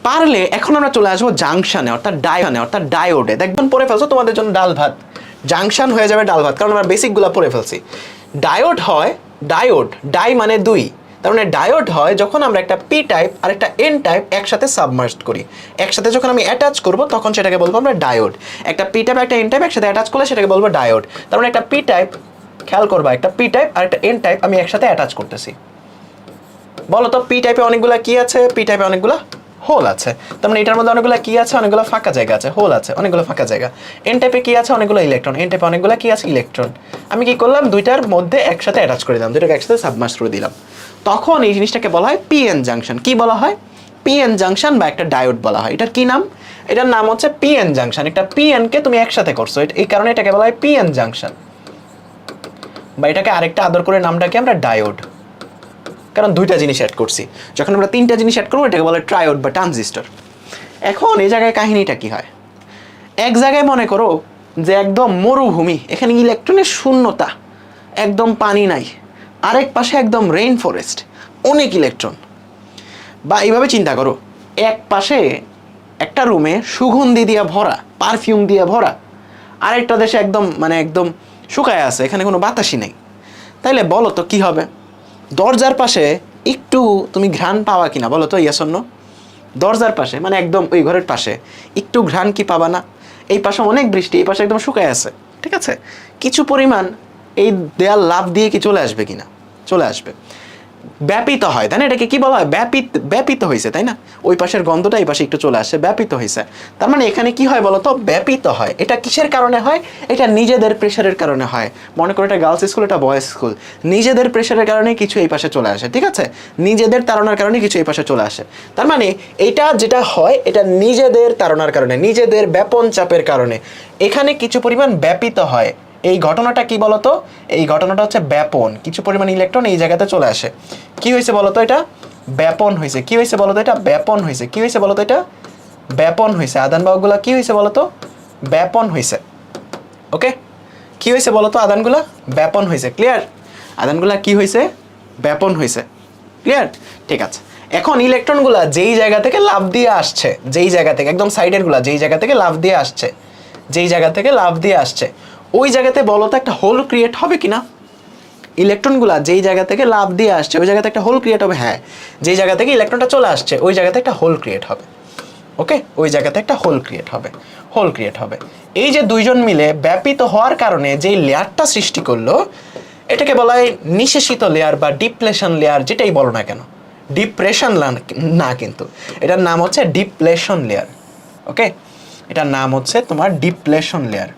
পারলে এখন আমরা চলে আসবো জাংশনে অর্থাৎ ডায়োডে। দেখবেন পড়ে ফেলছো, তোমাদের জন্য ডাল ভাত, জাংশন হয়ে যাবে ডাল ভাত, কারণ আমরা বেসিকগুলো পড়ে ফেলছি। ডায়োড হয়, ডাই মানে দুই, তার মানে ডায়োড হয় যখন আমরা একটা পি টাইপ আর একটা এন টাইপ একসাথে সাবমার্জড করি। একসাথে যখন আমি অ্যাটাচ করব তখন সেটাকে বলবো আমরা ডায়োড। একটা পি টাইপ একটা এন টাইপ একসাথে অ্যাটাচ করলে সেটাকে বলবো ডায়োড। তার মানে একটা পি টাইপ, খেয়াল করবা, একটা পি টাইপ আর একটা এন টাইপ আমি একসাথে অ্যাটাচ করতেছি। বলো তো পি টাইপে অনেকগুলা কি আছে? পি টাইপে অনেকগুলা হোল আছে। তার মানে এটার মধ্যে অনেকগুলো কি আছে? অনেকগুলো ফাঁকা জায়গা আছে, হোল আছে, অনেকগুলো ফাঁকা জায়গা। এন টাইপে কি আছে? অনেকগুলো ইলেকট্রন। এন টাইপে অনেকগুলো কি আছে? ইলেকট্রন। আমি কি করলাম? দুইটার মধ্যে একসাথে অ্যাটাচ করে দিলাম, দুইটাকে একসাথে সাবমার্জ করে দিলাম। তখন এই জিনিসটাকে বলা হয় পিএন জাংশন। কি বলা হয়? পিএন জাংশন বা একটা ডায়োড বলা হয়। এটার কি নাম? এটার নাম হচ্ছে পিএন জাংশন। একটা পিএন কে তুমি একসাথে করছো, এই কারণে এটাকে বলা হয় পিএন জাংশন, বা এটাকে আরেকটা আদর করে নামটাকে আমরা ডায়োড, কারণ দুইটা জিনিস অ্যাড করছি। যখন আমরা তিনটা জিনিস অ্যাড করবো এটাকে বলে ট্রায়োড বা ট্রানজিস্টর। এখন এই জায়গায় কাহিনীটা কি হয়? এক জায়গায় মনে করো যে একদম মরুভূমি, এখানে ইলেকট্রনের শূন্যতা, একদম পানি নাই। আরেক পাশে একদম রেইন ফরেস্ট, অনেক ইলেকট্রন। বা এইভাবে চিন্তা করো, এক পাশে একটা রুমে সুগন্ধি দিয়ে ভরা, পারফিউম দিয়ে ভরা, আরেকটা দেশে একদম শুকায় আছে, এখানে কোনো বাতাসই নেই। তাইলে বলো তো কি হবে? দরজার পাশে একটু তুমি ঘ্রাণ পাওয়া কিনা বলো তো? Yes or no? দরজার পাশে মানে একদম ওই ঘরের পাশে একটু ঘ্রাণ কি পাবা না? এই পাশে অনেক বৃষ্টি, এই পাশে একদম শুকায় আছে, ঠিক আছে? কিছু পরিমাণ এই দেয়াল লাফ দিয়ে কি চলে আসবে কিনা? চলে আসবে। ব্যাপিত হয়, তাই না? এটাকে কি বলা হয়? ব্যাপিত হয়েছে, তাই না? ওই পাশের গন্ধটা এই পাশে একটু চলে আসছে, ব্যাপিত হয়েছে। তার মানে এখানে কি হয় বলো তো? ব্যাপিত হয়। এটা কিসের কারণে হয়? এটা নিজেদের প্রেশারের কারণে হয়। মনে করো এটা গার্লস স্কুল, এটা বয়েজ স্কুল। নিজেদের প্রেশারের কারণে কিছু এই পাশে চলে আসে, ঠিক আছে? নিজেদের তাড়নার কারণে কিছু এই পাশে চলে আসে। তার মানে এইটা যেটা হয়, এটা নিজেদের তাড়নার কারণে, নিজেদের ব্যাপন চাপের কারণে এখানে কিছু পরিমাণ ব্যাপিত হয়। এই ঘটনাটা কি বলতো? এই ঘটনাটা হচ্ছে ব্যাপন। কিছু পরিমাণ ইলেকট্রন এই জায়গাতে চলে আসে। কি হয়েছে বলতো? এটা ব্যাপন হয়েছে। কি হয়েছে বলতো? এটা ব্যাপন হয়েছে। কি হয়েছে বলতো? এটা ব্যাপন হয়েছে। আদান বাহকগুলা কি হয়েছে বলতো? ব্যাপন হয়েছে। ওকে, কি হয়েছে বলতো? আদানগুলা ব্যাপন হয়েছে। ক্লিয়ার? আদানগুলা কি হয়েছে? ব্যাপন হয়েছে। ক্লিয়ার? ঠিক আছে। এখন ইলেকট্রনগুলা যেই জায়গা থেকে লাফ দিয়ে আসছে, যেই জায়গা থেকে একদম সাইডের গুলা যেই জায়গা থেকে লাফ দিয়ে আসছে, যেই জায়গা থেকে লাফ দিয়ে আসছে ওই জায়গাতে বলো তো একটা হোল ক্রিয়েট হবে কিনা? ইলেকট্রনগুলা যেই জায়গা থেকে লাফ দিয়ে আসছে ওই জায়গাতে একটা হোল ক্রিয়েট হবে। হ্যাঁ, যেই জায়গা থেকে ইলেকট্রনটা চলে আসছে ওই জায়গাতে একটা হোল ক্রিয়েট হবে। ওকে, ওই জায়গাতে একটা হোল ক্রিয়েট হবে। এই যে দুইজন মিলে ব্যাপিত হওয়ার কারণে যেই লেয়ারটা সৃষ্টি করলো এটাকে বলা হয় নিঃশেষিত লেয়ার বা ডিপ্লেশন লেয়ার, যেটাই বলো না কেন। ডিপ্রেশন না, কিন্তু এটার নাম হচ্ছে ডিপ্লেশন লেয়ার। ওকে, এটার নাম হচ্ছে তোমার ডিপ্লেশন লেয়ার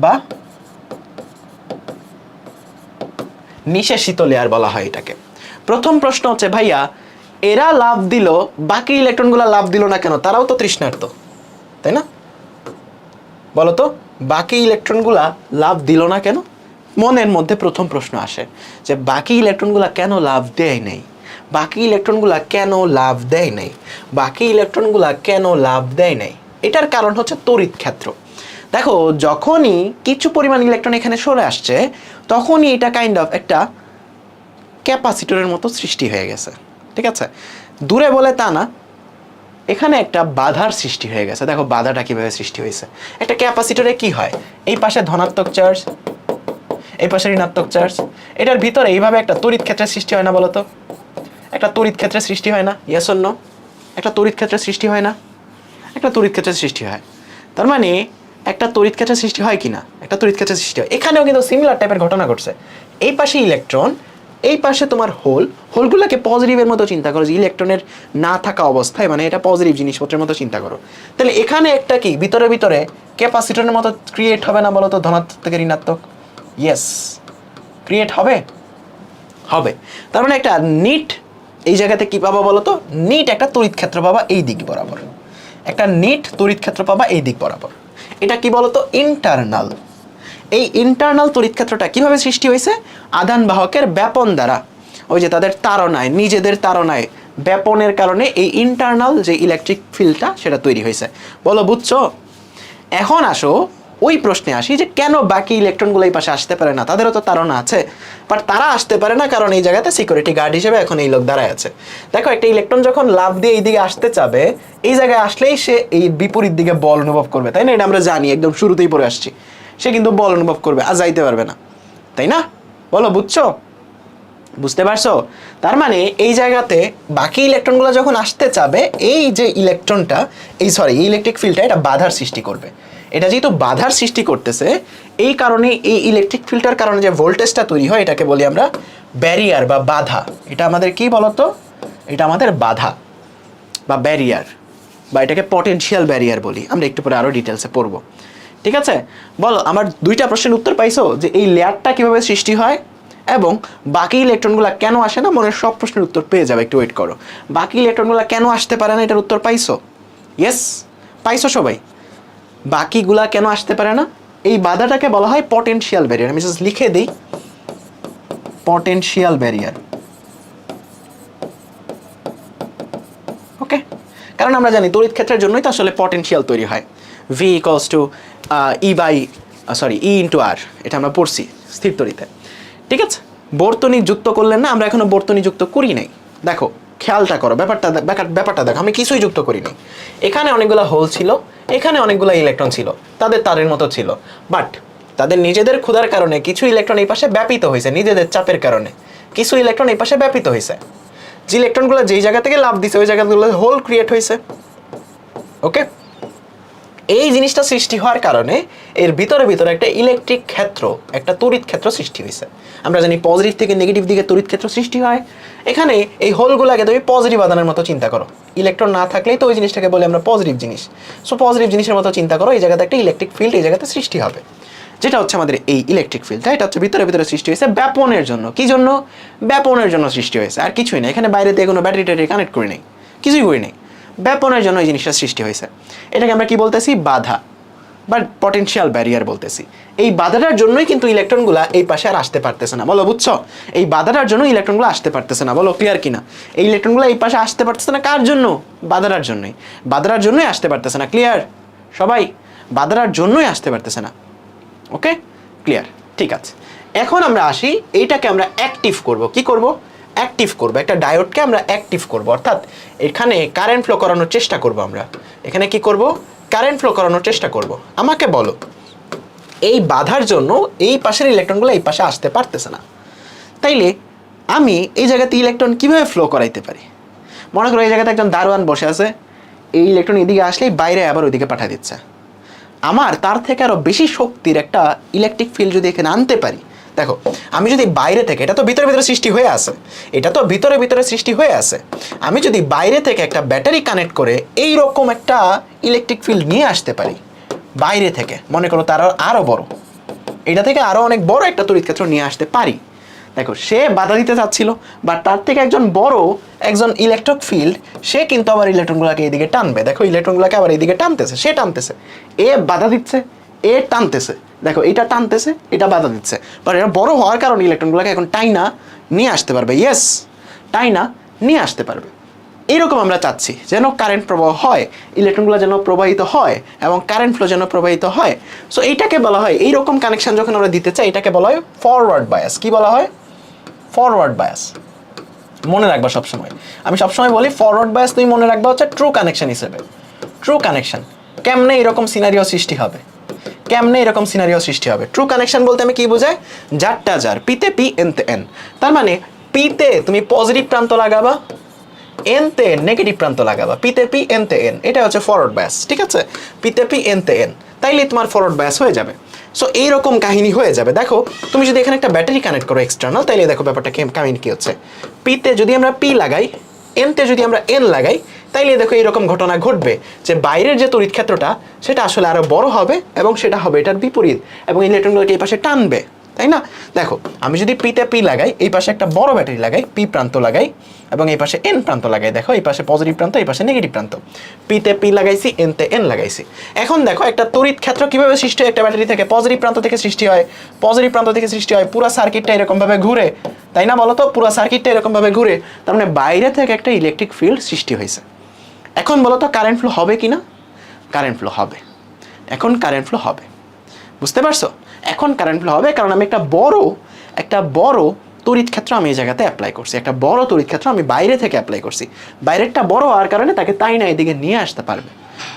বা নিঃশেষিত লেয়ার বলা হয় এটাকে। প্রথম প্রশ্ন হচ্ছে, ভাইয়া এরা লাভ দিল, বাকি ইলেকট্রনগুলো লাভ দিল না কেন? তারাও তো তৃষ্ণার্ত, তাই না? বলো তো, বাকি ইলেকট্রনগুলা লাভ দিল না কেন? মনের মধ্যে প্রথম প্রশ্ন আসে যে বাকি ইলেকট্রনগুলা কেন লাভ দেয় নাই? এটার কারণ হচ্ছে তড়িৎ ক্ষেত্র। দেখো, যখনই কিছু পরিমাণ ইলেকট্রন এখানে সরে আসছে তখনই এটা কাইন্ড অফ একটা ক্যাপাসিটরের মতো সৃষ্টি হয়ে গেছে, ঠিক আছে? দূরে বলে তা না, এখানে একটা বাধার সৃষ্টি হয়ে গেছে। দেখো বাধাটা কিভাবে সৃষ্টি হয়েছে। একটা ক্যাপাসিটরে কি হয়? এই পাশে ধনাত্মক চার্জ, এই পাশে ঋণাত্মক চার্জ, এটার ভিতরে এইভাবে একটা তড়িৎ ক্ষেত্রের সৃষ্টি হয় না বলতো? একটা তড়িৎ ক্ষেত্রের সৃষ্টি হয় না? Yes or no? একটা তড়িৎ ক্ষেত্রের সৃষ্টি হয় না? একটা তড়িৎ ক্ষেত্রের সৃষ্টি হয়। তার মানে একটা তড়িৎ ক্ষেত্রের সৃষ্টি হয় কিনা? একটা তড়িৎ ক্ষেত্রের সৃষ্টি হয়। এখানেও কিন্তু সিমিলার টাইপের ঘটনা ঘটছে। এই পাশে ইলেকট্রন, এই পাশে তোমার হোলগুলোকে পজিটিভের মতো চিন্তা করো, যে ইলেকট্রনের না থাকা অবস্থায়, মানে এটা পজিটিভ জিনিসপত্রের মতো চিন্তা করো। তাহলে এখানে একটা কি ভিতরে ক্যাপাসিটরের মতো ক্রিয়েট হবে না বলতো? ধনাত্মক থেকে ঋণাত্মক। ইয়েস, ক্রিয়েট হবে। তার মানে একটা নিট এই জায়গাতে কি পাবা বলতো? নিট একটা তড়িৎ ক্ষেত্র পাবা এই দিক বরাবর। একটা নিট তড়িৎ ক্ষেত্র পাবা এই দিক বরাবর। এটা কি বলতো? ইন্টারনাল। এই ইন্টারনাল তড়িৎ ক্ষেত্রটা কিভাবে সৃষ্টি হয়েছে? আধান বাহকের ব্যাপন দ্বারা। ওই যে তাদের তাড়নায়, নিজেদের তাড়নায়, ব্যাপনের কারণে এই ইন্টারনাল যে ইলেকট্রিক ফিল্ডটা সেটা তৈরি হয়েছে। বলো বুঝছো? এখন আসো ওই প্রশ্নে আসি যে কেন বাকি ইলেকট্রনগুলো এই পাশে আসতে পারে না, তাদেরও তো তাড়না আছে, বাট তারা আসতে পারে না কারণ এই জায়গাতে সিকিউরিটি গার্ড হিসেবে এখন এই লোক দাঁড়ায় আছে। দেখো একটা ইলেকট্রন যখন লাফ দিয়ে এই দিকে আসতে চাবে, এই জায়গায় আসলেই সে এই বিপরীত দিকে বল অনুভব করবে, তাই না? এটা আমরা জানি, একদম শুরুতেই পড়ে আসছি। সে কিন্তু বল অনুভব করবে, আর যাইতে পারবে না, তাই না? বলো, বুঝছো? বুঝতে পারছো? তার মানে এই জায়গাতে বাকি ইলেকট্রনগুলো যখন আসতে চাবে, এই যে ইলেকট্রনটা, এই ইলেকট্রিক ফিল্ডটা এটা বাধার সৃষ্টি করবে। এটা যেহেতু বাধার সৃষ্টি করতেছে, এই কারণে এই ইলেকট্রিক ফিল্ডটার কারণে যে ভোল্টেজটা তৈরি হয় এটাকে বলি আমরা ব্যারিয়ার বা বাধা। এটা আমাদের কি বলতো? এটা আমাদের বাধা বা ব্যারিয়ার, বা এটাকে পটেনশিয়াল ব্যারিয়ার বলি। আমরা একটু পরে আরও ডিটেলসে পড়বো, ঠিক আছে? বলো, আমার দুইটা প্রশ্নের উত্তর পাইছো যে এই লেয়ারটা কিভাবে সৃষ্টি হয় এবং বাকি ইলেকট্রনগুলো কেন আসে না। মনের সব প্রশ্নের উত্তর পেয়ে যাবে, একটু ওয়েট করো। বাকি ইলেকট্রনগুলো কেন আসতে পারে না, এটার উত্তর পাইছো? ইয়েস, পাইছো সবাই? বাকিগুলা কেন আসতে পারে না? এই বাধাটাকে বলা হয় পটেনশিয়াল ব্যারিয়ার। আমি জাস্ট লিখে দিই, পটেনশিয়াল ব্যারিয়ার। ওকে, কারণ আমরা জানি তড়িৎ ক্ষেত্রের জন্যই তো আসলে পটেনশিয়াল তৈরি হয়। V equals to E into R, এটা আমরা পড়ছি স্থির তড়িতে, ঠিক আছে? বর্তনী যুক্ত করলেন না, আমরা এখনো বর্তনী যুক্ত করি নাই। দেখো, খেয়ালটা করো, ব্যাপারটা দেখো, আমি কিছুই যুক্ত করিনি। এখানে অনেকগুলো হোল ছিল, এখানে অনেকগুলো ইলেকট্রন ছিল, তাদের তারের মতো ছিল, বাট তাদের নিজেদের ক্ষুধার কারণে কিছু ইলেকট্রন এই পাশে ব্যাপিত হয়েছে, নিজেদের চাপের কারণে কিছু ইলেকট্রন এই পাশে ব্যাপিত হয়েছে। যে ইলেকট্রনগুলো যেই জায়গা থেকে লাফ দিছে ওই জায়গাগুলো হোল ক্রিয়েট হয়েছে। ওকে, এই জিনিসটা সৃষ্টি হওয়ার কারণে এর ভিতরে একটা ইলেকট্রিক ক্ষেত্র, একটা তড়িৎ ক্ষেত্র সৃষ্টি হয়েছে। আমরা জানি পজিটিভ থেকে নেগেটিভ দিকে তড়িৎ ক্ষেত্র সৃষ্টি হয়। এখানে এই হোলগুলোকে তুমি পজিটিভ আধানের মতো চিন্তা করো, ইলেকট্রন না থাকলেই তো ওই জিনিসটাকে বলে আমরা পজিটিভ জিনিস। সো পজিটিভ জিনিসের মতো চিন্তা করো, এই জায়গাতে একটা ইলেকট্রিক ফিল্ড এই জায়গাতে সৃষ্টি হবে, যেটা হচ্ছে আমাদের এই ইলেকট্রিক ফিল্ডটা। এটা হচ্ছে ভিতরে সৃষ্টি হয়েছে ব্যাপনের জন্য। কি জন্য? ব্যাপনের জন্য সৃষ্টি হয়েছে, আর কিছুই না। এখানে বাইরে দিয়ে কোনো ব্যাটারি ট্যাটারি কানেক্ট করি নাই, কিছুই করি নাই, ব্যাপনের জন্য এই জিনিসটা সৃষ্টি হয়েছে। এটাকে আমরা কি বলতেছি? বাধা বা পটেনশিয়াল ব্যারিয়ার বলতেছি। এই বাধাটার জন্যই কিন্তু ইলেকট্রনগুলো এই পাশে আর আসতে পারতেছে না। বলো, বুঝছো? এই বাধাটার জন্য ইলেকট্রনগুলো আসতে পারতেছে না। বলো, ক্লিয়ার কিনা? এই ইলেকট্রনগুলো এই পাশে আসতে পারতেছে না কার জন্য? বাধাটার জন্যই। বাধাটার জন্যই আসতে পারতেছে না। ক্লিয়ার সবাই? বাধাটার জন্যই আসতে পারতেছে না। ওকে, ক্লিয়ার, ঠিক আছে। এখন আমরা আসি, এইটাকে আমরা অ্যাক্টিভ করব। কি করব? অ্যাক্টিভ করব। একটা ডায়োডকে আমরা অ্যাক্টিভ করব, অর্থাৎ এখানে কারেন্ট ফ্লো করানোর চেষ্টা করব। আমরা এখানে কি করব? কারেন্ট ফ্লো করানোর চেষ্টা করব। আমাকে বলো, এই বাধার জন্য এই পাশের ইলেকট্রনগুলো এই পাশে আসতে পারতেছে না, তাইলে আমি এই জায়গাতে ইলেকট্রন কিভাবে ফ্লো করাইতে পারি? মনে করো এই জায়গাতে একজন দারোয়ান বসে আছে, এই ইলেকট্রন এদিকে আসলেই বাইরে আবার ওইদিকে পাঠিয়ে দিচ্ছে। আমার তার থেকে আরও বেশি শক্তির একটা ইলেকট্রিক ফিল্ড যদি এখানে আনতে পারি, দেখো আমি যদি বাইরে থেকে, এটা তো ভিতরে সৃষ্টি হয়ে আছে, এটা তো ভিতরে সৃষ্টি হয়ে আছে, আমি যদি বাইরে থেকে একটা ব্যাটারি কানেক্ট করে এই রকম একটা ইলেকট্রিক ফিল্ড নিয়ে আসতে পারি বাইরে থেকে, মনে করো তার আরও বড়, এটা থেকে আরও অনেক বড় একটা তড়িৎ ক্ষেত্র নিয়ে আসতে পারি। দেখো, সে বাধা দিতে চাচ্ছিল, বা তার থেকে একজন ইলেকট্রিক ফিল্ড, সে কিন্তু আবার ইলেকট্রনগুলোকে এইদিকে টানবে। দেখো, ইলেকট্রনগুলোকে আবার এইদিকে টানতেছে, সে টানতেছে, এ বাধা দিচ্ছে, এ টানতেছে। দেখো, এটা টানতেছে, এটা বাধা দিচ্ছে, বাট এটা বড় হওয়ার কারণে ইলেকট্রনগুলোকে এখন টাইনা নিয়ে আসতে পারবে। ইয়েস, টাইনা নিয়ে আসতে পারবে। এইরকম আমরা চাচ্ছি যেন কারেন্ট প্রবাহ হয়, ইলেকট্রনগুলো যেন প্রবাহিত হয় এবং কারেন্ট ফ্লো যেন প্রবাহিত হয়। সো এইটাকে বলা হয়, এইরকম কানেকশন যখন আমরা দিতে চাই এটাকে বলা হয় ফরওয়ার্ড বায়াস। কি বলা হয়? Forward bias. মনে রাখবা সবসময়, আমি সবসময় বলি ফরওয়ার্ড বায়াস তুমি মনে রাখবা হচ্ছে ট্রু কানেকশন হিসেবে। ট্রু কানেকশন কেমনে এরকম সিনারিও সৃষ্টি হবে? ট্রু কানেকশন বলতে আমি কি বোঝাই? যারটা যার, পিতে পি, এনতে এন। তার মানে পিতে তুমি পজিটিভ প্রান্ত লাগাবা, এনতে নেগেটিভ প্রান্ত লাগাবা। পিতে পি, এনতে এন, এটা হচ্ছে ফরওয়ার্ড বায়াস, ঠিক আছে? পিতে পি, এনতে এন, তাইলে তোমার ফরওয়ার্ড বায়াস হয়ে যাবে। সো এইরকম কাহিনী হয়ে যাবে। দেখো, তুমি যদি এখানে একটা ব্যাটারি কানেক্ট করো এক্সটার্নাল, তাইলে দেখো ব্যাপারটা কাহিনী কি হচ্ছে। পিতে যদি আমরা পি লাগাই, এনতে যদি আমরা এন লাগাই, তাইলে দেখো এইরকম ঘটনা ঘটবে যে বাইরের যে তড়িৎ ক্ষেত্রটা সেটা আসলে আরো বড় হবে এবং সেটা হবে এটার বিপরীত, এবং ইলেকট্রনগুলোকে এই পাশে টানবে, তাই না? দেখো, আমি যদি পিতে পি লাগাই, এই পাশে একটা বড় ব্যাটারি লাগাই, পি প্রান্ত লাগাই, এবং এই পাশে এন প্রান্ত লাগাই, দেখো এই পাশে পজিটিভ প্রান্ত, এই পাশে নেগেটিভ প্রান্ত, পিতে পি লাগাইছি, এনতে এন লাগাইছি। এখন দেখো একটা তড়িৎ ক্ষেত্র কিভাবে সৃষ্টি হয় একটা ব্যাটারি থেকে? পজিটিভ প্রান্ত থেকে সৃষ্টি হয়, পুরো সার্কিটটা এরকম ভাবে ঘুরে, তাই না? বলো তো, পুরো সার্কিটটা এরকম ভাবে ঘুরে, তার মানে বাইরে থেকে একটা ইলেকট্রিক ফিল্ড সৃষ্টি হয়েছে। এখন বলো তো কারেন্ট ফ্লো হবে কি না? কারেন্ট ফ্লো হবে। এখন কারেন্ট ফ্লো হবে। বুঝতে পারছো? এখন কারেন্ট ফ্লো হবে কারণ আমি একটা বড় তড়িৎ ক্ষেত্র আমি এই জায়গাতে অ্যাপ্লাই করছি, একটা বড় তড়িৎ ক্ষেত্র আমি বাইরে থেকে অ্যাপ্লাই করছি। বাইরেরটা বড় হওয়ার কারণে তাকে তাই না এদিকে নিয়ে আসতে পারবে,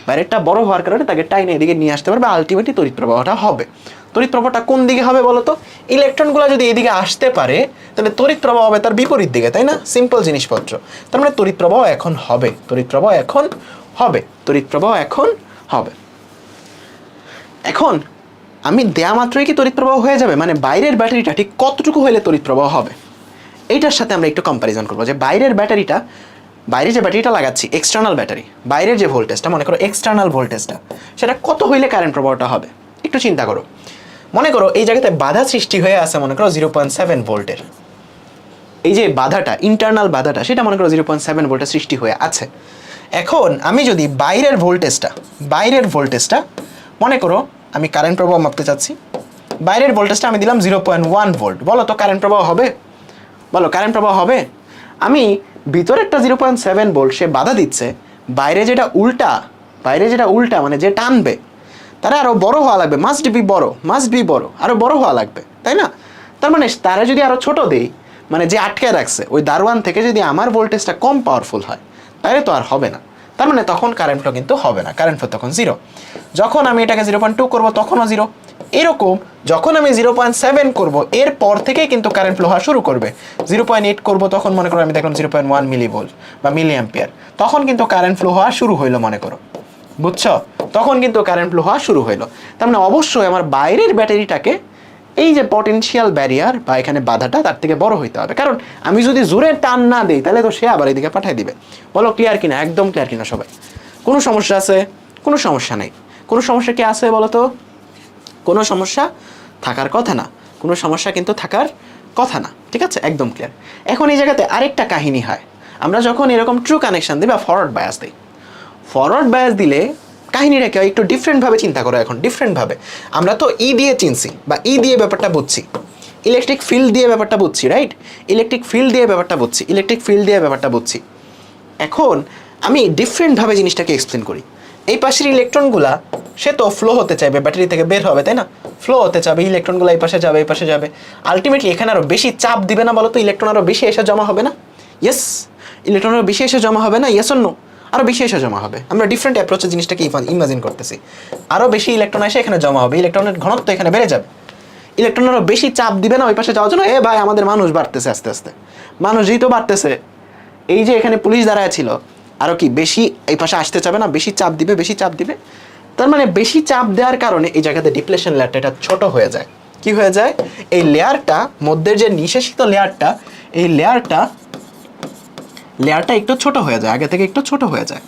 বাইরেরটা বড় হওয়ার কারণে তাকে টাই না এদিকে নিয়ে আসতে পারবে, আলটিমেটলি তড়িৎ প্রবাহটা হবে। তড়িৎ প্রবাহটা কোন দিকে হবে বলো তো? ইলেকট্রনগুলো যদি এদিকে আসতে পারে তাহলে তড়িৎ প্রবাহ হবে তার বিপরীত দিকে, তাই না? সিম্পল জিনিসপত্র। তার মানে তড়িৎ প্রবাহ এখন হবে, তড়িৎ প্রবাহ এখন হবে, তড়িৎ প্রবাহ এখন হবে। এখন আমি দেয়া মাত্রই কি তড়িৎ প্রবাহ হয়ে যাবে? মানে বাইরের ব্যাটারিটা ঠিক কতটুকু হলে তড়িৎ প্রবাহ হবে, এইটার সাথে আমরা একটু কম্প্যারিজন করবো যে বাইরে যে ব্যাটারিটা লাগাচ্ছি এক্সটার্নাল ব্যাটারি, বাইরের যে ভোল্টেজটা, মনে করো এক্সটার্নাল ভোল্টেজটা, সেটা কত হইলে কারেন্ট প্রবাহটা হবে একটু চিন্তা করো। মনে করো এই জায়গাতে বাধা সৃষ্টি হয়ে আছে মনে করো 0.7 ভোল্টের, এই যে বাধাটা, ইন্টারনাল বাধাটা, সেটা মনে করো 0.7 ভোল্টের সৃষ্টি হয়ে আছে। এখন আমি যদি বাইরের ভোল্টেজটা মনে করো আমি কারেন্ট প্রবাহ মাপতে চাচ্ছি, বাইরের ভোল্টেজটা আমি দিলাম 0.1 ভোল্ট, বলো তো কারেন্ট প্রবাহ হবে? বলো কারেন্ট প্রবাহ হবে? আমি ভিতরেরটা 0.7 ভোল্ট সে বাধা দিচ্ছে, বাইরে যেটা উল্টা মানে যে টানবে তারা আরও বড় হওয়া লাগবে, মাস্ট বি বড়, আরও বড় হওয়া লাগবে, তাই না? তার মানে তারা যদি আরও ছোট দেই, মানে যে আটকে রাখছে ওই দারোয়ান থেকে যদি আমার ভোল্টেজটা কম পাওয়ারফুল হয় তাহলে তো আর হবে না। তার মানে তখন কারেন্ট ফ্লো কিন্তু হবে না, কারেন্ট ফ্লো তখন 0। যখন আমি এটাকে 0.2 করবো তখনও 0। এরকম যখন আমি 0.7 করবো এরপর থেকেই কিন্তু কারেন্ট ফ্লো হওয়া শুরু করবে। 0.8 করবো তখন মনে করো আমি দেখলাম 0.1 মিলিভোল্ট বা মিলি অ্যাম্পিয়ার, তখন কিন্তু কারেন্ট ফ্লো হওয়া শুরু হইলো মনে করো, বুঝছো? তখন কিন্তু কারেন্ট ফ্লো হওয়া শুরু হইলো। তার মানে অবশ্যই আমার বাইরের ব্যাটারিটাকে এই যে পটেনশিয়াল ব্যারিয়ার বা এখানে বাধাটা তার থেকে বড় হইতে হবে, কারণ আমি যদি জোরে টান না দিই তাহলে তো সে আবার এদিকে পাঠিয়ে দিবে। বলো ক্লিয়ার কিনা? একদম ক্লিয়ার কিনা সবাই? কোনো সমস্যা আছে? কোনো সমস্যা নেই। কোনো সমস্যা কি আছে বলো তো? কোনো সমস্যা থাকার কথা না, কোনো সমস্যা কিন্তু থাকার কথা না, ঠিক আছে? একদম ক্লিয়ার। এখন এই জায়গাতে আরেকটা কাহিনী হয়, আমরা যখন এরকম ট্রু কানেকশন দিই বা ফরওয়ার্ড বায়াস দিই, ফরওয়ার্ড বায়াস দিলে কাহিনীটাকে একটু ডিফারেন্টভাবে চিন্তা করো। এখন ডিফারেন্টভাবে আমরা তো দিয়ে চিনছি বা দিয়ে ব্যাপারটা বুঝছি, ইলেকট্রিক ফিল্ড দিয়ে ব্যাপারটা বুঝছি, রাইট? ইলেকট্রিক ফিল্ড দিয়ে ব্যাপারটা বুঝছি। এখন আমি ডিফারেন্টভাবে জিনিসটাকে এক্সপ্লেন করি। এই পাশের ইলেকট্রনগুলা সে তো ফ্লো হতে চাইবে, ব্যাটারি থেকে বের হবে, তাই না? ফ্লো হতে চাবে, ইলেকট্রনগুলো এই পাশে যাবে, আলটিমেটলি এখানে আরও বেশি চাপ দিবে না বলো তো? ইলেকট্রন আরও বেশি এসে জমা হবে না? ইয়েস, ইলেকট্রন আরও বেশি এসে জমা হবে না? Yes or no? আরও বেশি এসে জমা হবে। আমরা ডিফারেন্ট অ্যাপ্রোচে জিনিসটাকে ইমাজিন করতেছি। আরও বেশি ইলেকট্রন এসে এখানে জমা হবে, ইলেকট্রনের ঘনত্ব এখানে বেড়ে যাবে, ইলেকট্রন আরও বেশি চাপ দিবে না ওই পাশে যাওয়ার জন্য? ভাই আমাদের মানুষ বাড়তেছে আস্তে আস্তে, মানুষই তো বাড়তেছে। এই যে এখানে পুলিশ দাঁড়ায় ছিল, আরও কি বেশি এই পাশে আসতে চাবে না? বেশি চাপ দিবে। তার মানে বেশি চাপ দেওয়ার কারণে এই জায়গাতে ডিপ্লেশন লেয়ারটা এটা ছোট হয়ে যায়। কি হয়ে যায়? এই লেয়ারটা, মধ্যের যে নিঃশেষিত লেয়ারটা, এই লেয়ারটা একটু ছোট হয়ে যায়, আগে থেকে একটু ছোট হয়ে যায়।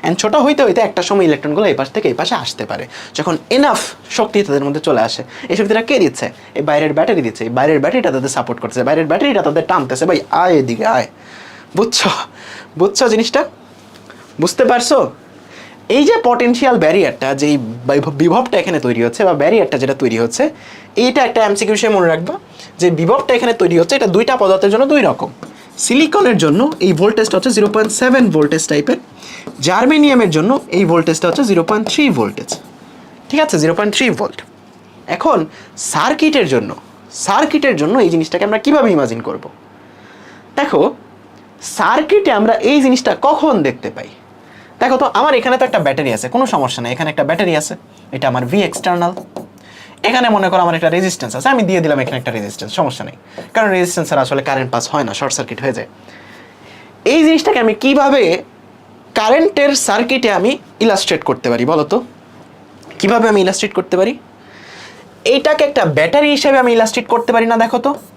অ্যান্ড ছোট হইতে একটা সময় ইলেকট্রনগুলো এই পাশ থেকে এই পাশে আসতে পারে, যখন এনাফ শক্তি তাদের মধ্যে চলে আসে। এই শক্তিটা কে দিচ্ছে? এই বাইরের ব্যাটারি দিচ্ছে। এই বাইরের ব্যাটারিটা তাদের সাপোর্ট করতেছে, বাইরের ব্যাটারিটা তাদের টানতেছে, ভাই আয় এদিকে আয়। বুঝছো জিনিসটা? বুঝতে পারছো? এই যে পটেনশিয়াল ব্যারিয়ারটা, যেই বিভবটা এখানে তৈরি হচ্ছে বা ব্যারিয়ারটা যেটা তৈরি হচ্ছে, এইটা একটা এমসিকিউ হিসেবে মনে রাখবা যে বিভবটা এখানে তৈরি হচ্ছে এটা দুইটা পদার্থের জন্য দুই রকম। সিলিকনের জন্য এই ভোল্টেজটা হচ্ছে 0.7 ভোল্টেজ টাইপের, জার্মেনিয়ামের জন্য এই ভোল্টেজটা হচ্ছে 0.3 ভোল্টেজ, ঠিক আছে? 0.3 ভোল্ট। এখন সার্কিটের জন্য এই জিনিসটাকে আমরা কিভাবে ইমাজিন করব? দেখো, সার্কিটে আমরা এই জিনিসটা কখন দেখতে পাই? দেখো তো, আমার এখানে তো একটা ব্যাটারি আছে, কোনো সমস্যা নেই, এখানে একটা ব্যাটারি আছে, এটা আমার ভি এক্সটার্নাল। এখানে মনে করো আমার একটা রেজিস্ট্যান্স আছে, আমি দিয়ে দিলাম এখানে একটা রেজিস্ট্যান্স, সমস্যা নেই, কারণ রেজিস্ট্যান্সের আসলে কারেন্ট পাস হয় না, শর্ট সার্কিট হয়ে যায়। এই জিনিসটাকে আমি কিভাবে কারেন্টের সার্কিটে আমি ইলাস্ট্রেট করতে পারি বলো তো? কিভাবে আমি ইলাস্ট্রেট করতে পারি? এইটাকে একটা ব্যাটারি হিসেবে আমি ইলাস্ট্রেট করতে পারি না?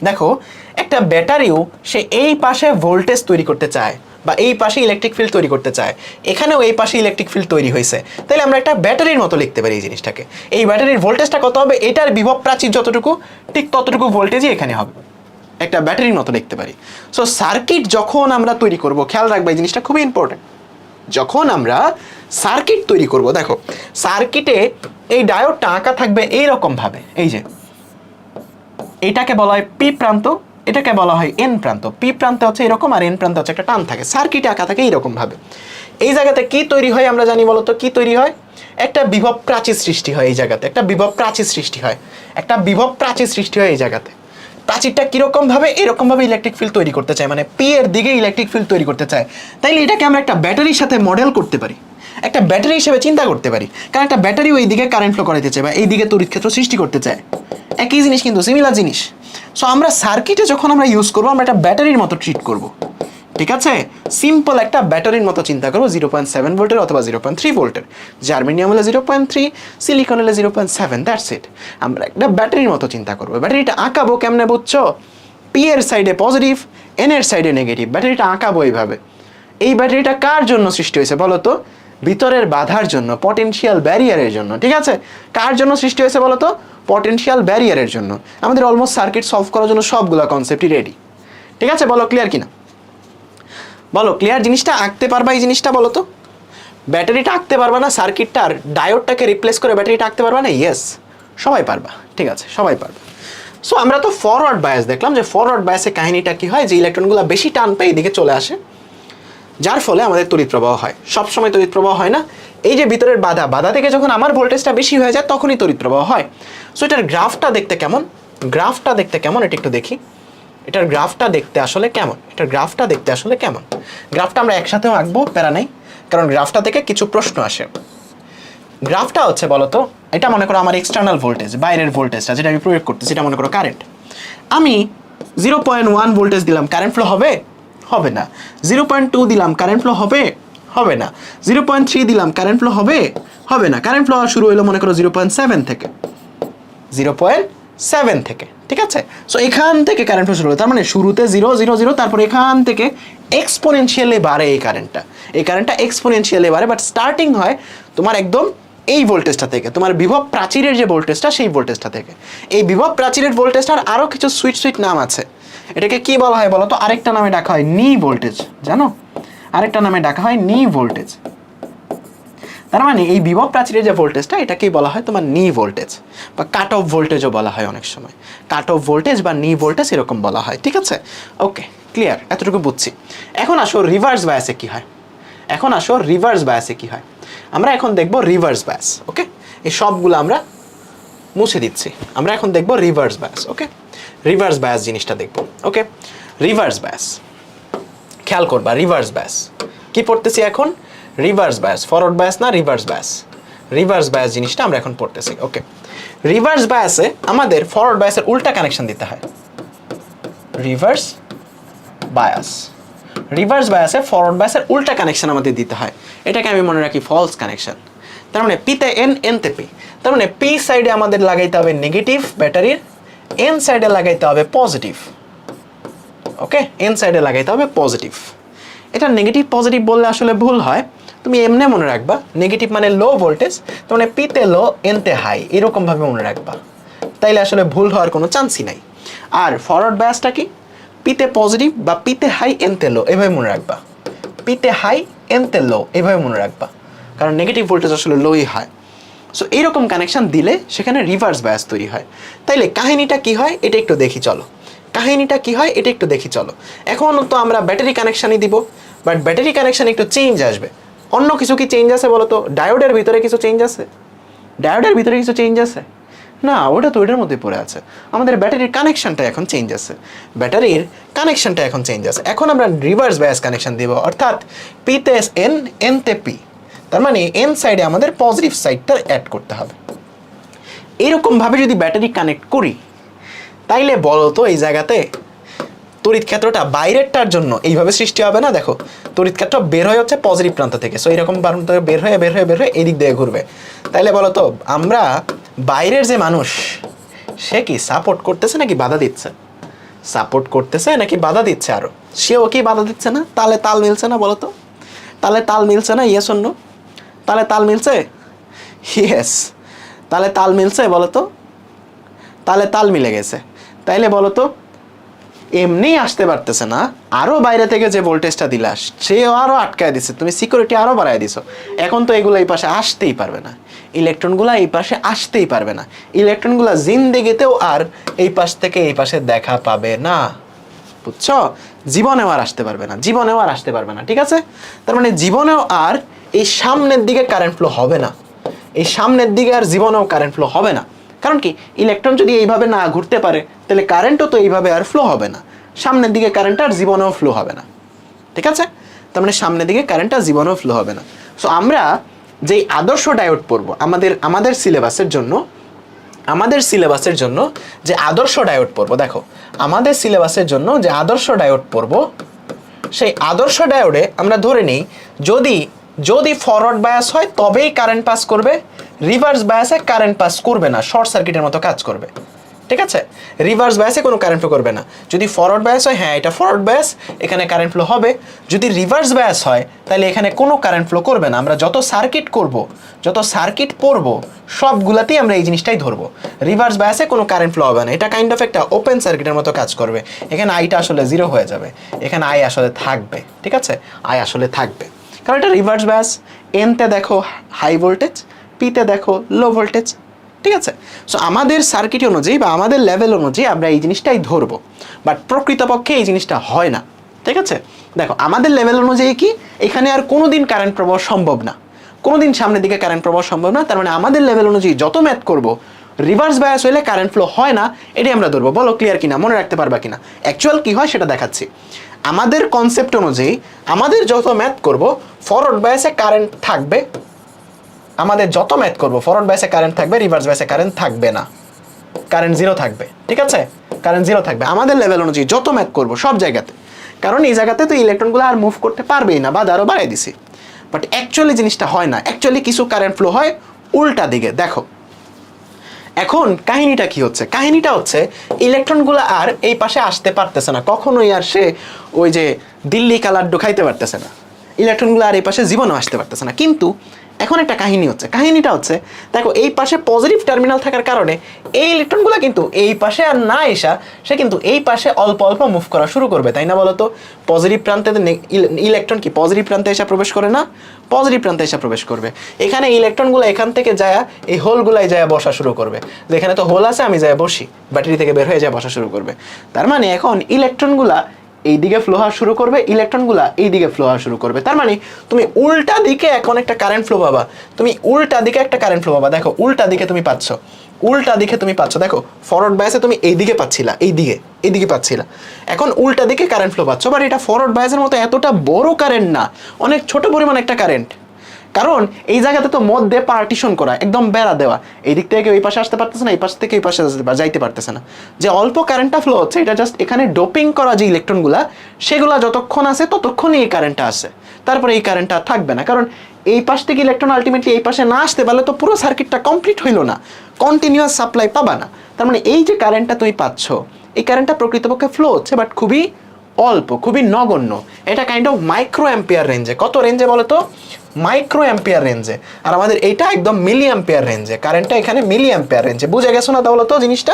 দেখো একটা ব্যাটারিও সে এই পাশে ভোল্টেজ তৈরি করতে চায় বা এই পাশে ইলেকট্রিক ফিল্ড তৈরি করতে চায়, এখানেও এই পাশে ইলেকট্রিক ফিল্ড তৈরি হয়েছে, তাহলে আমরা একটা ব্যাটারির মতো লিখতে পারি এই জিনিসটাকে। এই ব্যাটারির ভোল্টেজটা কত হবে? এটার বিভব প্রাচীর যতটুকু, ঠিক ততটুকু ভোল্টেজই এখানে হবে, একটা ব্যাটারির মতো লিখতে পারি। সো সার্কিট যখন আমরা তৈরি করব, খেয়াল রাখবো এই জিনিসটা খুবই ইম্পর্টেন্ট। যখন আমরা সার্কিট তৈরি করব, দেখো সার্কিটে এই ডায়োডটা আঁকা থাকবে এইরকম ভাবে, এই যে এটাকে বলা হয় পি প্রান্ত, এটাকে বলা হয় এন প্রান্ত। পি প্রান্তে হচ্ছে এরকম আর এন প্রান্তে হচ্ছে একটা টান থাকে, সার্কিটে আঁকা থাকে এইরকম ভাবে। এই জায়গাতে কি তৈরি হয় আমরা জানি বলো তো? কি তৈরি হয়? একটা বিভব প্রাচীর সৃষ্টি হয় এই জায়গাতে, একটা বিভব প্রাচীর সৃষ্টি হয়, একটা বিভব প্রাচীর সৃষ্টি হয় এই জায়গাতে। প্রাচীরটা কিরকম ভাবে, এরকম ভাবে ইলেকট্রিক ফিল্ড তৈরি করতে চায়, মানে পি এর দিকে ইলেকট্রিক ফিল্ড তৈরি করতে চায়। তাইলে এটাকে আমরা একটা ব্যাটারির সাথে মডেল করতে পারি, একটা ব্যাটারি হিসেবে চিন্তা করতে পারি, কারণ একটা ব্যাটারি ওই দিকে কারেন্ট ফ্লো করাইতে চায় বা এই দিকে তড়িৎ ক্ষেত্র সৃষ্টি করতে চায়। একই জিনিস কিন্তু সিমিলার জিনিস। সো আমরা সার্কিটে যখন আমরা ইউজ করবো আমরা একটা ব্যাটারির মতো ট্রিট করব, ঠিক আছে? সিম্পল একটা ব্যাটারির মতো চিন্তা করবো, 0.7 ভোল্টের অথবা 0.3 ভোল্টের। জার্মেনিয়াম হলে 0.3, সিলিকন হলে 0.7, দ্যাটস ইট। আমরা একটা ব্যাটারির মতো চিন্তা করবো। ব্যাটারিটা আঁকাবো কেমনে বুঝছো? পি এর সাইডে পজিটিভ, এন এর সাইডে নেগেটিভ। ব্যাটারিটা আঁকাবো এইভাবে। এই ব্যাটারিটা কার জন্য সৃষ্টি হয়েছে বলো তো? ভিতরের বাধার জন্য, পটেনশিয়াল ব্যারিয়ারের জন্য, ঠিক আছে? কার জন্য সৃষ্টি হয়েছে বলো তো? পটেনশিয়াল ব্যারিয়ারের জন্য। আমাদের অলমোস্ট সার্কিট সলভ করার জন্য সবগুলো কনসেপ্টই রেডি, ঠিক আছে? বলো ক্লিয়ার কিনা, বলো ক্লিয়ার? জিনিসটা আঁকতে পারবা এই জিনিসটা বলো তো? ব্যাটারিটা আঁকতে পারবা না, সার্কিটটার ডায়োডটাকে রিপ্লেস করে ব্যাটারিটা আঁকতে পারবা না? ইয়েস, সবাই পারবা, ঠিক আছে, সবাই পারবা। সো আমরা তো ফরওয়ার্ড বায়াস দেখলাম, যে ফরওয়ার্ড বায়াসে কাহিনীটা কি হয়, যে ইলেকট্রনগুলো বেশি টান পেয়ে এদিকে চলে আসে, যার ফলে আমাদের তড়িৎ প্রবাহ হয়। সবসময় তড়িৎ প্রবাহ হয় না, এই যে ভিতরের বাধা থেকে যখন আমার ভোল্টেজটা বেশি হয়ে যায় তখনই তড়িৎ প্রবাহ হয়। সো এটার গ্রাফটা দেখতে কেমন, গ্রাফটা দেখতে কেমন এটা একটু দেখি। এটার গ্রাফটা দেখতে আসলে কেমন, এটার গ্রাফটা দেখতে আসলে কেমন? গ্রাফটা আমরা একসাথেও আঁকবো, প্যারা নাই, কারণ গ্রাফটা থেকে কিছু প্রশ্ন আসে। গ্রাফটা হচ্ছে বলতো, এটা মনে করো আমার এক্সটার্নাল ভোল্টেজ, বাইরের ভোল্টেজটা যেটা আমি প্রয়োগ করতেছি, এটা মনে করো কারেন্ট। আমি 0.1 ভোল্টেজ দিলাম, কারেন্ট ফ্লো হবে? হবে না। 0.2 দিলাম, কারেন্ট ফ্লো হবে? হবে না। 0.3 দিলাম, কারেন্ট ফ্লো হবে? হবে না। কারেন্ট ফ্লো শুরু হলো মনে করো 0.7 থেকে, 0.7 থেকে, ঠিক আছে? সো এখান থেকে কারেন্ট ফ্লো শুরু হলো, তার মানে শুরুতে 0 0 0, তারপর এখান থেকে এক্সপোনেনশিয়ালি বাড়ে এই কারেন্টটা এক্সপোনেনশিয়ালি বাড়ে, বাট স্টার্টিং হয় তোমার একদম এই ভোল্টেজটা থেকে, তোমার বিভব প্রাচীরের যে ভোল্টেজটা সেই ভোল্টেজটা থেকে। এই বিভব প্রাচীরের ভোল্টেজটার আরও কিছু সুইট নাম আছে। এটাকে কি বলা হয় বলো তো? আরেকটা নামে ডাকা হয় নি ভোল্টেজ, জানো? আরেকটা নামে ডাকা হয় নি ভোল্টেজ। তার মানে এই বিভব প্রাচীরের যে ভোল্টেজটা এটাকেই বলা হয় তোমার নি ভোল্টেজ, বা কাট অফ ভোল্টেজও বলা হয় অনেক সময়। কাট অফ ভোল্টেজ বা নি ভোল্টেজ এরকম বলা হয়, ঠিক আছে? ওকে, ক্লিয়ার, এতটুকু বুঝছি। এখন আসো রিভার্স বায়াসে কি হয়, এখন আসো রিভার্স বায়াসে কি হয়। আমরা এখন দেখব রিভার্স বায়াস, ওকে? এই সবগুলো আমরা মুছে দিচ্ছি, আমরা এখন দেখব রিভার্স বায়াস, ওকে? রিভার্স বায়াস জিনিসটা দেখব, ওকে? রিভার্স বায়াস খেয়াল করবা, রিভার্স বায়াস কি পড়তেছি এখন? রিভার্স বায়াস, ফরওয়ার্ড বায়াস না, রিভার্স বায়াস। রিভার্স বায়াস জিনিসটা আমরা এখন পড়তেছি, ওকে? রিভার্স বায়াসে আমাদের ফরওয়ার্ড বায়াসের উল্টা কানেকশন দিতে হয়। রিভার্স বায়াস, রিভার্স বায়াসে ফরওয়ার্ড বায়াসের উল্টা কানেকশন আমাদের দিতে হয়। এটাকে আমি মনে রাখি ফলস কানেকশন। তার মানে পিতে এন, এনতে পি। তার মানে পি সাইডে আমাদের লাগাইতে হবে নেগেটিভ ব্যাটারির, এন সাইডে লাগাইতে হবে পজিটিভ, ওকে? এন সাইডে লাগাইতে হবে পজিটিভ। এটা নেগেটিভ পজিটিভ বললে আসলে ভুল হয়, তুমি এমনি মনে রাখবা, নেগেটিভ মানে লো ভোল্টেজ, তার মানে পিতে লো এনতে হাই, এরকমভাবে মনে রাখবা, তাইলে আসলে ভুল হওয়ার কোনো চান্সই নাই। আর ফরওয়ার্ড বায়াসটা কি? পিতে পজিটিভ বা পিতে হাই এনতে লো, এভাবে মনে রাখবা। পিতে হাই এনতে লো, এভাবে মনে রাখবা, কারণ নেগেটিভ ভোল্টেজ আসলে লোই হয়। সো এইরকম কানেকশন দিলে সেখানে রিভার্স বায়াস তৈরি হয়। তাইলে কাহিনীটা কি হয় এটা একটু দেখি চলো, কাহিনীটা কি হয় এটা একটু দেখি চলো। এখন তো আমরা ব্যাটারি কানেকশানই দিব, বাট ব্যাটারি কানেকশান একটু চেঞ্জ আসবে। অন্য কিছু কি চেঞ্জ আছে বলো তো? ডায়োডের ভিতরে কিছু চেঞ্জ আছে? ডায়োডের ভিতরে কিছু চেঞ্জ আছে? না, ওটা তো ওইটার মধ্যে পড়ে আছে। আমাদের ব্যাটারির কানেকশনটা এখন চেঞ্জ আছে, ব্যাটারির কানেকশনটা এখন চেঞ্জ আছে। এখন আমরা রিভার্স বায়াস কানেকশন দিব, অর্থাৎ পিতে এন, এনতে পি। তার মানে এন সাইডে আমাদের পজিটিভ সাইডটা অ্যাড করতে হবে। এরকমভাবে যদি ব্যাটারি কানেক্ট করি তাইলে বলো তো এই জায়গাতে তড়িৎ ক্ষেত্রটা বাইরেরটার জন্য এইভাবে সৃষ্টি হবে না? দেখো, তড়িৎ ক্ষেত্র বের হয়ে হচ্ছে পজিটিভ প্রান্ত থেকে, সো এরকম প্রান্ত থেকে বের হয়ে এই দিক দিয়ে ঘুরবে। তাইলে বলো তো আমরা বাইরের যে মানুষ সে কি সাপোর্ট করতেছে নাকি বাধা দিচ্ছে? সাপোর্ট করতেছে নাকি বাধা দিচ্ছে? আরও সেও কি বাধা দিচ্ছে না? তাহলে তাল মিলছে না বলো তো? তাহলে তাল মিলছে না? Yes or no? তাহলে তাল মিলছে? ইয়েস, তাহলে তাল মিলছে বলো তো? তাহলে তাল মিলে গেছে। তাইলে বলো তো এমনি আসতে পারতেছে না, আরও বাইরে থেকে যে ভোল্টেজটা দিলাস সেও আরও আটকায় দিচ্ছে, তুমি সিকিউরিটি আরও বাড়ায় দিছো। এখন তো এগুলো এই পাশে আসতেই পারবে না, ইলেকট্রনগুলো এই পাশে আসতেই পারবে না, ইলেকট্রনগুলো জিন্দেগিতেও আর এই পাশ থেকে এই পাশে দেখা পাবে না, বুঝছো? জীবনেও আর আসতে পারবে না, জীবনেও আর আসতে পারবে না, ঠিক আছে? তার মানে জীবনেও আর এই সামনের দিকে কারেন্ট ফ্লো হবে না, এই সামনের দিকে আর জীবনেও কারেন্ট ফ্লো হবে না। কারণ কি, ইলেকট্রন যদি এইভাবে না ঘুরতে পারে তাহলে কারেন্টও তো এইভাবে আর ফ্লো হবে না, সামনের দিকে কারেন্ট আর জীবনেও ফ্লো হবে না। ঠিক আছে, তার মানে সামনের দিকে কারেন্ট আর জীবনেও ফ্লো হবে না। সো আমরা যেই আদর্শ ডায়োড পড়বো আমাদের সিলেবাসের জন্য যে আদর্শ ডায়োড পড়বো, দেখো আমাদের সিলেবাসের জন্য যে আদর্শ ডায়োড পড়বো, সেই আদর্শ ডায়োডে আমরা ধরে নিই যদি ফরওয়ার্ড বায়াস হয় তবেই কারেন্ট পাস করবে, রিভার্স বায়াসে কারেন্ট পাস করবে না, শর্ট সার্কিটের মতো কাজ করবে। ঠিক আছে, রিভার্স বায়াসে কোনো কারেন্ট ফ্লো করবে না। যদি ফরওয়ার্ড বায়াস হয়, হ্যাঁ এটা ফরওয়ার্ড বায়াস, এখানে কারেন্ট ফ্লো হবে। যদি রিভার্স বায়াস হয় তাহলে এখানে কোনো কারেন্ট ফ্লো করবে না। আমরা যত সার্কিট পড়বো সবগুলাতেই আমরা এই জিনিসটাই ধরবো, রিভার্স বায়াসে কোনো কারেন্ট ফ্লো হবে না। এটা কাইন্ড অফ একটা ওপেন সার্কিটের মতো কাজ করবে। এখানে আইটা আসলে জিরো হয়ে যাবে, এখানে আই আসলে থাকবে। ঠিক আছে, আই আসলে থাকবে কারণ এটা রিভার্স বায়াস। এনতে দেখো হাই ভোল্টেজ, পিতে দেখো লো ভোল্টেজ। ঠিক আছে, সো আমাদের সার্কিট অনুযায়ী বা আমাদের লেভেল অনুযায়ী আমরা এই জিনিসটাই ধরবো, বাট প্রকৃতপক্ষে এই জিনিসটা হয় না। ঠিক আছে, দেখো আমাদের লেভেল অনুযায়ী কি এখানে আর কোনোদিন কারেন্ট প্রবাহ সম্ভব না, কোনোদিন সামনের দিকে কারেন্ট প্রবাহ সম্ভব না। তার মানে আমাদের লেভেল অনুযায়ী যত ম্যাথ করবো রিভার্স বায়াস হইলে কারেন্ট ফ্লো হয় না, এটাই আমরা ধরবো। বলো ক্লিয়ার কিনা, মনে রাখতে পারবা কিনা? অ্যাকচুয়াল কি হয় সেটা দেখাচ্ছি। আমাদের কনসেপ্ট অনুযায়ী আমাদের যত ম্যাথ করবো ফরওয়ার্ড বায়াসে কারেন্ট থাকবে, আমাদের যত ম্যাথ করবো ফরওয়ার্ড বায়াসে কারেন্ট থাকবে, রিভার্স বায়াসে কারেন্ট থাকবে না, কারেন্ট জিরো থাকবে। ঠিক আছে, কারেন্ট জিরো থাকবে আমাদের লেভেল অনুযায়ী যত ম্যাথ করবো সব জায়গাতে। কারণ এই জায়গাতে তো ইলেকট্রনগুলো আর মুভ করতে পারবেই না, বা আরও বাড়াই দিছি। বাট অ্যাকচুয়ালি জিনিসটা হয় না, অ্যাকচুয়ালি কিছু কারেন্ট ফ্লো হয় উল্টা দিকে। দেখো এখন কাহিনীটা কি হচ্ছে, কাহিনীটা হচ্ছে ইলেকট্রনগুলো আর এই পাশে আসতে পারতেছে না, কখনোই আর সে ওই যে দিল্লি কালার ঢুকাইতে পারতেছে না, ইলেকট্রনগুলো আর এই পাশে জীবনেও আসতে পারতেছে না। কিন্তু এখন একটা কাহিনী হচ্ছে, কাহিনীটা হচ্ছে দেখো এই পাশে পজিটিভ টার্মিনাল থাকার কারণে এই ইলেকট্রনগুলো কিন্তু এই পাশে আর না এসা সে কিন্তু এই পাশে অল্প অল্প মুভ করা শুরু করবে, তাই না? বলো তো, পজিটিভ প্রান্তে ইলেকট্রন কি পজিটিভ প্রান্তে এসে প্রবেশ করে না? পজিটিভ প্রান্তে এসে প্রবেশ করবে। এখানে ইলেকট্রনগুলো এখান থেকে যায় এই হোলগুলাই যায় বসা শুরু করবে, যেখানে তো হোল আছে আমি যায় বসি, ব্যাটারি থেকে বের হয়ে যায় বসা শুরু করবে। তার মানে এখন ইলেকট্রনগুলা এই দিকে ফ্লো হওয়া শুরু করবে, ইলেকট্রনগুলা এই দিকে ফ্লো হওয়া শুরু করবে। তার মানে তুমি উল্টা দিকে এখন একটা কারেন্ট ফ্লো পাবা, তুমি উল্টা দিকে একটা কারেন্ট ফ্লো পাবা। দেখো উল্টা দিকে তুমি পাচ্ছ, উল্টা দিকে তুমি পাচ্ছ। দেখো ফরওয়ার্ড বায়াসে তুমি এই দিকে পাচ্ছিলা, এইদিকে পাচ্ছিলা, এখন উল্টা দিকে কারেন্ট ফ্লো পাচ্ছ। বাট এটা ফরওয়ার্ড বায়াসের মতো এতটা বড় কারেন্ট না, অনেক ছোট পরিমাণ একটা কারেন্ট। কারণ এই জায়গাতে তো মধ্যে পার্টিশন করা, একদম বেড়া দেওয়া, এই দিক থেকে ওই পাশে আসতে পারতেছে না, এই পাশ থেকে এই পাশে যাইতে পারতেছে না। যে অল্প কারেন্টটা ফ্লো হচ্ছে এটা জাস্ট এখানে ডোপিং করা যে ইলেকট্রনগুলা সেগুলা যতক্ষণ আছে ততক্ষণই এই কারেন্টটা আসে, তারপরে এই কারেন্টটা থাকবে না। কারণ এই পাশ থেকে ইলেকট্রন আলটিমেটলি এই পাশে না আসতে পারলে তো পুরো সার্কিটটা কমপ্লিট হইলো না, কন্টিনিউয়াস সাপ্লাই পাবা না। তার মানে এই যে কারেন্টটা তুমি পাচ্ছ, এই কারেন্টটা প্রকৃতপক্ষে ফ্লো হচ্ছে বাট খুবই অল্প, খুবই নগণ্য। এটা কাইন্ড অফ মাইক্রো অ্যাম্পিয়ার রেঞ্জে। কত রেঞ্জে বলো তো? মাইক্রো অ্যাম্পিয়ার রেঞ্জে। আর আমাদের এইটা একদম মিলি অ্যাম্পিয়ার রেঞ্জে, কারেন্টটা এখানে মিলি অ্যাম্পিয়ার রেঞ্জে। বুঝে গেছো না তাহলে তো জিনিসটা?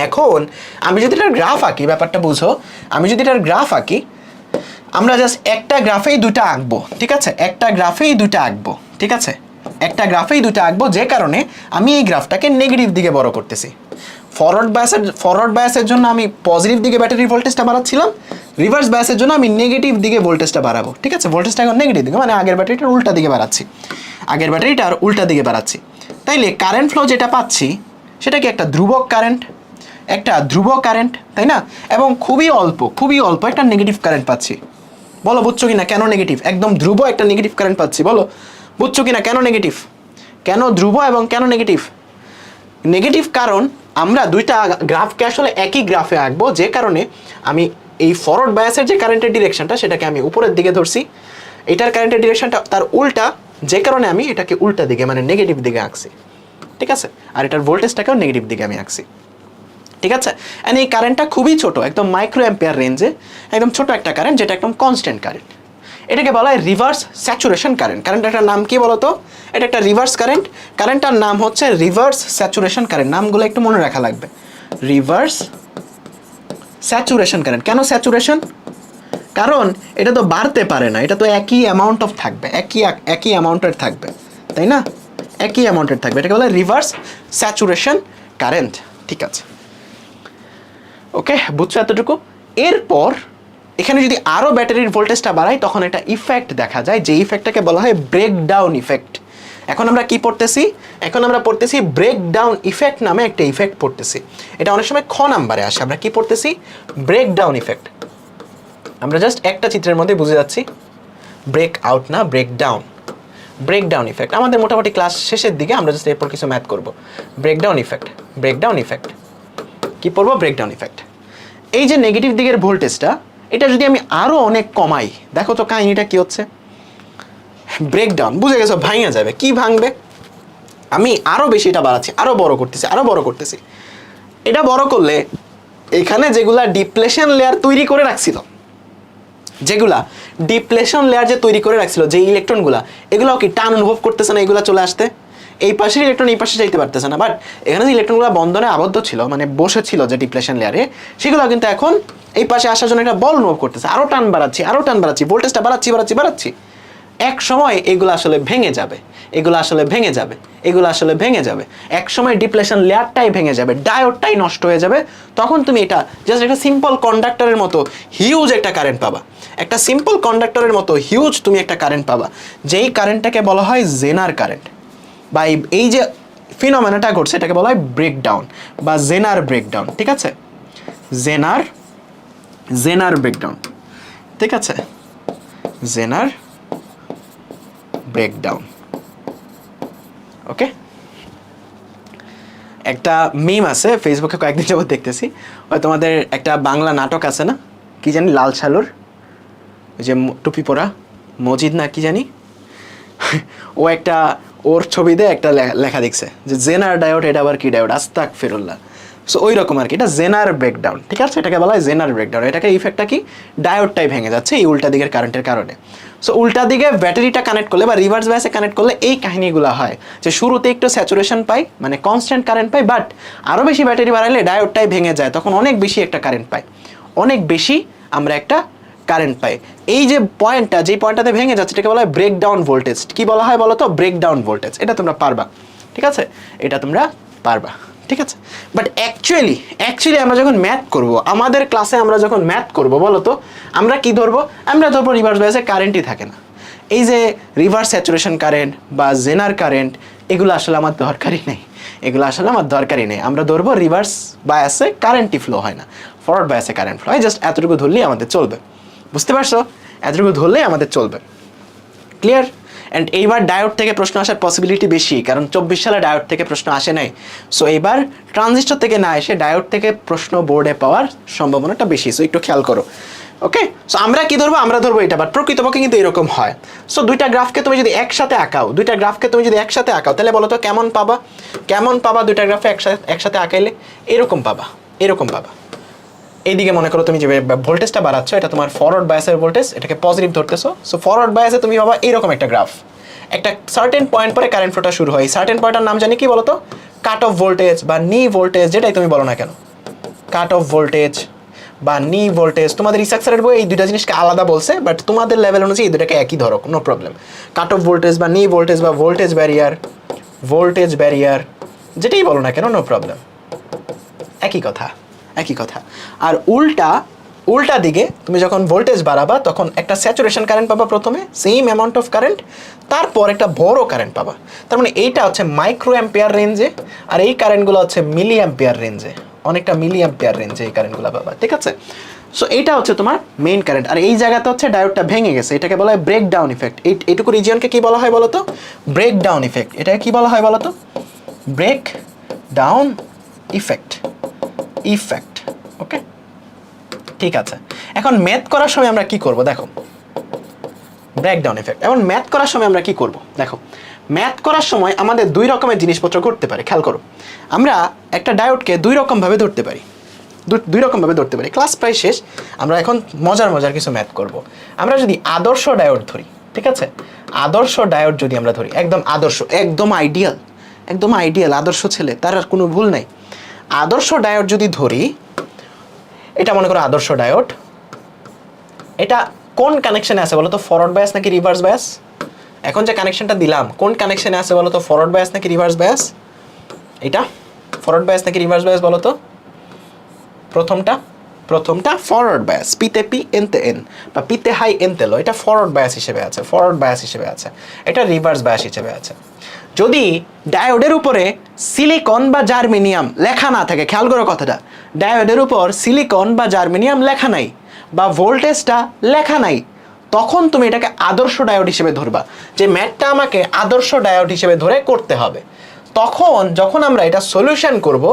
এখন আমি যদি এটার গ্রাফ আঁকি, ব্যাপারটা বুঝো, আমি যদি এটার গ্রাফ আঁকি, আমরা জাস্ট একটা গ্রাফেই দুইটা আঁকবো। ঠিক আছে, একটা গ্রাফেই দুইটা আঁকবো। ঠিক আছে, একটা গ্রাফেই দুইটা আঁকবো, যে কারণে আমি এই গ্রাফটাকে নেগেটিভ দিকে বড় করতেছি। ফরওয়ার্ড বায়াসের জন্য আমি পজিটিভ দিকে ব্যাটারির ভোল্টেজটা বাড়াচ্ছিলাম, রিভার্স বায়াসের জন্য আমি নেগেটিভ দিকে ভোল্টেজটা বাড়াবো। ঠিক আছে, ভোল্টেজটা এখন নেগেটিভ দিকে, মানে আগের ব্যাটারিটার উল্টা দিকে বাড়াচ্ছি, আগের ব্যাটারিটার উল্টা দিকে বাড়াচ্ছি। তাইলে কারেন্ট ফ্লো যেটা পাচ্ছি সেটা কি একটা ধ্রুবক কারেন্ট, একটা ধ্রুবক কারেন্ট, তাই না? এবং খুবই অল্প একটা নেগেটিভ কারেন্ট পাচ্ছি। বলো বুঝছো কিনা কেন নেগেটিভ? একদম ধ্রুব একটা নেগেটিভ কারেন্ট পাচ্ছি। বলো বুঝছো কিনা কেন নেগেটিভ, কেন ধ্রুব এবং কেন নেগেটিভ? নেগেটিভ কারণ আমরা দুইটা গ্রাফকে আসলে একই গ্রাফে আঁকবো, যে কারণে আমি এই ফরওয়ার্ড বায়াসের যে কারেন্টের ডিরেকশনটা সেটাকে আমি উপরের দিকে ধরছি, এটার কারেন্টের ডিরেকশনটা তার উল্টা, যে কারণে আমি এটাকে উল্টা দিকে মানে নেগেটিভ দিকে আঁকছি। ঠিক আছে, আর এটার ভোল্টেজটাকেও নেগেটিভ দিকে আমি আঁকছি। ঠিক আছে, অ্যান্ড এই কারেন্টটা খুবই ছোট, একদম মাইক্রো অ্যাম্পিয়ার রেঞ্জে, একদম ছোট একটা কারেন্ট যেটা একদম কনস্ট্যান্ট কারেন্ট। এটাকে বলা হয় রিভার্স স্যাচুরেশন কারেন্ট। কারেন্টটার নাম কি বলো তো? এটা একটা রিভার্স কারেন্ট, কারেন্টটার নাম হচ্ছে রিভার্স স্যাচুরেশন কারেন্ট। নামগুলো একটু মনে রাখা লাগবে। Reverse saturation current. কেন স্যাচুরেশন? কারণ এটা তো বাড়তে পারে না, এটা তো একই অ্যামাউন্ট অফ থাকবে, একই অ্যামাউন্টের থাকবে, তাই না? একই অ্যামাউন্টের থাকবে, এটাকে বলা হয় রিভার্স স্যাচুরেশন কারেন্ট। ঠিক আছে, ওকে, বুঝছো এতটুকু? এরপর এখানে যদি আরও ব্যাটারির ভোল্টেজটা বাড়াই তখন একটা ইফেক্ট দেখা যায়, যে ইফেক্টটাকে বলা হয় ব্রেকডাউন ইফেক্ট। এখন আমরা কি পড়তেছি? এখন আমরা পড়তেছি ব্রেকডাউন ইফেক্ট নামে একটা ইফেক্ট পড়তেছি। এটা অনেক সময় খ নাম্বারে আসে। আমরা কি পড়তেছি? Breakdown effect. আমরা জাস্ট একটা চিত্রের মধ্যে বুঝে যাচ্ছি, ব্রেক আউট না, ব্রেকডাউন। ব্রেকডাউন ইফেক্ট আমাদের মোটামুটি ক্লাস শেষের দিকে, আমরা জাস্ট এরপর কিছু ম্যাথ করব। ব্রেকডাউন ইফেক্ট, ব্রেকডাউন ইফেক্ট কি পড়বো? Breakdown effect. এই যে নেগেটিভ দিকের ভোল্টেজটা, এটা যদি আমি আরো অনেক কমাই, দেখো তো কাহিনীটা কি হচ্ছে। ব্রেকডাউন বুঝে গেছো, ভাঙা যাবে। কি ভাঙবে? আমি আরো বেশি এটা বাড়াচ্ছি, আরো বড় করতেছি, আরো বড় করতেছি। এটা বড় করলে এখানে যেগুলা ডিপ্লেশন লেয়ার তৈরি করে রাখছিল, যেগুলা ডিপ্লেশন লেয়ার যে তৈরি করে রাখছিল, যে ইলেকট্রনগুলা, এগুলাও কি টান অনুভব করতেছে না এগুলা চলে আসতে? এই পাশের ইলেকট্রন এই পাশে যাইতে পারতেছে না, বাট এখানে যে ইলেকট্রনগুলো বন্ধনে আবদ্ধ ছিল, মানে বসেছিল যে ডিপ্লেশন লেয়ারে, সেগুলো কিন্তু এখন এই পাশে আসার জন্য একটা বল অনুভব করতেছে। আরো টান বাড়াচ্ছি, আরো টান বাড়াচ্ছি, ভোল্টেজটা বাড়াচ্ছি বাড়াচ্ছি বাড়াচ্ছি। এক সময় এগুলো আসলে ভেঙে যাবে, এগুলো আসলে ভেঙে যাবে, এগুলো আসলে ভেঙে যাবে। এক সময় ডিপ্লেশন লেয়ারটাই ভেঙে যাবে, ডায়োডটাই নষ্ট হয়ে যাবে। তখন তুমি এটা জাস্ট একটা সিম্পল কন্ডাক্টরের মতো হিউজ একটা কারেন্ট পাবা। একটা সিম্পল কন্ডাক্টরের মতো হিউজ তুমি একটা কারেন্ট পাবা, যেই কারেন্টটাকে বলা হয় জেনার কারেন্ট। বা এই যে ফিনোমেনাটা ঘটছে এটাকে বলা হয় ব্রেকডাউন বা জেনার ব্রেকডাউন। ঠিক আছে? জেনার ব্রেকডাউন। ঠিক আছে? জেনার ব্রেকডাউন। ওকে, একটা মিম আছে ফেসবুকে, কয়েকদিন যাবত দেখতেছি। ওই তোমাদের একটা বাংলা নাটক আছে না, কি জানি, লাল সালুর, ওই যে টুপি পরা মজিদ না কি জানি, ও একটা ওর ছবিতে একটা লেখা দেখছে যে জেনার ডায়োড, এটা আবার কি ডায়োড, আস্তাক ফিরুল্লাহ। সো ওই রকম আর কি, এটা জেনার ব্রেকডাউন। ঠিক আছে? এটাকে বলা হয় জেনার ব্রেকডাউন। এটাকে ইফেক্টটা কি? ডায়োডটাই ভেঙে যাচ্ছে এই উল্টা দিকের কারেন্টের কারণে। সো উল্টা দিকে ব্যাটারিটা কানেক্ট করলে বা রিভার্স বায়াসে কানেক্ট করলে এই কাহিনীগুলো হয় যে শুরুতে একটু স্যাচুরেশন পাই, মানে কনস্ট্যান্ট কারেন্ট পাই, বাট আরও বেশি ব্যাটারি বাড়াইলে ডায়োডটাই ভেঙে যায়, তখন অনেক বেশি একটা কারেন্ট পাই, অনেক বেশি আমরা একটা কারেন্ট পাই। এই যে পয়েন্টটা, যেই পয়েন্টটাতে ভেঙে যাচ্ছে, এটাকে বলা হয় ব্রেকডাউন ভোল্টেজ। কি বলা হয় বলো তো? Breakdown voltage. এটা তোমরা পারবা। ঠিক আছে? এটা তোমরা পারবা। ঠিক আছে? বাট অ্যাকচুয়ালি আমরা যখন ম্যাথ করব, আমাদের ক্লাসে আমরা যখন ম্যাথ করব, বলো তো আমরা কি ধরবো? আমরা ধরবো রিভার্স বায়াসে কারেন্টই থাকে না। এই যে রিভার্স স্যাচুরেশন কারেন্ট বা জেনার কারেন্ট, এগুলো আসলে আমার দরকারই নেই, এগুলো আসলে আমার দরকারই নেই। আমরা ধরবো রিভার্স বায়াসে কারেন্টই ফ্লো হয় না, ফরওয়ার্ড বায়াসে কারেন্ট ফ্লো হয়। জাস্ট এতটুকু ধরলেই আমাদের চলবে। বুঝতে পারছো? এতটুকু ধরলেই আমাদের চলবে। ক্লিয়ার? অ্যান্ড এইবার ডায়োড থেকে প্রশ্ন আসার পসিবিলিটি বেশি, কারণ 24 সালে ডায়োড থেকে প্রশ্ন আসে নাই। সো এইবার ট্রানজিস্টর থেকে না এসে ডায়োড থেকে প্রশ্ন বোর্ডে পাওয়ার সম্ভাবনাটা বেশি। সো একটু খেয়াল করো। ওকে, সো আমরা কি ধরবো? আমরা ধরবো এটা, বাট প্রকৃতপক্ষে কিন্তু এরকম হয়। সো দুইটা গ্রাফকে তুমি যদি একসাথে আঁকাও, তাহলে বলো তো কেমন পাবা? কেমন পাবা দুইটা গ্রাফে একসাথে আঁকাইলে? এরকম পাবা, এরকম পাবা। এইদিকে মনে করো তুমি যে ভোল্টেজটা বাড়াচ্ছ, এটা তোমার ফরওয়ার্ড বায়াসের ভোল্টেজ, এটাকে পজিটিভ ধরতেছো। সো ফরওয়ার্ড বায়াসে তুমি পাবা এইরকম একটা গ্রাফ। একটা সার্টেন পয়েন্ট পরে কারেন্ট ফ্লোটা শুরু হয়। সার্টেন পয়েন্টের নাম জানি কি বলো তো? কাট অফ ভোল্টেজ বা নি ভোল্টেজ, যেটাই তুমি বলো না কেন। কাট অফ ভোল্টেজ বা নি ভোল্টেজ, তোমাদের রিসার্চের বই এই দুইটা জিনিসকে আলাদা বলছে, বাট তোমাদের লেভেল অনুযায়ী এই দুটাকে একই ধরো, no problem. Cut off voltage বা নি ভোল্টেজ বা ভোল্টেজ ব্যারিয়ার, যেটাই বলো না কেন, নো প্রবলেম, একই কথা, একই কথা। আর উল্টা দিকে তুমি যখন ভোল্টেজ বাড়াবা, তখন একটা স্যাচুরেশন কারেন্ট পাবা প্রথমে, সেম অ্যামাউন্ট অফ কারেন্ট, তারপর একটা বড় কারেন্ট পাবা। তার মানে এইটা হচ্ছে মাইক্রো অ্যাম্পিয়ার রেঞ্জে, আর এই কারেন্টগুলো হচ্ছে মিলি অ্যাম্পিয়ার রেঞ্জে, অনেকটা মিলি অ্যাম্পিয়ার রেঞ্জে এই কারেন্টগুলো পাবা। ঠিক আছে? সো এইটা হচ্ছে তোমার মেইন কারেন্ট। আর এই জায়গাতে হচ্ছে ডায়োডটা ভেঙে গেছে, এটাকে বলা হয় ব্রেকডাউন ইফেক্ট। এইটুকু রিজিয়নকে কি বলা হয় বলো তো? Breakdown effect. এটাকে কি বলা হয় বলো তো? Breakdown effect. ওকে, ঠিক আছে। এখন ম্যাথ করার সময় আমরা কি করব? দেখো, ব্রেকডাউন ইফেক্ট। এখন ম্যাথ করার সময় আমরা কি করব? দেখো, ম্যাথ করার সময় আমাদের দুই রকমের জিনিসপত্র ঘটতে পারে। খেয়াল করো, আমরা একটা ডায়োডকে দুই রকমভাবে ধরতে পারি, ক্লাস প্রায় শেষ, আমরা এখন মজার কিছু ম্যাথ করব। আমরা যদি আদর্শ ডায়োড ধরি, ঠিক আছে, আদর্শ ডায়োড যদি আমরা ধরি, একদম আদর্শ, একদম আইডিয়াল আদর্শ ছেলে, তার আর কোনো ভুল নাই। আদর্শ ডায়োড যদি ধরি, এটা মনে করো আদর্শ ডায়োড, এটা কোন কানেকশনে আছে বলো তো? ফরওয়ার্ড বায়াস নাকি রিভার্স বায়াস? এখন যে কানেকশনটা দিলাম, কোন কানেকশনে আছে বলো তো? ফরওয়ার্ড বায়াস নাকি রিভার্স বায়াস? এটা ফরওয়ার্ড বায়াস নাকি রিভার্স বায়াস বলো তো? প্রথমটা ফরওয়ার্ড বায়াস, পিতে পি এনতে এন বা পিতে হাই এনতে লো, এটা ফরওয়ার্ড বায়াস হিসেবে আছে, এটা রিভার্স বায়াস হিসেবে আছে। যদি ডায়োডের উপরে সিলিকন বা জার্মেনিয়াম লেখা না থাকে, খেয়াল করো কথাটা, ডায়োডের উপর সিলিকন বা জার্মেনিয়াম লেখা নাই বা ভোল্টেজটা লেখা নাই, তখন তুমি এটাকে আদর্শ ডায়োড হিসেবে ধরবা, যে ম্যাথটা আমাকে আদর্শ ডায়োড হিসেবে ধরে করতে হবে। তখন যখন আমরা এটা সলিউশন করব,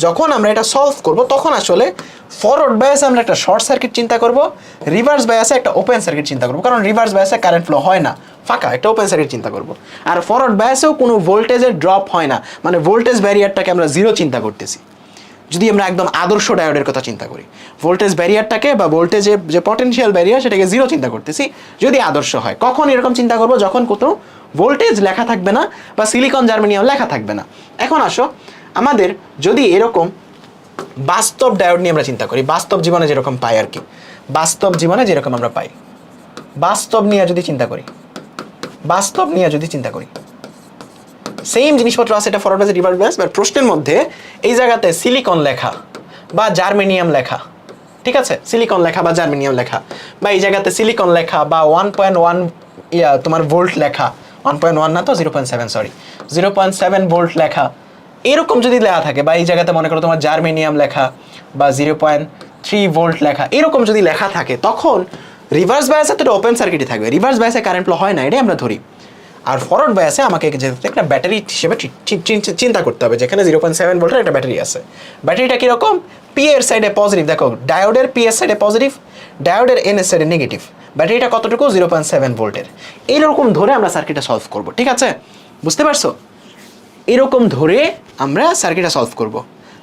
যখন আমরা এটা সলভ করব, তখন আসলে ফরওয়ার্ড বায়াসে আমরা একটা শর্ট সার্কিট চিন্তা করব, রিভার্স বায়াসে একটা ওপেন সার্কিট চিন্তা করব, কারণ রিভার্স বায়াসে কারেন্ট ফ্লো হয় না, ফাঁকা, একটা ওপেন সার্কিট চিন্তা করব। আর ফরওয়ার্ড বায়াসেও কোনো ভোল্টেজের ড্রপ হয় না, মানে ভোল্টেজ ব্যারিয়ারটাকে আমরা জিরো চিন্তা করতেছি। যদি আমরা একদম আদর্শ ডায়োডের কথা চিন্তা করি, ভোল্টেজ ব্যারিয়ারটাকে বা ভোল্টেজের যে পটেনশিয়াল ব্যারিয়ার সেটাকে জিরো চিন্তা করতেছি, যদি আদর্শ হয়। কখন এরকম চিন্তা করব? যখন কোথাও ভোল্টেজ লেখা থাকবে না বা সিলিকন জার্মেনিয়াম লেখা থাকবে না। এখন আসো, আমাদের যদি এরকম বাস্তব ডায়োড নিয়ে আমরা চিন্তা করি, বাস্তব জীবনে যেরকম পাই আর কি, বাস্তব জীবনে যেরকম আমরা পাই, বাস্তব নিয়ে যদি চিন্তা করি সেম জিনিসপত্র আছে, এটা forward bias reverse bias, but প্রশ্নের মধ্যে এই জায়গাতে সিলিকন লেখা বা জার্মেনিয়াম লেখা, ঠিক আছে, সিলিকন লেখা বা জার্মেনিয়াম লেখা, বা এই জায়গাতে সিলিকন লেখা বা 1.1 তোমার ভোল্ট লেখা, 1.1 না তো 0.7, সরি 0.7 ভোল্ট লেখা, এরকম যদি লেখা থাকে, বা এই জায়গাতে মনে করো তোমার জার্মেনিয়াম লেখা বা 0.3 ভোল্ট লেখা, এরকম যদি লেখা থাকে, তখন রিভার্স বায়াসে তো ওপেন সার্কিটই থাকবে, রিভার্স বায়াসে কারেন্ট ফ্লো হয় না, এটাই আমরা ধরি। আর ফরওয়ার্ড বায়াসে আমাকে একটা ব্যাটারি হিসেবে চিন্তা করতে হবে, যেখানে 0.7 ভোল্টের একটা ব্যাটারি আছে। ব্যাটারিটা কীরকম? পি এর সাইডে পজিটিভ, দেখো ডায়োডের পি এর সাইডে পজিটিভ, ডায়োডের এন এর সাইডে নেগেটিভ, ব্যাটারিটা কতটুকু? 0.7 ভোল্টের। এইরকম ধরে আমরা সার্কিটটা সলভ করব, ঠিক আছে, বুঝতে পারছো? এরকম ধরে আমরা সার্কিটটা সলভ করব,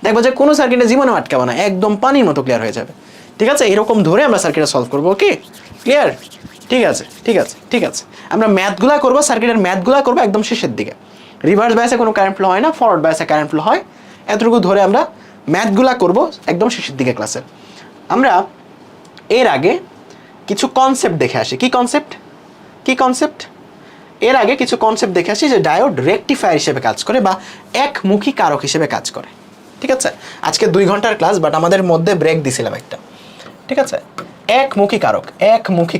দেখবো যে কোনো সার্কিটে জীবনে আটকাবে না, একদম পানির মতো ক্লিয়ার হয়ে যাবে, ঠিক আছে? এরকম ধরে আমরা সার্কিটটা সলভ করবো, ওকে, ক্লিয়ার? ঠিক আছে, আমরা ম্যাথগুলা করবো, সার্কিটের ম্যাথগুলা করবো একদম শেষের দিকে। রিভার্স বায়াসে কোনো কারেন্ট ফ্লো হয় না, ফরওয়ার্ড বায়াসে কারেন্ট ফ্লো হয়, এতটুকু ধরে আমরা ম্যাথগুলা করবো একদম শেষের দিকে ক্লাসের। আমরা এর আগে কিছু কনসেপ্ট দেখে আসি। কি কনসেপ্ট? এর আগে কিছু কনসেপ্ট দেখে আসি যে ডায়োড রেকটিফায়ার হিসেবে কাজ করে বা একমুখী কারক হিসেবে কাজ করে, ঠিক আছে? আজকে 2 ঘন্টার ক্লাস, বাট আমাদের মধ্যে ব্রেক দিছিলাম একটা, ঠিক আছে? একমুখী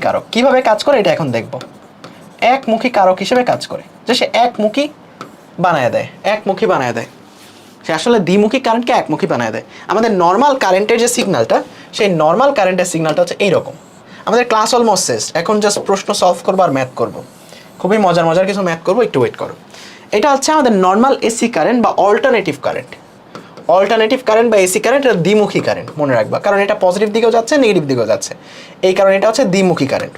কারক কিভাবে কাজ করে এটা এখন দেখব। একমুখী কারক হিসেবে কাজ করে, যে সে একমুখী বানায় দেয়, সে আসলে দ্বিমুখী কারেন্টকে একমুখী বানায় দেয়। আমাদের নর্মাল কারেন্টের যে সিগন্যালটা, সেই নর্মাল কারেন্টের সিগন্যালটা হচ্ছে এইরকম। আমাদের ক্লাস অলমোস্ট শেষ, এখন জাস্ট প্রশ্ন সলভ করবো আর ম্যাথ করবো, খুবই মজার কিছু ম্যাথ করবো, একটু ওয়েট করো। এটা হচ্ছে আমাদের নর্মাল এসি কারেন্ট বা অল্টারনেটিভ কারেন্ট বা এসি কারেন্ট, এটা দ্বিমুখী কারেন্ট, মনে রাখবা, কারণ এটা পজিটিভ দিকেও যাচ্ছে, নেগেটিভ দিকেও যাচ্ছে, এই কারণে এটা হচ্ছে দ্বিমুখী কারেন্ট,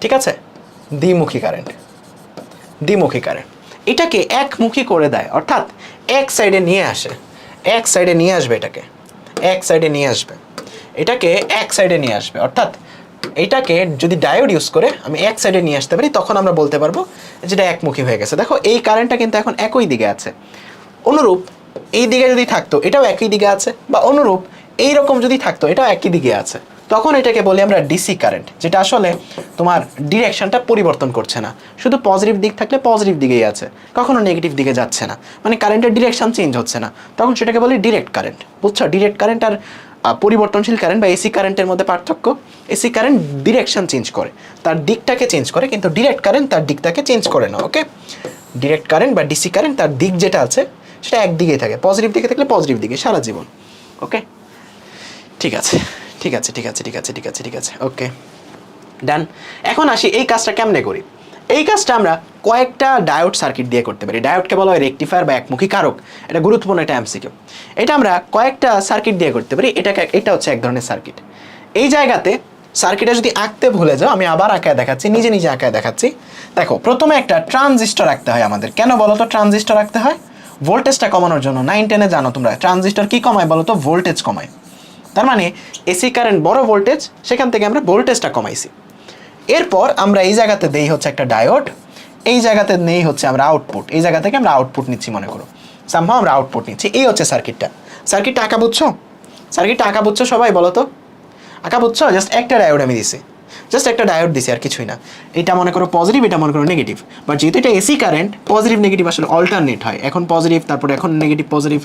ঠিক আছে? দ্বিমুখী কারেন্ট এটাকে একমুখী করে দেয়, অর্থাৎ এক সাইডে নিয়ে আসবে, অর্থাৎ এটাকে যদি ডায়োড ইউজ করে আমি এক সাইডে নিয়ে আসতে পারি, তখন আমরা বলতে পারবো যেটা একমুখী হয়ে গেছে। দেখো এই কারেন্টটা কিন্তু এখন একই দিকে আছে, অনুরূপ এই দিকে যদি থাকতো এটাও একই দিকে আছে, বা অনুরূপ এইরকম যদি থাকতো এটাও একই দিকে আছে, তখন এটাকে বলি আমরা ডিসি কারেন্ট, যেটা আসলে তোমার ডিরেকশনটা পরিবর্তন করছে না, শুধু পজিটিভ দিক থাকলে পজিটিভ দিকেই আছে, কখনো নেগেটিভ দিকে যাচ্ছে না, মানে কারেন্টের ডিরেকশন চেঞ্জ হচ্ছে না, তখন সেটাকে বলি ডিরেক্ট কারেন্ট। বুঝছো? ডিরেক্ট কারেন্ট আর পরিবর্তনশীল কারেন্ট বা এসি কারেন্টের মধ্যে পার্থক্য, এসি কারেন্ট ডিরেকশন চেঞ্জ করে, তার দিকটাকে চেঞ্জ করে, কিন্তু ডিরেক্ট কারেন্ট তার দিকটাকে চেঞ্জ করে না, ওকে? ডিরেক্ট কারেন্ট বা ডিসি কারেন্ট তার দিক যেটা আছে সেটা একদিকেই থাকে, পজিটিভ দিকে থাকলে পজিটিভ দিকে সারা জীবন, ওকে? ঠিক আছে, ওকে, ডান। এখন আসি এই কাজটা কেমনে করি। এই কাজটা আমরা কয়েকটা ডায়োড সার্কিট দিয়ে করতে পারি। ডায়োডকে বলা হয় রেকটিফায়ার বা একমুখী কারক, এটা গুরুত্বপূর্ণ একটা এমসিকিউ। এটা আমরা কয়েকটা সার্কিট দিয়ে করতে পারি। এটা হচ্ছে এক ধরনের সার্কিট। এই জায়গাতে সার্কিটে যদি আঁকতে ভুলে যাও, আমি আবার আঁকায় দেখাচ্ছি, নিজে আঁকায় দেখাচ্ছি। দেখো, প্রথমে একটা ট্রানজিস্টর রাখতে হয় আমাদের। কেন বলো তো ট্রানজিস্টর রাখতে হয়? ভোল্টেজটা কমানোর জন্য। 9-10-এ জানো তোমরা ট্রানজিস্টর কি কমায় বলো তো? ভোল্টেজ কমায়। তার মানে এসি কারেন্ট বড় ভোল্টেজ, সেখান থেকে আমরা ভোল্টেজটা কমাইছি। এরপর আমরা এই জায়গাতে দেই হচ্ছে একটা ডায়োড, এই জায়গাতে নেই হচ্ছে আমরা আউটপুট, এই জায়গা থেকে আমরা আউটপুট নিচ্ছি, মনে করো সামহাও আমরা আউটপুট নিচ্ছি। এই হচ্ছে সার্কিটটা আঁকা বুঝছো? সবাই বলো তো, আঁকা বুঝছো? জাস্ট একটা ডায়োড আমি দিছি, আর কিছুই না। এটা মনে করো পজিটিভ, এটা মনে করো নেগেটিভ, বাট যেহেতু এটা এসি কারেন্ট, পজিটিভ নেগেটিভ আসলে অল্টারনেট হয়, এখন পজিটিভ তারপরে এখন নেগেটিভ পজিটিভ,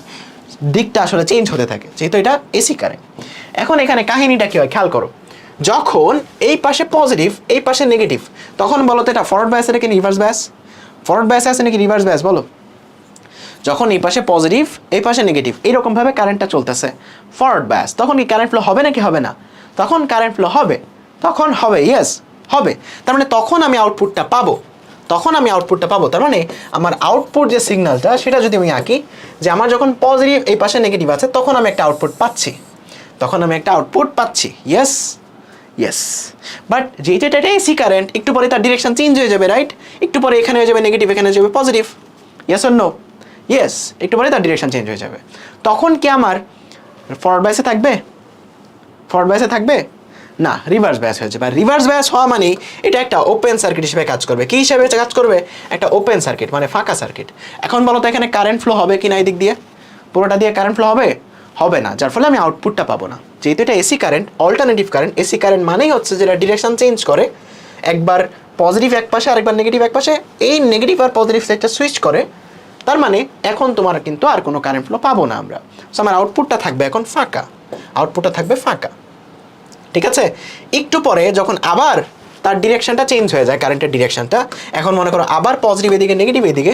দিকটা আসলে চেঞ্জ হতে থাকে, যেহেতু এটা এসি কারেন্ট। এখন এখানে কাহিনীটা কি হয় খেয়াল করো। যখন এই পাশে পজিটিভ এই পাশে নেগেটিভ, তখন বলো তো এটা ফরওয়ার্ড বায়াস নাকি রিভার্স বায়াস? ফরওয়ার্ড বায়াস আছে নাকি রিভার্স বায়াস বলো? যখন এই পাশে পজিটিভ এই পাশে নেগেটিভ এইরকমভাবে কারেন্টটা চলতেছে, ফরওয়ার্ড বায়াস, তখন কি কারেন্ট ফ্লো হবে নাকি হবে না? তখন কারেন্ট ফ্লো হবে, তখন হবে, ইয়েস হবে। তার মানে তখন আমি আউটপুটটা পাবো, তখন আমি আউটপুটটা পাবো। তার মানে আমার আউটপুট যে সিগন্যালটা সেটা যদি আমি আঁকি যে আমার যখন পজিটিভ এই পাশে নেগেটিভ আছে তখন আমি একটা আউটপুট পাচ্ছি, তখন আমি একটা আউটপুট পাচ্ছি, ইয়েস ইয়েস। বাট যেটা এটা এসি কারেন্ট, একটু পরে তার ডিরেকশন চেঞ্জ হয়ে যাবে, রাইট? একটু পরে এখানে হয়ে যাবে নেগেটিভ, এখানে হয়ে যাবে positive, yes or no? Yes, একটু পরে তার ডিরেকশন চেঞ্জ হয়ে যাবে। তখন কি আমার ফরওয়ার্ড বায়াসে থাকবে? ফরওয়ার্ড বায়াসে থাকবে না, রিভার্স বায়াস হয়ে যাবে। আর রিভার্স বায়াস হওয়া মানে এটা একটা ওপেন সার্কিট হিসেবে কাজ করবে। কি হিসেবে কাজ করবে? একটা ওপেন সার্কিট, মানে ফাঁকা সার্কিট। এখন বলো তো এখানে কারেন্ট ফ্লো হবে কি না? এই দিক দিয়ে পুরোটা দিয়ে কারেন্ট ফ্লো হবে? হবে না, যার ফলে আমি আউটপুটটা পাবো না। যেহেতু এটা AC current, alternative current, AC current মানেই হচ্ছে যেটা ডিরেকশন চেঞ্জ করে, একবার পজিটিভ এক পাশে আরেকবার নেগেটিভ এক পাশে, এই নেগেটিভ আর পজিটিভ সাইডটা সুইচ করে। তার মানে এখন তোমার কিন্তু আর কোনো কারেন্ট ফ্লো পাবো না আমরা। সো আমার আউটপুটটা থাকবে এখন ফাঁকা, আউটপুটটা থাকবে ফাঁকা, ঠিক আছে? একটু পরে যখন আবার তার ডিরেকশনটা চেঞ্জ হয়ে যায়, কারেন্টের ডিরেকশনটা, এখন মনে করো আবার পজিটিভ এদিকে নেগেটিভ এদিকে,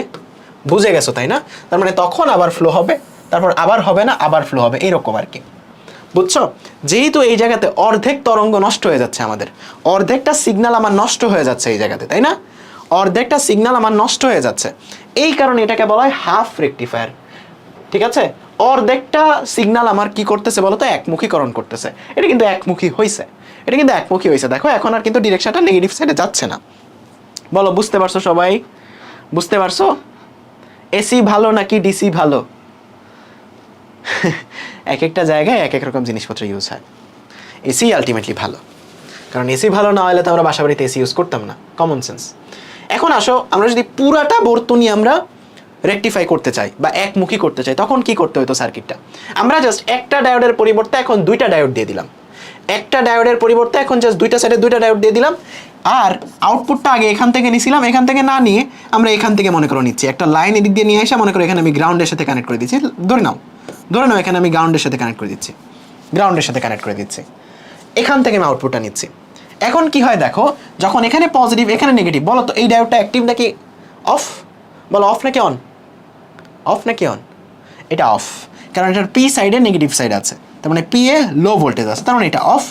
বুঝে গেছো তাই না? তার মানে তখন আবার ফ্লো হবে, তারপর আবার হবে না, আবার ফ্লো হবে, এইরকম আর কি, বুঝছো? যেহেতু এই জায়গাতে অর্ধেক তরঙ্গ নষ্ট হয়ে যাচ্ছে, আমাদের অর্ধেকটা সিগন্যাল আমার নষ্ট হয়ে যাচ্ছে এই জায়গাতে, তাই না? অর্ধেকটা সিগন্যাল আমার নষ্ট হয়ে যাচ্ছে, এই কারণে এটাকে বলা হয় হাফ রেকটিফায়ার, ঠিক আছে? অর্ধেকটা সিগন্যাল আমার কি করতেছে বলো তো? একমুখীকরণ করতেছে। এটা কিন্তু একমুখী হয়েছে, এটা কিন্তু একমুখী হয়েছে। দেখো এখন আর কিন্তু ডিরেকশনটা নেগেটিভ সাইডে যাচ্ছে না। বলো, বুঝতে পারছো সবাই? বুঝতে পারছো? এসি ভালো নাকি ডিসি ভালো? এক একটা জায়গায় এক এক রকম জিনিসপত্র ইউজ হয়। এসি আলটিমেটলি ভালো, কারণ এসি ভালো না হলে তো আমরা বাসা বাড়িতে এসি ইউজ করতাম না, কমন সেন্স। এখন আসো, আমরা যদি পুরাটা বর্তনী আমরা রেকটিফাই করতে চাই বা একমুখী করতে চাই, তখন কি করতে হতো সার্কিটটা? আমরা জাস্ট একটা ডায়োডের পরিবর্তে এখন দুইটা ডায়োড দিয়ে দিলাম, একটা ডায়োডের পরিবর্তে এখন জাস্ট দুইটা সাইডে দুইটা ডায়োড দিয়ে দিলাম। আর আউটপুটটা আগে এখান থেকে নিছিলাম, এখান থেকে না নিয়ে আমরা এখান থেকে মনে করো নিচ্ছি, একটা লাইন এদিক দিয়ে নিয়ে এসে মনে করো এখানে আমি গ্রাউন্ডের সাথে কানেক্ট করে দিচ্ছি, ধরে নাও এখানে আমি গ্রাউন্ডের সাথে কানেক্ট করে দিচ্ছি, গ্রাউন্ডের সাথে কানেক্ট করে দিচ্ছি, এখান থেকে আমি আউটপুটটা নিচ্ছি। এখন কি হয় দেখো, যখন এখানে পজিটিভ এখানে নেগেটিভ, বলো তো এই ডায়োডটা অ্যাক্টিভ নাকি অফ? বলো, অফ নাকি অন? অফ নাকি অন? এটা অফ, কারণ এটার পি সাইডে নেগেটিভ সাইড আছে, তার মানে পি এ লো ভোল্টেজ আছে, তার মানে এটা অফ,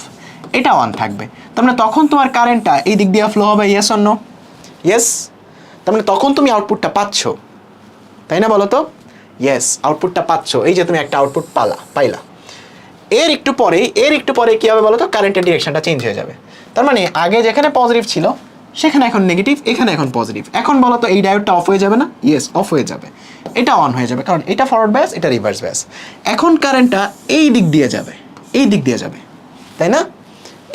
এটা অন থাকবে। তার মানে তখন তোমার কারেন্টটা এই দিক দিয়ে ফ্লো হবে, ইয়েস অর নো? ইয়েস। তার মানে তখন তুমি আউটপুটটা পাচ্ছ, তাই না? বলো তো, ইয়েস, আউটপুটটা পাচ্ছ। এই যে তুমি একটা আউটপুট পাইলা। এর একটু পরে কি হবে বলো তো? কারেন্টের ডিরেকশনটা চেঞ্জ হয়ে যাবে। তার মানে আগে যেখানে পজিটিভ ছিল সেখানে এখন নেগেটিভ, এখানে এখন পজিটিভ। এখন বলো তো এই ডায়োডটা অফ হয়ে যাবে না? ইয়েস, অফ হয়ে যাবে। এটা অন হয়ে যাবে, কারণ এটা ফরওয়ার্ড বায়াস, এটা রিভার্স বায়াস। এখন কারেন্টটা এই দিক দিয়ে যাবে, এই দিক দিয়ে যাবে, তাই না?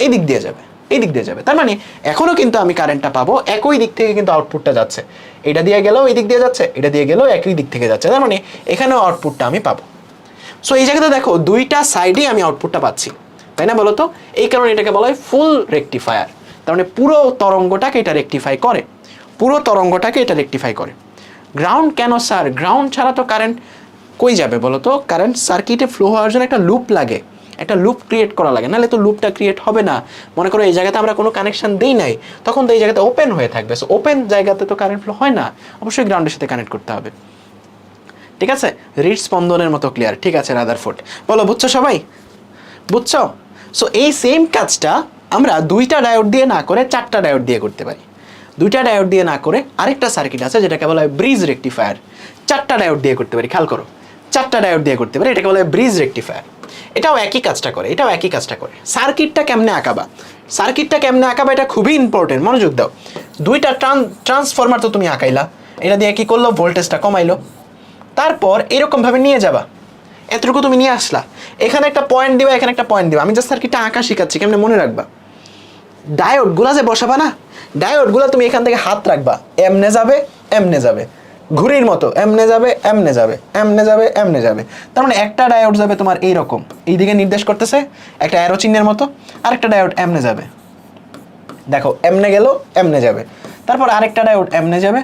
এই দিক দিয়ে যাবে, এই দিক দিয়ে যাবে। তার মানে এখনও কিন্তু আমি কারেন্টটা পাবো, একই দিক থেকে কিন্তু আউটপুটটা যাচ্ছে। এটা দিয়ে গেলেও এই দিক দিয়ে যাচ্ছে, এটা দিয়ে গেলেও একই দিক থেকে যাচ্ছে, তার মানে এখানেও আউটপুটটা আমি পাবো। সো এই জায়গাতে দেখো দুইটা সাইডেই আমি আউটপুটটা পাচ্ছি, তাই না? বলো তো, এই কারণে এটাকে বলা হয় ফুল রেকটিফায়ার। তার মানে পুরো তরঙ্গটাকে এটা রেকটিফাই করে, পুরো তরঙ্গটাকে এটা রেকটিফাই করে। গ্রাউন্ড কেন স্যার? গ্রাউন্ড ছাড়া তো কারেন্ট কই যাবে বলো তো? কারেন্ট সার্কিটে ফ্লো হওয়ার জন্য একটা লুপ লাগে, একটা লুপ ক্রিয়েট করা লাগে, নাহলে তো লুপটা ক্রিয়েট হবে না। মনে করো এই জায়গাতে আমরা কোনো কানেকশন দিই নাই, তখন তো এই জায়গাতে ওপেন হয়ে থাকবে। সো ওপেন জায়গাতে তো কারেন্ট ফ্লো হয় না, অবশ্যই গ্রাউন্ডের সাথে কানেক্ট করতে হবে, ঠিক আছে? রিড স্পন্দনের মতো ক্লিয়ার, ঠিক আছে রাদারফোর্ড? বলো, বুঝছো সবাই? বুঝছো? সো এই সেম কাজটা আমরা দুইটা ডায়োড দিয়ে না করে চারটা ডায়োড দিয়ে করতে পারি। দুইটা ডায়োড দিয়ে না করে আরেকটা সার্কিট আছে যেটাকে বলা হয় ব্রিজ রেকটিফায়ার, চারটা ডায়োড দিয়ে করতে পারি। খেয়াল করো, চারটা ডায়োড দিয়ে করতে পারি, এটাকে বলা হয় ব্রিজ রেকটিফায়ার। এটাও একই কাজটা করে, এটাও একই কাজটা করে। সার্কিটটা কেমনে আঁকাবা? সার্কিটটা কেমনে আঁকাবা এটা খুবই ইম্পর্টেন্ট, মনোযোগ দাও। দুইটা ট্রান্সফরমার তো তুমি আঁকাইলা, এটা দিয়ে কি করলো? ভোল্টেজটা কমাইলো। তারপর এরকমভাবে নিয়ে যাবা, এতটুকু তুমি নিয়ে আসলা, এখানে একটা পয়েন্ট দিবা, এখানে একটা পয়েন্ট দিবা। আমি জাস্ট সার্কিটটা আঁকা শিখাচ্ছি, কেমনে মনে রাখবা। ডায়োডগুলা যে বসাবা না, ডায়োডগুলা তুমি এখান থেকে হাত রাখবা, এমনে যাবে এমনে যাবে, ঘুড়ির মতো এমনে যাবে এমনে যাবে এমনে যাবে এমনে যাবে। তার মানে একটা ডায়োড যাবে তোমার এইরকম, এইদিকে নির্দেশ করতেছে একটা অ্যারো চিহ্নের মতো, আরেকটা ডায়োড এমনে যাবে, দেখো এমনে গেল এমনে যাবে। তারপর আরেকটা ডায়োড এমনে যাবে,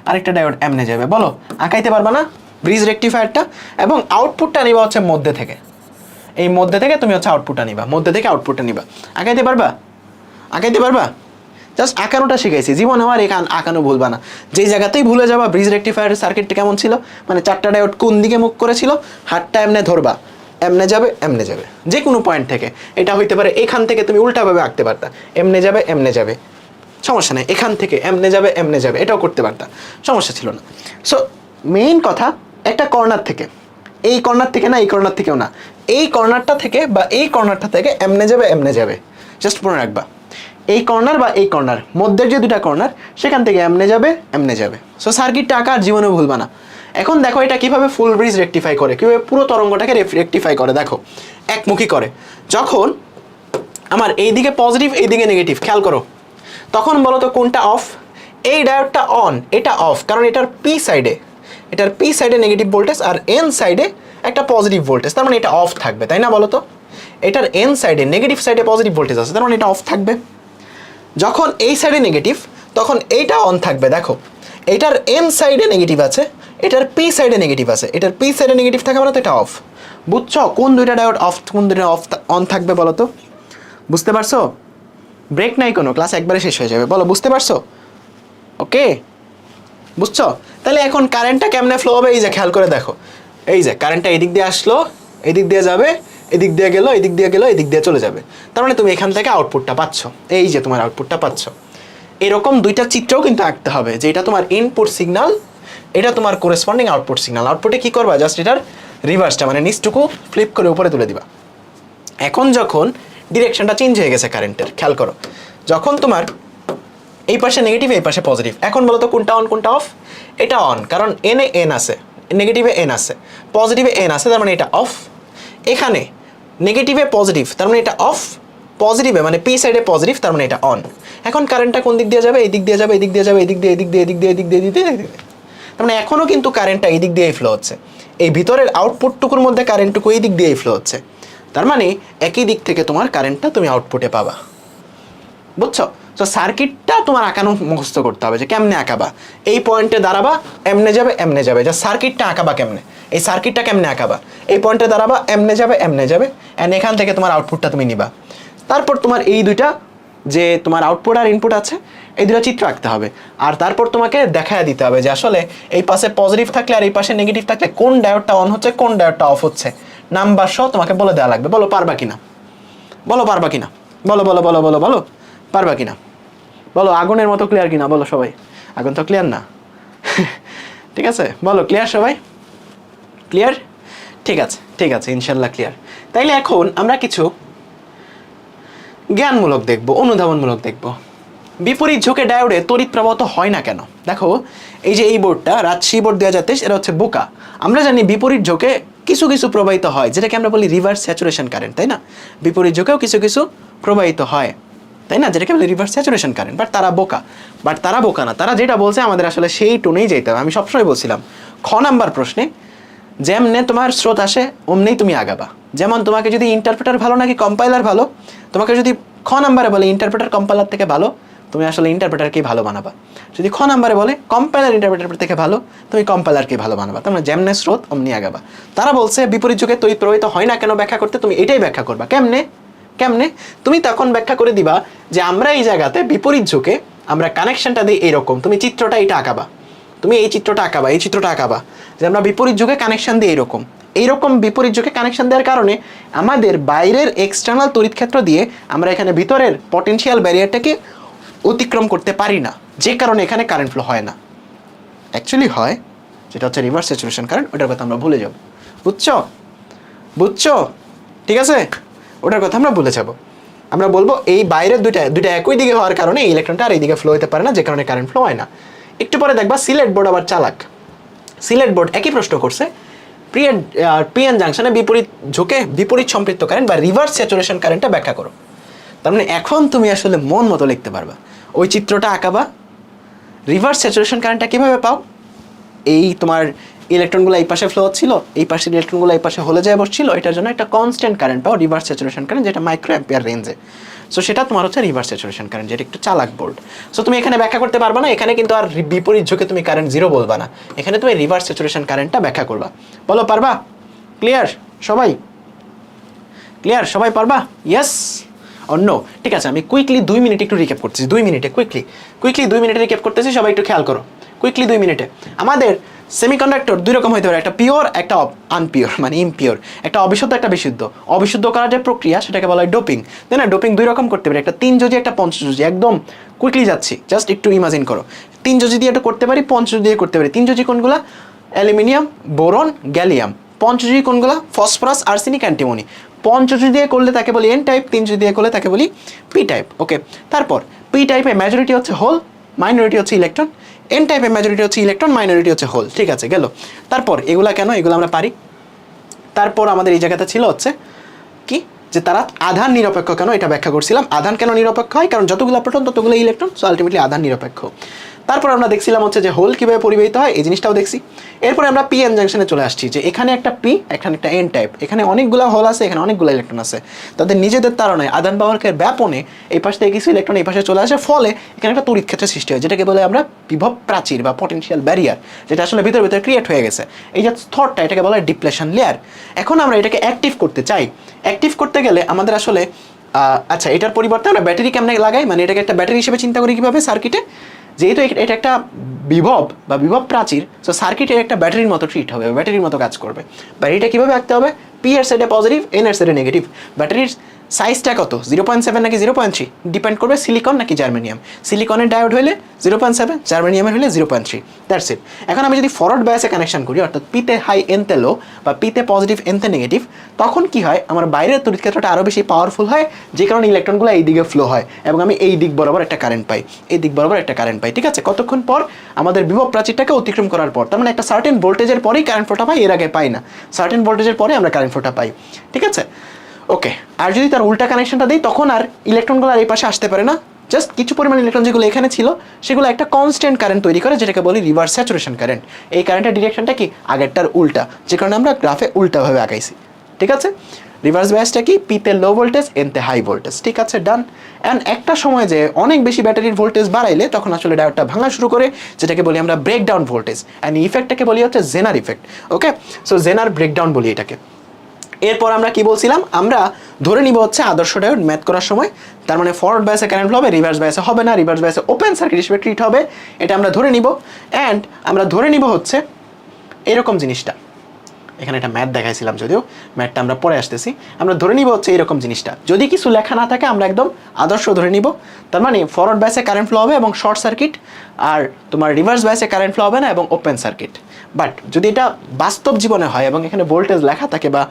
আরেকটা ডায়োড এমনে যাবে। বলো, আঁকাইতে পারবা না ব্রিজ রেকটিফায়ারটা? এবং আউটপুটটা নিবা হচ্ছে মধ্যে থেকে, এই মধ্যে থেকে তুমি হচ্ছে আউটপুটটা নিবা, মধ্যে থেকে আউটপুটটা নিবা। আঁকাইতে পারবা? আঁকাইতে পারবা? জাস্ট আঁকানোটা শিখাইছি, জীবন আমার আঁকানো ভুলবা না। যেই জায়গাতেই ভুলে যাবা ব্রিজ রেকটিফায়ার সার্কিটটা কেমন ছিল, মানে 4টা ডায়োড কোন দিকে মুখ করেছিল, হাতটা এমনে ধরবা, এমনে যাবে এমনে যাবে, যে কোনো পয়েন্ট থেকে। এটা হইতে পারে এখান থেকে তুমি উল্টাভাবে আঁকতে পারতা, এমনে যাবে এমনে যাবে, সমস্যা নেই। এখান থেকে এমনে যাবে এমনে যাবে, এটাও করতে পারতা, সমস্যা ছিল না। সো মেইন কথা, একটা কর্নার থেকে, এই কর্নার থেকে না, এই কর্নার থেকেও না, এই কর্নারটা থেকে বা এই কর্নারটা থেকে এমনে যাবে এমনে যাবে, জাস্ট মনে রাখবা। এই কর্নার বা এই কর্নার, মধ্যের যে দুটা কর্নার, সেখান থেকে এমনে যাবে এমনে যাবে। সো সার্কিটটা আঁকা আর জীবনে ভুলবা না। এখন দেখো এটা কিভাবে ফুল ব্রিজ রেকটিফাই করে, কিভাবে পুরো তরঙ্গটাকে রেকটিফাই করে। দেখো একমুখী করে, যখন আমার এইদিকে পজিটিভ এইদিকে নেগেটিভ, খেয়াল করো, তখন বলো তো কোনটা অফ? এই ডায়োডটা অন, এটা অফ, কারণ এটার পি সাইডে নেগেটিভ ভোল্টেজ আর এন সাইডে একটা পজিটিভ ভোল্টেজ, তার মানে এটা অফ থাকবে, তাই না বলো তো? এটার এন সাইডে নেগেটিভ সাইডে পজিটিভ ভোল্টেজ আছে, তার মানে এটা অফ থাকবে। যখন এই সাইডে নেগেটিভ, তখন এইটা অন থাকবে। দেখো এটার এন সাইডে নেগেটিভ আছে, এটার পি সাইডে নেগেটিভ আছে, এটার পি সাইডে নেগেটিভ থাকে মানে তো এটা অফ। বুঝছো কোন দুইটা ডায়োড অফ, কোন দুইটা অফ অন থাকবে বলো তো? বুঝতে পারছো? ব্রেক নাই কোনো, ক্লাস একবারে শেষ হয়ে যাবে। বলো বুঝতে পারছো? ওকে, বুঝছো? তাহলে এখন কারেন্টটা কেমনে ফ্লো হবে, এই যে খেয়াল করে দেখো, এই যে কারেন্টটা এদিক দিয়ে আসলো, এদিক দিয়ে যাবে, এদিক দিয়ে গেলো, এদিক দিয়ে গেলো, এদিক দিয়ে চলে যাবে, তার মানে তুমি এখান থেকে আউটপুটটা পাচ্ছ, এই যে তোমার আউটপুটটা পাচ্ছ। এরকম দুইটা চিত্রও কিন্তু আঁকতে হবে, যে এটা তোমার ইনপুট সিগনাল, এটা তোমার করেসপন্ডিং আউটপুট সিগনাল। আউটপুটে কি করবা, জাস্ট এটার রিভার্সটা মানে নিচটুকু ফ্লিপ করে উপরে তুলে দিবা। এখন যখন ডিরেকশনটা চেঞ্জ হয়ে গেছে কারেন্টের, খেয়াল করো, যখন তোমার এই পাশে নেগেটিভ এই পাশে পজিটিভ, এখন বলো তো কোনটা অন কোনটা অফ? এটা অন, কারণ এনে এন আছে, নেগেটিভে এন আছে, পজিটিভে এন আছে, তার মানে এটা অফ। এখানে নেগেটিভে পজিটিভ, তার মানে এটা অফ, পজিটিভে মানে পি সাইডে পজিটিভ, তার মানে এটা অন। এখন কারেন্টটা কোন দিক দিয়ে যাবে? এই দিক দিয়ে যাবে, এদিক দিয়ে যাবে, এদিক দিয়ে, এদিক দিয়ে, এদিক দিয়ে, এদিক দিয়ে, এদিক দিয়ে, এদিক দিয়ে, তার মানে এখনও কিন্তু কারেন্টটা এই দিক দিয়েই ফ্লো হচ্ছে, এই ভিতরের আউটপুটটুকুর মধ্যে কারেন্টটুকু এই দিক দিয়েই ফ্লো হচ্ছে, তার মানে একই দিক থেকে তোমার কারেন্টটা তুমি আউটপুটে পাবা। বুঝছো? তো সার্কিটটা তোমার আঁকানো মুখস্থ করতে হবে, যে কেমনে আঁকাবা, এই পয়েন্টে দাঁড়াবা, এমনে যাবে এমনে যাবে, যে সার্কিটটা আঁকাবা কেমনে, এই সার্কিটটা কেমনে আঁকাবা, এই পয়েন্টে দাঁড়াবা, এমনে যাবে এমনে যাবে, অ্যান্ড এখান থেকে তোমার আউটপুটটা তুমি নিবা। তারপর তোমার এই দুইটা যে তোমার আউটপুট আর ইনপুট আছে, এই দুটো চিত্র আঁকতে হবে, আর তারপর তোমাকে দেখায় দিতে হবে যে আসলে এই পাশে পজিটিভ থাকলে আর এই পাশে নেগেটিভ থাকলে কোন ডায়োডটা অন হচ্ছে কোন ডায়োডটা অফ হচ্ছে, নাম্বার সহ তোমাকে বলে দেওয়া লাগবে। বলো পারবা কিনা? বলো পারবা কিনা? বলো বলো বলো বলো বলো পারবা কিনা? বলো আগুনের মতো ক্লিয়ার কিনা? বলো সবাই, আগুন তো ক্লিয়ার না। ঠিক আছে, বলো ক্লিয়ার সবাই? ক্লিয়ার? ঠিক আছে ঠিক আছে, ইনশাল্লাহ ক্লিয়ার। তাইলে এখন আমরা কিছু জ্ঞানমূলক দেখব, অনুধাবনমূলক দেখব। বিপরীত ঝোঁকে ডায়োডে তড়িৎ প্রবাহিত হয় না কেন? দেখো এই যে এই বোর্ডটা রাজশাহী বোর্ড 2023, এটা হচ্ছে বোকা। আমরা জানি বিপরীত ঝোঁকে কিছু কিছু প্রবাহিত হয়, যেটাকে আমরা বলি রিভার্স স্যাচুরেশন কারেন্ট, তাই না? বিপরীত ঝোঁকেও কিছু কিছু প্রবাহিত হয়, তাই না, যেটাকে বলে রিভার্স স্যাচুরেশন কারেন্ট। বাট তারা বোকা না, তারা যেটা বলছে আমাদের আসলে সেই টোনেই যেতে হবে। আমি সবসময় বলছিলাম খ নাম্বার প্রশ্নে যেমনে তোমার স্রোত আসে অমনেই তুমি আগাবা। যেমন তোমাকে যদি ইন্টারপ্রেটার ভালো নাকি কম্পাইলার ভালো, তোমাকে যদি খ নাম্বারে বলে ইন্টারপ্রেটার কম্পাইলার থেকে ভালো, তুমি আসলে ইন্টারপ্রেটারকেই ভালো বানাবা। যদি খ নাম্বারে বলে কম্পাইলার ইন্টারপ্রেটার থেকে ভালো, তুমি কম্পাইলারকেই ভালো বানাবা। তোমরা যেমনে স্রোত অমনি আগাবা। তারা বলছে বিপরীত যুগে তড়িৎ প্রবাহিত হয় না কেন ব্যাখ্যা করতে, তুমি এটাই ব্যাখ্যা করবা। কেমনে? তুমি তখন ব্যাখ্যা করে দিবা যে আমরা এই জায়গাতে বিপরীত ঝোঁকে আমরা কানেকশনটা দিই এইরকম, তুমি চিত্রটা এটা আঁকাবা, তুমি এই চিত্রটা আঁকাবা, এই চিত্রটা আঁকাবা, যে আমরা বিপরীত যুগে কানেকশন দিই এইরকম বিপরীত যুগে কানেকশন দেওয়ার কারণে আমাদের বাইরের এক্সটার্নাল তড়িৎ ক্ষেত্র দিয়ে আমরা এখানে ভিতরের পটেনশিয়াল ব্যারিয়ারটাকে অতিক্রম করতে পারি না, যে কারণে এখানে কারেন্ট ফ্লো হয় না। অ্যাকচুয়ালি হয়, যেটা হচ্ছে রিভার্স স্যাচুরেশন কারেন্ট, ওটার কথা আমরা ভুলে যাব। বুঝছো? ঠিক আছে, ওটার কথা আমরা ভুলে যাব। আমরা বলবো এই বাইরের দুইটা একই দিকে হওয়ার কারণে এই ইলেকট্রনটা আর এই দিকে ফ্লো হতে পারে না, যে কারণে কারেন্ট ফ্লো হয় না। একটু পরে দেখবা সিলেট বোর্ড আবার চালাক। সিলেট বোর্ড একই প্রশ্ন করছে, পিএন জাংশনে বিপরীত ঝোঁকে বিপরীত সম্পৃক্ত কারেন্ট বা রিভার্স স্যাচুরেশন কারেন্টটা ব্যাখ্যা করো। তার মানে এখন তুমি আসলে মন মতো লিখতে পারবা, ওই চিত্রটা আঁকাবা। রিভার্স স্যাচুরেশন কারেন্টটা কীভাবে পাও? এই তোমার ইলেকট্রনগুলো এই পাশে ফ্লো হচ্ছিল, এই পাশের ইলেকট্রনগুলো এই পাশে হলে যায় বসছিল, এটার জন্য একটা কনস্ট্যান্ট কারেন্ট পাও, রিভার্স স্যাচুরেশন কারেন্ট, যেটা মাইক্রো অ্যাম্পিয়ার রেঞ্জে। সো সেটা তোমার হচ্ছে রিভার্স স্যাচুরেশন কারেন্ট, যেটা একটু চালাক বোর্ড। সো তুমি এখানে ব্যাখ্যা করতে পারবা না, এখানে কিন্তু আর বিপরীত ঝোঁকে তুমি কারেন্ট জিরো বলবা না, এখানে তুমি রিভার্স স্যাচুরেশন কারেন্টটা ব্যাখ্যা করবা। বলো পারবা? ক্লিয়ার সবাই? ক্লিয়ার? সবাই পারবা? ইয়েস অন্য? ঠিক আছে, আমি কুইকলি 2 মিনিট একটু রিক্যাপ করতেছি, 2 মিনিটে কুইকলি 2 মিনিটে রিক্যাপ করতেছি, সবাই একটু খেয়াল করো কুইকলি 2 মিনিটে। আমাদের সেমিকন্ডাক্টর দুই রকম হতে পারে, একটা পিওর একটা আনপিওর মানে ইমপিওর, একটা অবিশুদ্ধ একটা বিশুদ্ধ। অবিশুদ্ধ করার যে প্রক্রিয়া সেটাকে বলা হয় ডোপিং, তাই না? ডোপিং দুই রকম করতে পারি, একটা 3 যোজি একটা 5 যোজি। একদম কুইকলি যাচ্ছি, জাস্ট একটু ইমাজিন করো। 3 যোজি দিয়ে এটা করতে পারি, 5 যোজি দিয়ে করতে পারি। 3 যোজি কোনগুলা? Aluminium, boron, gallium. 5 যোজি কোনগুলা? Phosphorus, arsenic, antimony. 5 যোজি দিয়ে করলে তাকে বলি এন টাইপ, 3 যোজি দিয়ে করলে তাকে বলি পি টাইপ। ওকে, তারপর পি টাইপে মেজরিটি হচ্ছে হোল, মাইনরিটি হচ্ছে ইলেকট্রন। এন টাইপে মেজরিটি হচ্ছে ইলেকট্রন, মাইনরিটি হচ্ছে হোল। ঠিক আছে, গেল। তারপর এগুলা কেন? এগুলো আমরা পারি। তারপর আমাদের এই জায়গাতে ছিল হচ্ছে কি, যে তারা আধান নিরপেক্ষ কেন, এটা ব্যাখ্যা করছিলাম। আধান কেন নিরপেক্ষ হয়? কারণ যতগুলো প্রোটন ততগুলো ইলেকট্রন, সো আলটিমেটলি আধান নিরপেক্ষ। তারপর আমরা দেখছিলাম হচ্ছে যে হোল কীভাবে পরিবাহিত হয়, এই জিনিসটাও দেখছি। এরপরে আমরা পি এন জাংশনে চলে আসছি, যে এখানে একটা পি, এখানে একটা এন টাইপ, এখানে অনেকগুলো হোল আছে, এখানে অনেকগুলো ইলেকট্রন আছে। তাদের নিজেদের তাড়নায় আদান প্রবাহের ব্যাপনে এই পাশ থেকে কিছু ইলেকট্রন এই পাশে চলে আসে, ফলে এখানে একটা তড়িৎ ক্ষেত্রের সৃষ্টি হয়, যেটাকে বলে আমরা বিভব প্রাচীর বা পটেনশিয়াল ব্যারিয়ার, যেটা আসলে ভিতরে ভিতরে ক্রিয়েট হয়ে গেছে। এই যে স্তরটা, এটাকে বলা হয় ডিপ্লেশন লেয়ার। এখন আমরা এটাকে অ্যাক্টিভ করতে চাই। অ্যাক্টিভ করতে গেলে আমাদের আসলে আচ্ছা, এটার পরিবর্তে আমরা ব্যাটারি কেমনে লাগাই, মানে এটাকে একটা ব্যাটারি হিসেবে চিন্তা করি কীভাবে সার্কিটে, যেহেতু এটা একটা বিভব বা বিভব প্রাচীর, সো সার্কিটের একটা ব্যাটারির মতো ট্রিট হবে, ব্যাটারির মতো কাজ করবে। ব্যাটারিটা কীভাবে আঁকতে হবে? পি এর সাইডে পজিটিভ, এন এর সাইডে নেগেটিভ। ব্যাটারির সাইজটা কত? 0.7 নাকি 0.3 ডিপেন্ড করবে সিলিকন নাকি জার্মেনিয়াম। সিলিকনের ডায়োড হলে 0.7, জার্মেনিয়ামের হলে 0.3, দ্যাটস ইট। এখন আমি যদি ফরওয়ার্ড বায়াসে কানেকশন করি, অর্থাৎ পিতে হাই এনতে লো বা পিতে পজিটিভ এনতে নেগেটিভ, তখন কি হয়? আমার বাইরের তড়িৎ ক্ষেত্রটা আরও বেশি পাওয়ারফুল হয়, যে কারণে ইলেকট্রনগুলো এই দিকে ফ্লো হয় এবং আমি এই দিক বরাবর একটা কারেন্ট পাই, এই দিক বরাবর একটা কারেন্ট পাই। ঠিক আছে, কতক্ষণ পর? আমাদের বিভব প্রাচীরটাকে অতিক্রম করার পর। তার মানে একটা সার্টেন ভোল্টেজের পরেই কারেন্ট ফ্লোটা পাই, এর আগে পাই না। সার্টেন ভোল্টেজের পরে আমরা কারেন্ট ফ্লোটা পাই। ঠিক আছে, ওকে। আর যদি তার উল্টা কানেকশনটা দিই, তখন আর ইলেকট্রনগুলো আর এই পাশে আসতে পারে না। জাস্ট কিছু পরিমাণ ইলেকট্রন যেগুলো এখানে ছিল, সেগুলো একটা কনস্ট্যান্ট কারেন্ট তৈরি করে, যেটাকে বলি রিভার্স স্যাচুরেশন কারেন্ট। এই কারেন্টের ডিরেকশনটা কি? আগেরটার উল্টা, যে কারণে আমরা গ্রাফে উল্টাভাবে আঁকাইছি। ঠিক আছে, রিভার্স বায়াসটা কি? পিতে লো ভোল্টেজ, এনতে হাই ভোল্টেজ। ঠিক আছে, ডান। অ্যান্ড একটা সময় যে অনেক বেশি ব্যাটারির ভোল্টেজ বাড়াইলে তখন আসলে ডায়োডটা ভাঙা শুরু করে, যেটাকে বলি আমরা ব্রেকডাউন ভোল্টেজ। অ্যান্ড ইফেক্টটাকে বলি হচ্ছে জেনার ইফেক্ট। ওকে, সো জেনার ব্রেকডাউন বলি এটাকে। এরপর আমরা কি বলছিলাম? আমরা ধরে নিব হচ্ছে আদর্শ ডায়োড ম্যাথ করার সময়, তার মানে ফরওয়ার্ড বায়াসে কারেন্ট ফ্লো হবে, রিভার্স বায়াসে হবে না, রিভার্স বায়াসে ওপেন সার্কিট হিসেবে ট্রিট হবে, এটা আমরা ধরে নিব। অ্যান্ড আমরা ধরে নিব হচ্ছে এরকম জিনিসটা, এখানে একটা ম্যাথ দেখাইছিলাম, যদিও ম্যাথটা আমরা পরে আসতেছি। আমরা ধরে নিব হচ্ছে এরকম জিনিসটা, যদি কিছু লেখা না থাকে আমরা একদম আদর্শ ধরে নিব। তার মানে ফরওয়ার্ড বায়াসে কারেন্ট ফ্লো হবে এবং শর্ট সার্কিট, আর তোমার রিভার্স বায়াসে কারেন্ট ফ্লো হবে না এবং ওপেন সার্কিট। বাট যদি এটা বাস্তব জীবনে হয় এবং এখানে ভোল্টেজ লেখা থাকে বা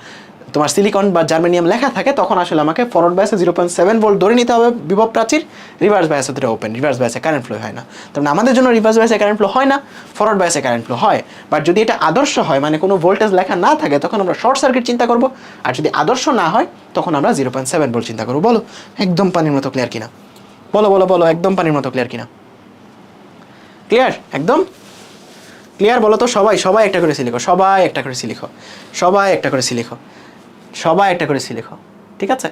তোমার সিলিকন বা জার্মেনিয়াম লেখা থাকে, তখন আসলে আমাকে ফরওয়ার্ড বায়াসে 0.7 ভোল্ট ধরে নিতে হবে বিভব প্রাচীর, রিভার্স বায়াসে ধরে ওপেন, রিভার্স বায়াসে কারেন্ট ফ্লো হয় না। তার মানে আমাদের জন্য রিভার্স বায়াসে কারেন্ট ফ্লো হয় না, ফরওয়ার্ড বায়াসে কারেন্ট ফ্লো হয়। বাট যদি এটা আদর্শ হয়, মানে কোনো ভোল্টেজ লেখা না থাকে, তখন আমরা শর্ট সার্কিট চিন্তা করব। আর যদি আদর্শ না হয়, তখন আমরা 0.7 ভোল্ট চিন্তা করবো। বলো একদম পানির মতো ক্লিয়ার কিনা? বলো বলো বলো, একদম পানির মতো ক্লিয়ার কিনা? ক্লিয়ার, একদম ক্লিয়ার? বলো তো সবাই, সবাই একটা করে লিখো, সবাই একটা করে লিখো, সবাই একটা করে লিখো, সবাই একটা করে লিখো। ঠিক আছে,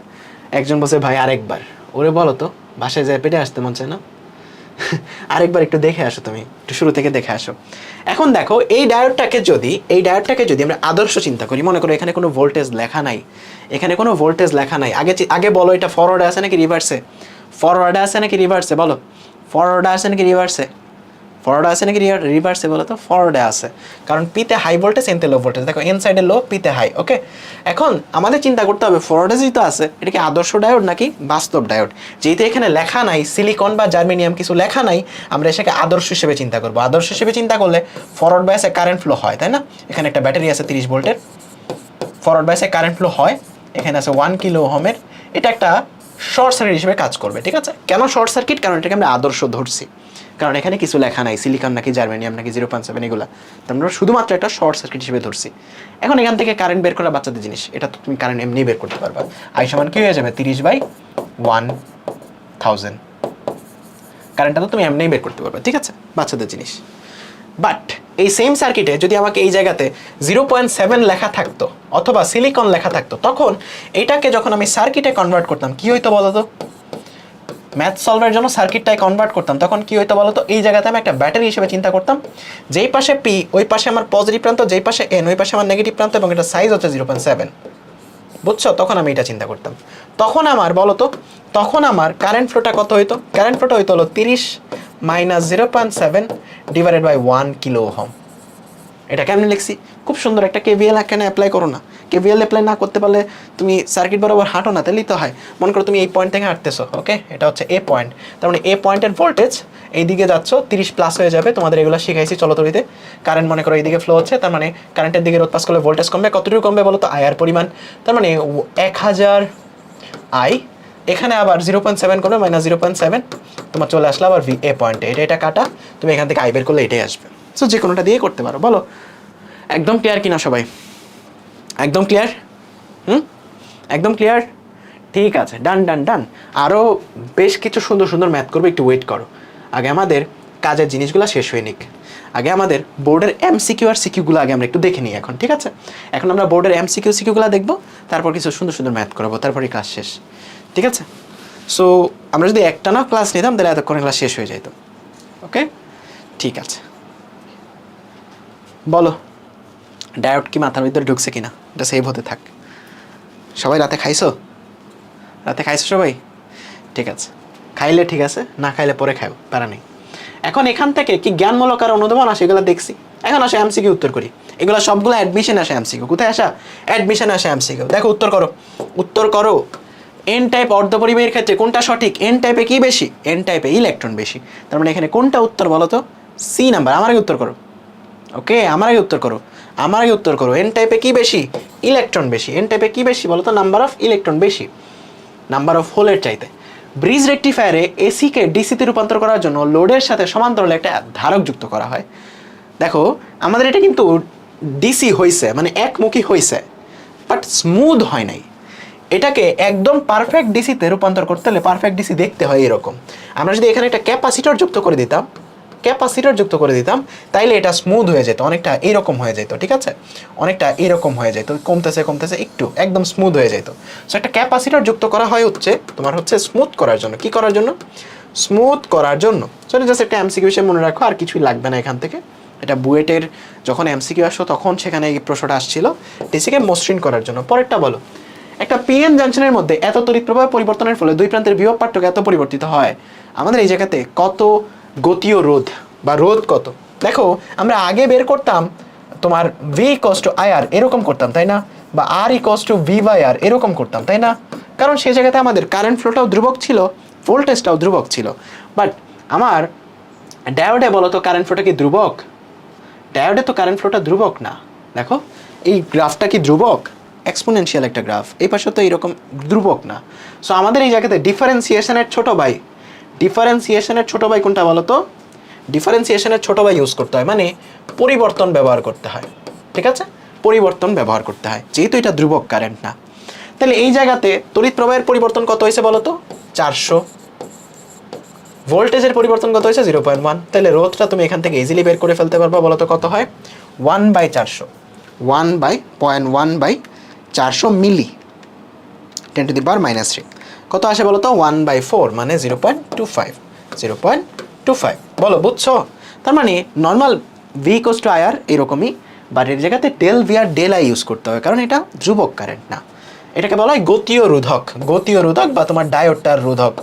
একজন বসে ভাই আরেকবার, ওরে বলো তো বাসায় যায় পেটে আসতে মন চায় না? আরেকবার একটু দেখে আসো, তুমি একটু শুরু থেকে দেখে আসো। এখন দেখো, এই ডায়োডটাকে যদি আমরা আদর্শ চিন্তা করি, মনে করো এখানে কোনো ভোল্টেজ লেখা নাই, এখানে কোনো ভোল্টেজ লেখা নাই। আগে বলো, এটা ফরওয়ার্ডে আছে নাকি রিভার্সে? ফরওয়ার্ডে আছে নাকি রিভার্সে? বলো, ফরওয়ার্ডে আছে নাকি রিভার্সে? ফরওয়ার্ডে আছে নাকি রিভার্সে? বলো তো। ফরওয়ার্ডে আছে, কারণ পিতে হাই ভোল্টেজ, এনতে লো ভোল্টেজ। দেখো এন সাইডে লো, পিতে হাই। ওকে, এখন আমাদের চিন্তা করতে হবে ফরওয়ার্ডে যেহেতু আছে, এটা কি আদর্শ ডায়োড নাকি বাস্তব ডায়োড? যেহেতু এখানে লেখা নাই সিলিকন বা জার্মেনিয়াম, কিছু লেখা নাই, আমরা এটাকে আদর্শ হিসেবে চিন্তা করবো। আদর্শ হিসেবে চিন্তা করলে ফরওয়ার্ড বায়াসে কারেন্ট ফ্লো হয়, তাই না? এখানে একটা ব্যাটারি আছে 30 ভোল্টের, ফরওয়ার্ড বায়াসে কারেন্ট ফ্লো হয়, এখানে আছে 1 কিলো ওহমের। এটা একটা শর্ট সার্কিট হিসেবে কাজ করবে। ঠিক আছে, কেন শর্ট সার্কিট? কারণ এটাকে আমরা আদর্শ ধরছি, কারণ এখানে কিছু লেখা নাই সিলিকন নাকি জার্মেনিয়াম নাকি 0.7 এগুলা, তো আমরা শুধুমাত্র একটা শর্ট সার্কিট হিসেবে ধরছি। এখন এখান থেকে কারেন্ট বের করা বাচ্চাদের জিনিস, এটা তো তুমি কারেন্ট এমনি বের করতে পারবা। আই সমান কি হয়ে যাবে? 30/1000। কারেন্টটা তো তুমি এমনি বের করতে পারবা। ঠিক আছে, বাচ্চাদের জিনিস। বাট এই সেম সার্কিটে যদি আমাকে এই জায়গাতে 0.7 লেখা থাকতো অথবা সিলিকন লেখা থাকতো, তখন এটাকে যখন আমি সার্কিটে কনভার্ট করতাম, কি হইতো বলো তো? ম্যাথ সলভের জন্য সার্কিটটাই কনভার্ট করতাম, তখন কি হইতো বলো তো? এই জায়গাতে আমি একটা ব্যাটারি হিসেবে চিন্তা করতাম, যেই পাশে পি ওই পাশে আমার পজিটিভ প্রান্ত, যেই পাশে এন ওই পাশে আমার নেগেটিভ প্রান্ত, এবং এটা সাইজ হচ্ছে 0.7। বুঝছো? তখন আমি এটা চিন্তা করতাম। তখন আমার বলো তো, তখন আমার কারেন্ট ফ্লোটা কত হইতো? কারেন্ট ফ্লোটা হইতো হলো 30 minus 0.7 divided by 1 kilo ohm. এটা কেমনে লিখছি? খুব সুন্দর একটা কেভিএল এখানে অ্যাপ্লাই করো না। কেভিএল অ্যাপ্লাই না করতে পারলে তুমি সার্কিট বরাবর হাঁটো না, তাহলেই তো হয়। মনে করো তুমি এই পয়েন্ট থেকে হাঁটতেছো, ওকে, এটা হচ্ছে এ পয়েন্ট, তার মানে এ পয়েন্টের ভোল্টেজ এইদিকে যাচ্ছ 30 প্লাস হয়ে যাবে। তোমাদের এগুলো শিখাইছি চলতরিতে। কারেন্ট মনে করো এইদিকে ফ্লো হচ্ছে, তার মানে কারেন্টের দিকে রোধ পাস করলে ভোল্টেজ কমবে। কতটুকু কমবে বলো তো? আয়ার পরিমাণ, তার মানে 1000 আই। এখানে আবার 0.7 করবে, মাইনাস 0.7, তোমার চলে আসলে আবার ভি এ পয়েন্টে। এটা কাটা, তুমি এখান থেকে আই বের করলে এটাই আসবে। সো যে কোনোটা দিয়ে করতে পারো। বলো একদম ক্লিয়ার কিনা সবাই? একদম ক্লিয়ার? একদম ক্লিয়ার? ঠিক আছে, ডান ডান ডান। আরও বেশ কিছু সুন্দর সুন্দর ম্যাথ করবো, একটু ওয়েট করো। আগে আমাদের কাজের জিনিসগুলো শেষ হয়ে নিক। আগে আমাদের বোর্ডের এমসিকিউ আর সিকিউগুলো আগে আমরা একটু দেখে নিই এখন, ঠিক আছে? এখন আমরা বোর্ডের এমসিকিউ সিকিউগুলো দেখবো, তারপর কিছু সুন্দর সুন্দর ম্যাথ করাবো, তারপরই ক্লাস শেষ, ঠিক আছে? সো আমরা যদি একটা না ক্লাস নিতাম তাহলে এতক্ষণে ক্লাস শেষ হয়ে যেত। ওকে, ঠিক আছে। বলো ডায়োড কি মাথার ভিতরে ঢুকছে কিনা? এটা সেভ হতে থাক। সবাই রাতে খাইছো? রাতে খাইছো সবাই? ঠিক আছে, খাইলে ঠিক আছে, না খাইলে পরে খাও, প্যারা নেই। এখন এখান থেকে কি জ্ঞানমূলক আর অনুধাবন আসে, এগুলো দেখছি। এখন আসে এমসিকিউ উত্তর করি। এগুলো সবগুলো অ্যাডমিশন আসে এমসিকিউ। কোথায় আসা? অ্যাডমিশন আসে এমসিকিউ। দেখো উত্তর করো, উত্তর করো। এন টাইপ অর্ধপরিবাহীর ক্ষেত্রে কোনটা সঠিক? এন টাইপে কি বেশি? এন টাইপে ইলেকট্রন বেশি। তার মানে এখানে কোনটা উত্তর বলো তো? C number. আমার আগে উত্তর করো। ওকে, আমার আগে উত্তর করো, আমার আগে উত্তর করো। এন টাইপে কি বেশি? ইলেকট্রন বেশি। এন টাইপে কি বেশি বলো তো? নাম্বার অফ ইলেকট্রন বেশি, নাম্বার অফ হোলের চাইতে। ব্রিজ রেকটিফায়ারে এসিকে ডিসিতে রূপান্তর করার জন্য লোডের সাথে সমান্তরালে একটা ধারক যুক্ত করা হয়। দেখো আমাদের এটা কিন্তু ডিসি হয়েছে, মানে একমুখী হয়েছে, বাট স্মুথ হয় নাই। এটাকে একদম পারফেক্ট ডিসিতে রূপান্তর করতে হলে পারফেক্ট ডিসি দেখতে হয় এরকম। আমরা যদি এখানে একটা ক্যাপাসিটর যুক্ত করে দিতাম, তাইলে এটা স্মুথ হয়ে যেত, অনেকটা এইরকম হয়ে যেত, ঠিক আছে? অনেকটা এরকম হয়ে যেত, কমতেছে কমতেছে একটু একদম স্মুথ হয়ে যেত। সো একটা ক্যাপাসিটর যুক্ত করা হয় হচ্ছে তোমার হচ্ছে স্মুথ করার জন্য। কি করার জন্য? স্মুথ করার জন্য। সো জাস্ট একটা এমসিকিউ হিসেবে মনে রাখো, আর কিছুই লাগবে না এখান থেকে। এটা বুয়েটের যখন এমসিকিউ আসো তখন সেখানে এই প্রশ্নটা আসছিল, ডিসিকে মসৃণ করার জন্য। পরেরটা বলো, একটা পিএন জাংশনের মধ্যে এত তড়িৎ প্রবাহ পরিবর্তনের ফলে দুই প্রান্তের বিভব পার্থক্য এত পরিবর্তিত হয়, আমাদের এই জায়গাতে কত গতীয় রোধ বা রোধ কত? দেখো আমরা আগে বের করতাম তোমার ভি ইকুয়ালস টু আইআর এরকম করতাম, তাই না? বা আর ইকুয়ালস টু ভি বাই আর এরকম করতাম, তাই না? কারণ সেই জায়গাতে আমাদের কারেন্ট ফ্লোটাও ধ্রুবক ছিল, ভোল্টেজটাও ধ্রুবক ছিল। বাট আমার ডায়োডে বলো তো কারেন্ট ফ্লোটা কি ধ্রুবক? ডায়োডে তো কারেন্ট ফ্লোটা ধ্রুবক না। দেখো এই গ্রাফটা কি ধ্রুবক? এক্সপোনেনশিয়াল একটা গ্রাফ, এই পাশে তো এইরকম ধ্রুবক না। সো আমাদের এই জায়গাতে ডিফারেন্সিয়েশনের ছোট ভাই, ডিফারেন্সিয়েশনের ছোট ভাই কোনটা বলো তো? ডিফারেন্সিয়েশনের ছোট ভাই ইউজ করতে হয়, মানে পরিবর্তন ব্যবহার করতে হয়, ঠিক আছে? পরিবর্তন ব্যবহার করতে হয়, যেহেতু এটা ধ্রুবক কারেন্ট না। তাহলে এই জায়গাতে তড়িৎ প্রবাহের পরিবর্তন কত হয়েছে বলো তো? 400। ভোল্টেজের পরিবর্তন কত হয়েছে? 0.1। তাহলে রোধটা তুমি এখান থেকে ইজিলি বের করে ফেলতে পারবা। বলো তো কত হয়? 1/400, 1/400 মিলি 10⁻³ কত আসে বলো তো? 1/4 মানে 0.25, 0.25। বলো বুঝছো? তার মানে normal V equals to IR এরকমই, বাট এর জায়গাতে ডেল ভি আর ডেল আই ইউজ করতে হবে, কারণ এটা ধ্রুবক কারেন্ট না। এটাকে বলা হয় গতীয় রোধক, গতীয় রোধক বা তোমার ডায়োডটার রোধক,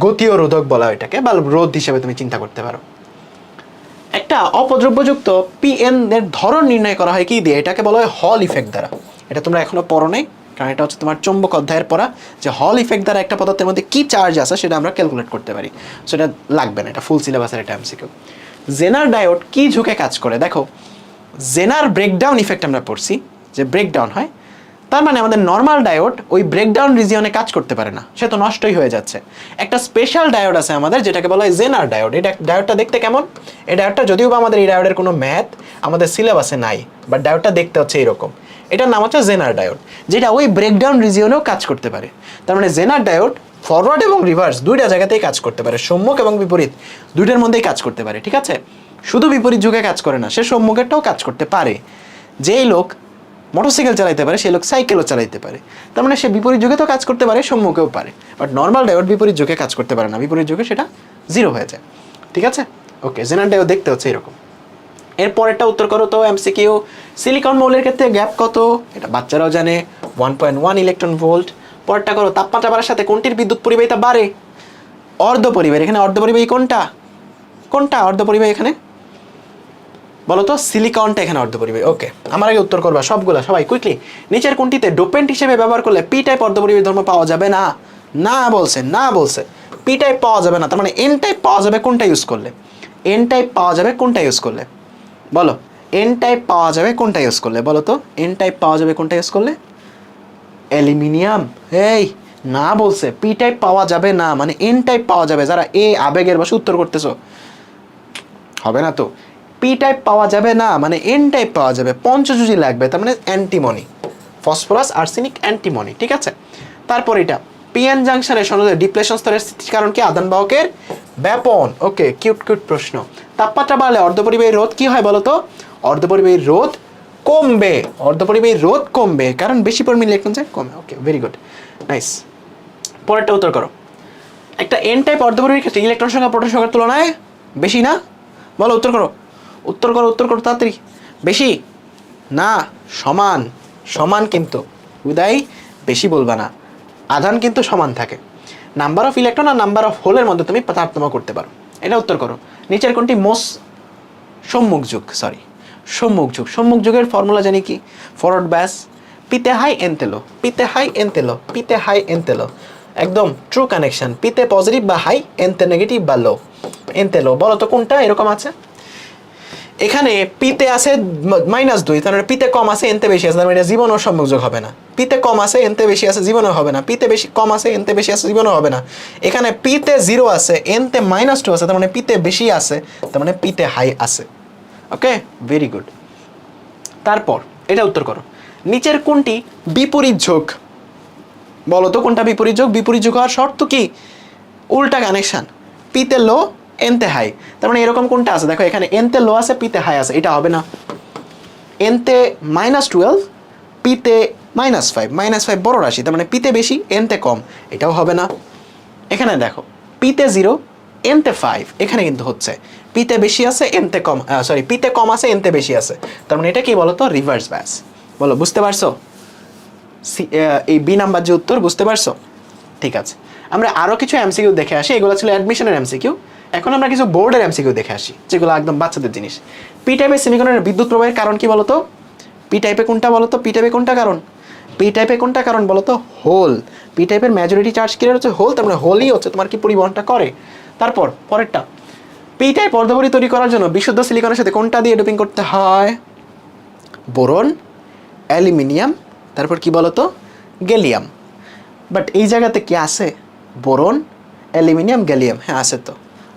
গতীয় রোধক বলা হয় এটাকে, বা রোধ হিসেবে তুমি চিন্তা করতে পারো। একটা অপদ্রব্যযুক্ত পিএন এর ধরন নির্ণয় করা হয় কি দিয়ে? এটাকে বলা হয় হল ইফেক্ট দ্বারা। এটা তোমরা এখনো পড়ো নাই, কারণ এটা হচ্ছে তোমার চৌম্বক অধ্যায়ের পড়া, যে হল ইফেক্ট দ্বারা একটা পদার্থের মধ্যে কি চার্জ আছে সেটা আমরা ক্যালকুলেট করতে পারি। সেটা লাগবে না, এটা ফুল সিলেবাসের একটা এমসিকিউ। জেনার ডায়োড কি ঝুঁকে কাজ করে? দেখো জেনার ব্রেকডাউন ইফেক্ট আমরা পড়ছি, যে ব্রেকডাউন হয়, তার মানে আমাদের নর্মাল ডায়োড ওই ব্রেকডাউন রিজিয়নে কাজ করতে পারে না, সে তো নষ্টই হয়ে যাচ্ছে। একটা স্পেশাল ডায়োড আছে আমাদের, যেটাকে বলা হয় জেনার ডায়োড। এটা ডায়োডটা দেখতে কেমন? এই ডায়োডটা যদিও বা আমাদের এই ডায়োডের কোনো ম্যাথ আমাদের সিলেবাসে নাই, বাট ডায়োডটা দেখতে হচ্ছে এরকম। এটার নাম হচ্ছে জেনার ডায়োড, যেটা ওই ব্রেকডাউন রিজিয়নেও কাজ করতে পারে। তার মানে জেনার ডায়োড ফরওয়ার্ড এবং রিভার্স দুইটা জায়গাতেই কাজ করতে পারে, সম্মুখ এবং বিপরীত দুইটার মধ্যেই কাজ করতে পারে, ঠিক আছে? শুধু বিপরীত যুগে কাজ করে না, সে সম্মুখেরটাও কাজ করতে পারে। যেই লোক মোটরসাইকেল চালাইতে পারে সে লোক সাইকেলও চালাইতে পারে, তার মানে সে বিপরীত যুগে তো কাজ করতে পারে, সম্মুখেও পারে। বাট নর্মাল ডায়োড বিপরীত যুগে কাজ করতে পারে না, বিপরীত যুগে সেটা জিরো হয়ে যায়, ঠিক আছে? ওকে, জেনার ডায়োড দেখতে হচ্ছে এরকম। এর পরেরটা উত্তর করো তো এমসিকিউ। সিলিকন মৌলের ক্ষেত্রে গ্যাপ কত? এটা বাচ্চারাও জানে, 1.1 ইলেকট্রন ভোল্ট। পরেরটা করো, তাপমাত্রা বাড়ার সাথে কোনটির বিদ্যুৎ পরিবাহিতা বাড়ে? অর্ধপরিবাহী। এখানে অর্ধপরিবাহী কোনটা? কোনটা অর্ধপরিবাহী এখানে বলো তো? সিলিকনটা এখানে অর্ধপরিবাহী। ওকে, আমার আগে উত্তর করবা সবগুলা, সবাই কুইকলি। নিচের কোনটিতে ডোপেন্ট হিসেবে ব্যবহার করলে পি টাইপ অর্ধপরিবাহী ধর্ম পাওয়া যাবে না? না বলছে, না বলছে, পি টাইপ পাওয়া যাবে না। তার মানে এন টাইপ পাওয়া যাবে কোনটা ইউজ করলে? এন টাইপ পাওয়া যাবে কোনটা ইউজ করলে বলো? এন টাইপ পাওয়া যাবে কোনটা ইউজ করলে বলো তো? এন টাইপ পাওয়া যাবে কোনটা ইউজ করলে? অ্যালুমিনিয়াম। এই না বলছে, পি টাইপ পাওয়া যাবে না, মানে এন টাইপ পাওয়া যাবে। যারা এ আবেগের বসে উত্তর করতেছো, হবে না তো। পি টাইপ পাওয়া যাবে না মানে এন টাইপ পাওয়া যাবে, পঞ্চযুজি লাগবে, তার মানে অ্যান্টিমনি, ফসফরাস আর্সেনিক অ্যান্টিমনি। ঠিক আছে, তারপর এটা পিএন জাংশনের সনদে ডিপ্লেশন স্তরের স্থিতির কারণ কি? আধান বাহকের ব্যাপন। ওকে, কিউট কিউট প্রশ্ন। তাপমাত্রা বাড়লে অর্ধপরিবাহী রোধ কি হয় বলো তো? অর্ধপরিবাহী রোধ কমবে, অর্ধপরিবাহী রোধ কমবে, কারণ বেশি পরিমাণ ইলেকট্রন যায়, কমে। ওকে, ভেরি গুড, নাইস। পরেরটা উত্তর করো। একটা এন টাইপ অর্ধপরিবাহীর ক্ষেত্রে ইলেকট্রন সংখ্যা প্রোটন সংখ্যার তুলনায় বেশি না? বলো, উত্তর করো, উত্তর করো, উত্তর করো তাড়াতাড়ি। বেশি না, সমান। সমান কিন্তু উদয়, বেশি বলবা না। আধান কিন্তু সমান থাকে। নাম্বার অফ ইলেকট্রন আর নাম্বার অফ হোলের মধ্যে তুমি তারতম্য করতে পারো। এটা উত্তর করো। নিচের কোনটি সম্মুখ যুগ, সম্মুখ যুগ। সম্মুখ যুগের ফর্মুলা জানি কি? ফরওয়ার্ড ব্যাস, পিতে হাই এনতে লো, পিতে হাই এনতে লো, পিতে হাই এনতে লো। একদম ট্রু কানেকশন। পিতে পজিটিভ বা হাই, এনতে নেগেটিভ বা লো, এনতে লো। বলো তো কোনটা এরকম আছে? এখানে পিতে আছে -2, তার মানে পিতে কম আছে এনতে বেশি আছে, তার মানে জীবনও সম্মুখযোগ হবে না। পিতে কম আছে এনতে বেশি আছে, জীবনও হবে না। পিতে বেশি কম আছে এনতে বেশি আছে, জীবনও হবে না। এখানে পিতে 0 আছে, এনতে -2 আছে, তার মানে পিতে বেশি আছে, তার মানে পিতে হাই আছে। ওকে, ভেরি গুড। তারপর এটা উত্তর করো। নিচের কোনটি বিপরীত যোগ? বলো তো কোনটা বিপরীত যোগ? বিপরীত যোগ হওয়ার শর্ত কি? উল্টা কানেকশন, পিতে লো এনতে হাই। তার মানে এরকম কোনটা আছে? দেখো এখানে এনতে লো আছে, পিতে হাই আছে, এটা হবে না। এনতে -12, পিতে -5, -5 বড় রাশি, তার মানে পিতে বেশি এনতে কম, এটাও হবে না। এখানে দেখো পিতে 0 এনতে 5, এখানে কিন্তু হচ্ছে পিতে বেশি আছে এনতে কম, সরি পিতে কম আছে এনতে বেশি আছে, তার মানে এটা কি বলো তো? রিভার্স ব্যাস। বলো, বুঝতে পারছো? এই বি নাম্বার যে উত্তর, বুঝতে পারছো? ঠিক আছে, আমরা আরও কিছু এমসিকিউ দেখে আসি। এগুলো ছিল অ্যাডমিশনের এমসিকিউ। এখন আমরা কিছু বোর্ডের এমসিকিউ দেখে আসি, যেগুলো একদম বাচ্চাদের জিনিস। পি টাইপের সেমিকন্ডাক্টরের বিদ্যুৎ প্রবাহের কারণ কি বলো তো? পি টাইপে কোনটা বলো তো? পি টাইপে কোনটা কারণ? পি টাইপে কোনটা কারণ বলো তো? হোল। পি টাইপের মেজরিটি চার্জ কি হচ্ছে? হোল, তার মানে হোলই হচ্ছে তোমার কি পরিবহনটা করে। তারপর পরেরটা, পি টাইপ অর্ধপরিবাহী তৈরি করার জন্য বিশুদ্ধ সিলিকনের সাথে কোনটা দিয়ে ডোপিং করতে হয়? বোরন, অ্যালুমিনিয়াম, তারপর কি বলো তো? গ্যালিয়াম। বাট এই জায়গাতে কি আছে? Boron, aluminium, gallium. হ্যাঁ আছে তো,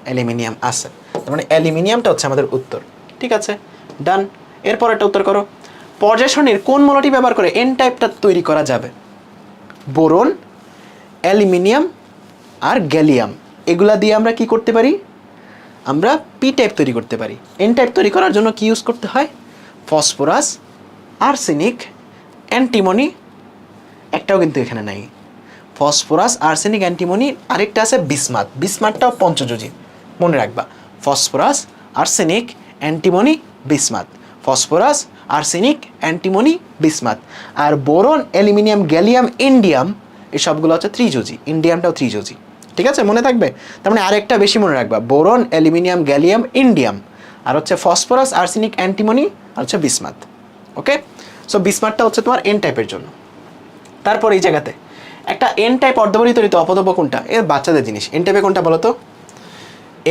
অ্যালুমিনিয়াম আছে, তার মানে অ্যালুমিনিয়ামটা হচ্ছে আমাদের উত্তর। ঠিক আছে, ডান। এরপর একটা উত্তর করো। পর্যায় সারণীর কোন মৌলটি ব্যবহার করে এন টাইপটা তৈরি করা যাবে? বোরন, অ্যালুমিনিয়াম আর গ্যালিয়াম, এগুলা দিয়ে আমরা কি করতে পারি? আমরা পি টাইপ তৈরি করতে পারি। এন টাইপ তৈরি করার জন্য কি ইউজ করতে হয়? Phosphorus, arsenic, antimony. একটাও কিন্তু এখানে নাই। ফসফরাস, আর্সেনিক, অ্যান্টিমনি, আরেকটা আছে বিসমাথ। বিসমাথটাও পঞ্চযোজী, মনে রাখবা। Phosphorus, arsenic, antimony, bismuth. Phosphorus, arsenic, antimony, bismuth. আর বোরন, অ্যালুমিনিয়াম, গ্যালিয়াম, ইন্ডিয়াম, এই সবগুলো হচ্ছে ত্রিযোজী। ইন্ডিয়ামটাও ত্রিযোজী। ঠিক আছে, মনে থাকবে? তার মানে আরেকটা বেশি মনে রাখবা, বোরন, অ্যালুমিনিয়াম, গ্যালিয়াম, ইন্ডিয়াম, আর হচ্ছে ফসফরাস, আর্সেনিক, অ্যান্টিমনি, আর হচ্ছে বিসমাথ। ওকে, সো বিসমাথটা হচ্ছে তোমার এন টাইপের জন্য। তারপর এই জায়গাতে একটা এন টাইপ অর্ধপরিবাহী তৈরিতে অপদ্রব্য কোনটা? এর বাচ্চাদের জিনিস। এন টাইপে কোনটা বলো তো?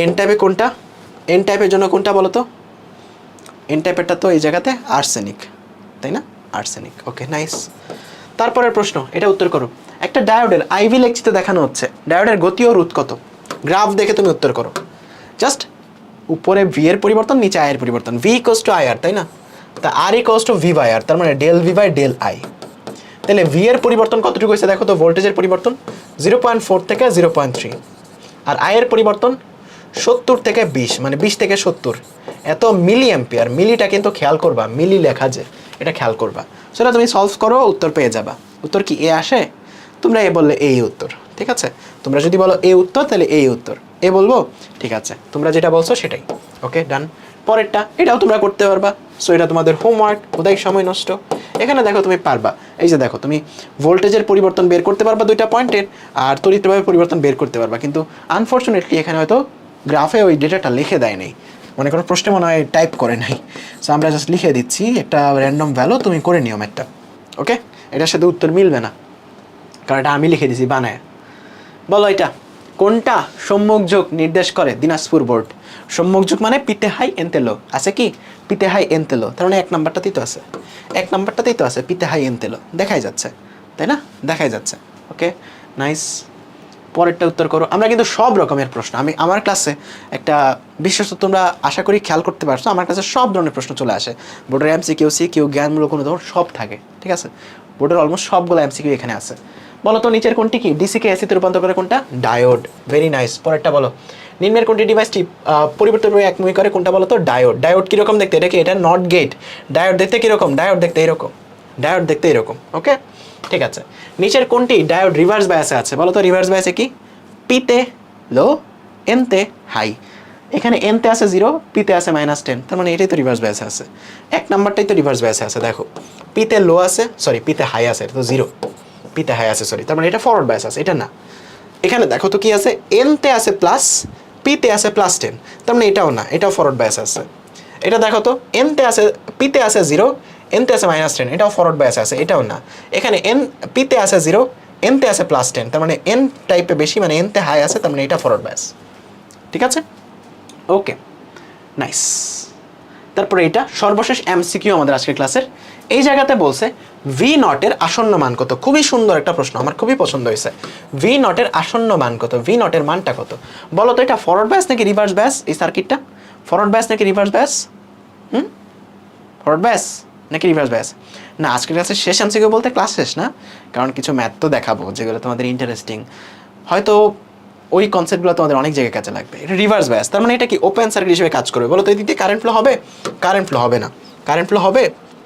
এন টাইপে কোনটা? এন টাইপের জন্য কোনটা বলো তো? এন টাইপেরটা তো এই জায়গাতে আর্সেনিক, তাই না? আর্সেনিক। ওকে, নাইস। তারপরের প্রশ্ন, এটা উত্তর করো। একটা ডায়োডের আইভি লেকচিতে দেখানো হচ্ছে ডায়োডের গতি ও রোধ কত? গ্রাফ দেখে তুমি উত্তর করো। জাস্ট উপরে ভি এর পরিবর্তন, নিচে আই এর পরিবর্তন। V equals to I R, তাই না? তা R equals to V by R, তার মানে del V by del I. তাহলে ভি এর পরিবর্তন কতটুকু হয়েছে দেখো তো? ভোল্টেজের পরিবর্তন 0.4 থেকে 0.3। আর আই এর পরিবর্তন 70 থেকে 20, মানে 20 থেকে 70। এত মিলি অ্যাম্পিয়ার। মিলিটা কিন্তু খেয়াল করবা, মিলি লেখা যে, এটা খেয়াল করবা। সেটা তুমি সলভ করো, উত্তর পেয়ে যাবা। উত্তর কি এ আসে? তোমরা এ বললে এই উত্তর, ঠিক আছে? তোমরা যদি বলো এ উত্তর, তাহলে এই উত্তর। এ বলবো, ঠিক আছে, তোমরা যেটা বলছো সেটাই। ওকে, ডান। পরেরটা, এটাও তোমরা করতে পারবা। সো এটা তোমাদের হোমওয়ার্ক, ওদাই সময় নষ্ট। এখানে দেখো তুমি পারবা, এই যে দেখো তুমি ভোল্টেজের পরিবর্তন বের করতে পারবা দুইটা পয়েন্টের, আর তড়িৎ প্রবাহের পরিবর্তন বের করতে পারবা, কিন্তু আনফর্চুনেটলি এখানে হয়তো গ্রাফে ওই ডেটাটা লিখে দেয় নাই, মনে করো প্রশ্নে মনে হয় টাইপ করে নাই, সো আমরা জাস্ট লিখে দিচ্ছি একটা র্যান্ডম ভ্যালু, তুমি করে নিও একটা। ওকে, এটার সাথে উত্তর মিলবে না কারণ এটা আমি লিখে দিছি বানায়। বলো এটা কোনটা সম্মুখ যোগ নির্দেশ করে দিনাজপুর বোর্ড? সম্মুখ যোগ মানে পিতে হাই এনতে লো, আছে কি পিতে হাই এনতে লো, তার মানে এক নাম্বারটাতেই তো আছে, এক নাম্বারটাতেই তো আছে পিতে হাই এনতে লো, দেখাই যাচ্ছে তাই না, দেখাই যাচ্ছে। ওকে নাইস, পরেরটা উত্তর করো। আমরা কিন্তু সব রকমের প্রশ্ন, আমি আমার ক্লাসে একটা বিশেষত তোমরা আশা করি খেয়াল করতে পারছো, আমার কাছে সব ধরনের প্রশ্ন চলে আসে, বোর্ডের এমসিকিউ সিকিউ জ্ঞানমূলক কোনো ধরনের সব থাকে, ঠিক আছে, বোর্ডের অলমোস্ট সবগুলো এমসিকিউ এখানে আছে। বলো তো নিচের কোনটি কি ডিসিকে এসিতে রূপান্তর করে? কোনটা? ডায়োড। ভেরি নাইস, পরেরটা বলো নিম্নের কোনটি ডিভাইসটি পরিবর্তন করে একমুখী করে? কোনটা বলো তো? ডায়োড। ডায়োড কীরকম দেখতে? এটা কি এটা নট গেট, ডায়োড দেখতে কীরকম? ডায়োড দেখতে এরকম, ডায়োড দেখতে এরকম। ওকে ঠিক আছে, নিচের কোনটি ডায়োড রিভার্স বায়াসে আছে? বলো তো রিভার্স বায়াসে কি? পিতে লো, এনতে হাই, এখানে এনতে আছে 0, পিতে আছে -10, তার মানে এটাই তো রিভার্স বায়াসে আছে, এক নাম্বারটাই তো রিভার্স বায়াসে আছে। দেখো পিতে লো আছে, সরি পিতে হাই আছে, এটা তো 0, পিতে হাই আছে সরি, তার মানে এটা ফরওয়ার্ড বায়াস আছে, এটা না। এখানে দেখো তো কি আছে, এনতে আছে প্লাস, পিতে আছে +10, তার মানে এটাও না, এটাও ফরওয়ার্ড বায়াস আছে। এটা দেখো তো এনতে আছে, পিতে আছে 0, এনতে আছে -10, এটাও ফরওয়ার্ড বায়াস আছে, এটাও না। এখানে এন পিতে আছে 0, এনতে আছে +10, তার মানে এন টাইপে বেশি, মানে এনতে হাই আছে, তার মানে এটা ফরওয়ার্ড বায়াস। ঠিক আছে, ওকে নাইস। তারপরে এটা সর্বশেষ এমসিকিউ আমাদের আজকের ক্লাসের। এই জায়গাতে বলছে ভি নটের আসন্ন মান কত? খুবই সুন্দর একটা প্রশ্ন, আমার খুবই পছন্দ হয়েছে। ভি নটের আসন্ন মান কত? ভি নটের মানটা কত? বলো তো এটা ফরওয়ার্ড বায়াস নাকি রিভার্স বায়াস? এই সার্কিটটা ফরওয়ার্ড বায়াস নাকি রিভার্স বায়াস? ফরওয়ার্ড বায়াস নাকি রিভার্স বায়াস? না, আজকের ক্লাসের শেষ এমসিকিউ বলতে ক্লাস শেষ না, কারণ কিছু ম্যাথ তো দেখাবো যেগুলো তোমাদের ইন্টারেস্টিং, হয়তো ওই কনসেপ্টগুলো তোমাদের অনেক জায়গায় কাজে লাগবে। এটা রিভার্স বায়াস, তার মানে এটা কি ওপেন সার্কিট হিসেবে কাজ করবে? বলো তো এদিক দিয়ে কারেন্ট ফ্লো হবে? কারেন্ট ফ্লো হবে না। কারেন্ট ফ্লো হবে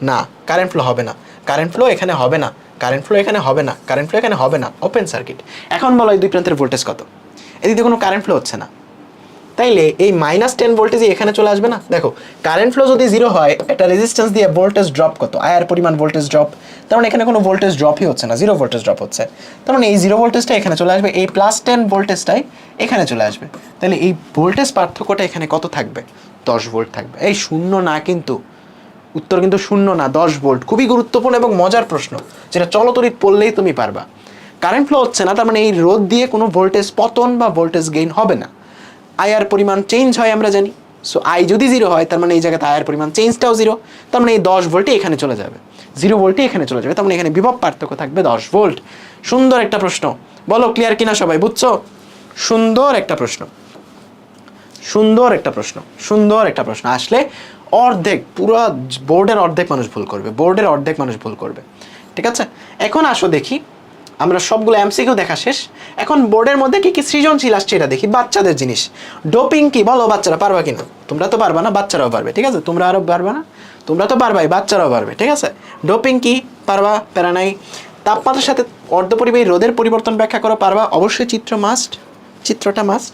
না, কারেন্ট ফ্লো হবে না, কারেন্ট ফ্লো এখানে হবে না, কারেন্ট ফ্লো এখানে হবে না, কারেন্ট ফ্লো এখানে হবে না, ওপেন সার্কিট। এখন বলো এই দুই প্রান্তের ভোল্টেজ কত? এদিকে কোনো কারেন্ট ফ্লো হচ্ছে না, তাইলে এই -10 ভোল্টেজই এখানে চলে আসবে না? দেখো কারেন্ট ফ্লো যদি 0 হয়, একটা রেজিস্ট্যান্স দিয়ে ভোল্টেজ ড্রপ কত? আয়ার পরিমাণ ভোল্টেজ ড্রপ, তার মানে এখানে কোনো ভোল্টেজ ড্রপই হচ্ছে না, 0 ভোল্টেজ ড্রপ হচ্ছে, তার মানে এই 0 ভোল্টেজটা এখানে চলে আসবে, এই +10 ভোল্টেজটাই এখানে চলে আসবে, তাহলে এই ভোল্টেজ পার্থক্যটা এখানে কত থাকবে? 10 ভোল্ট থাকবে। এই শূন্য না কিন্তু, উত্তর কিন্তু শূন্য না, 10 ভোল্ট। খুবই গুরুত্বপূর্ণ এবং মজার প্রশ্ন, যেটা চলতরিৎ পড়লেই তুমি পারবা। কারেন্ট ফ্লো হচ্ছে না, তার মানে এই রোধ দিয়ে কোনো ভোল্টেজ পতন বা ভোল্টেজ গেইন হবে না। আয়ার পরিমাণ চেঞ্জ হয় আমরা জানি, সো আই যদি 0 হয়, তার মানে এই জায়গাতে আয়ার পরিমাণ চেঞ্জটাও 0, তার মানে এই 10 ভোল্টই এখানে চলে যাবে, 0 ভোল্টই এখানে চলে যাবে, তার মানে এখানে বিভব পার্থক্য থাকবে 10 ভোল্ট। সুন্দর একটা প্রশ্ন, বলো ক্লিয়ার কিনা সবাই? বুঝছো? সুন্দর একটা প্রশ্ন, সুন্দর একটা প্রশ্ন, সুন্দর একটা প্রশ্ন আসলে অর্ধেক, পুরো বোর্ডের অর্ধেক মানুষ ভুল করবে, বোর্ডের অর্ধেক মানুষ ভুল করবে। ঠিক আছে, এখন আসো দেখি, আমরা সবগুলো এমসিকিউ দেখা শেষ, এখন বোর্ডের মধ্যে কি কি সৃজনশীল আসছে এটা দেখি। বাচ্চাদের জিনিস, ডোপিং কি? বলো বাচ্চারা পারবা কিনা? তোমরা তো পারবা না, বাচ্চারাও পারবে, ঠিক আছে, তোমরা আরও পারবা না, তোমরা তো পারবাই, বাচ্চারাও পারবে, ঠিক আছে। ডোপিং কি? পারবা, প্যারা নাই। তাপমাত্রার সাথে অর্ধপরিবাহী রোধের পরিবর্তন ব্যাখ্যা করো, পারবা, অবশ্যই চিত্র মাস্ট, চিত্রটা মাস্ট।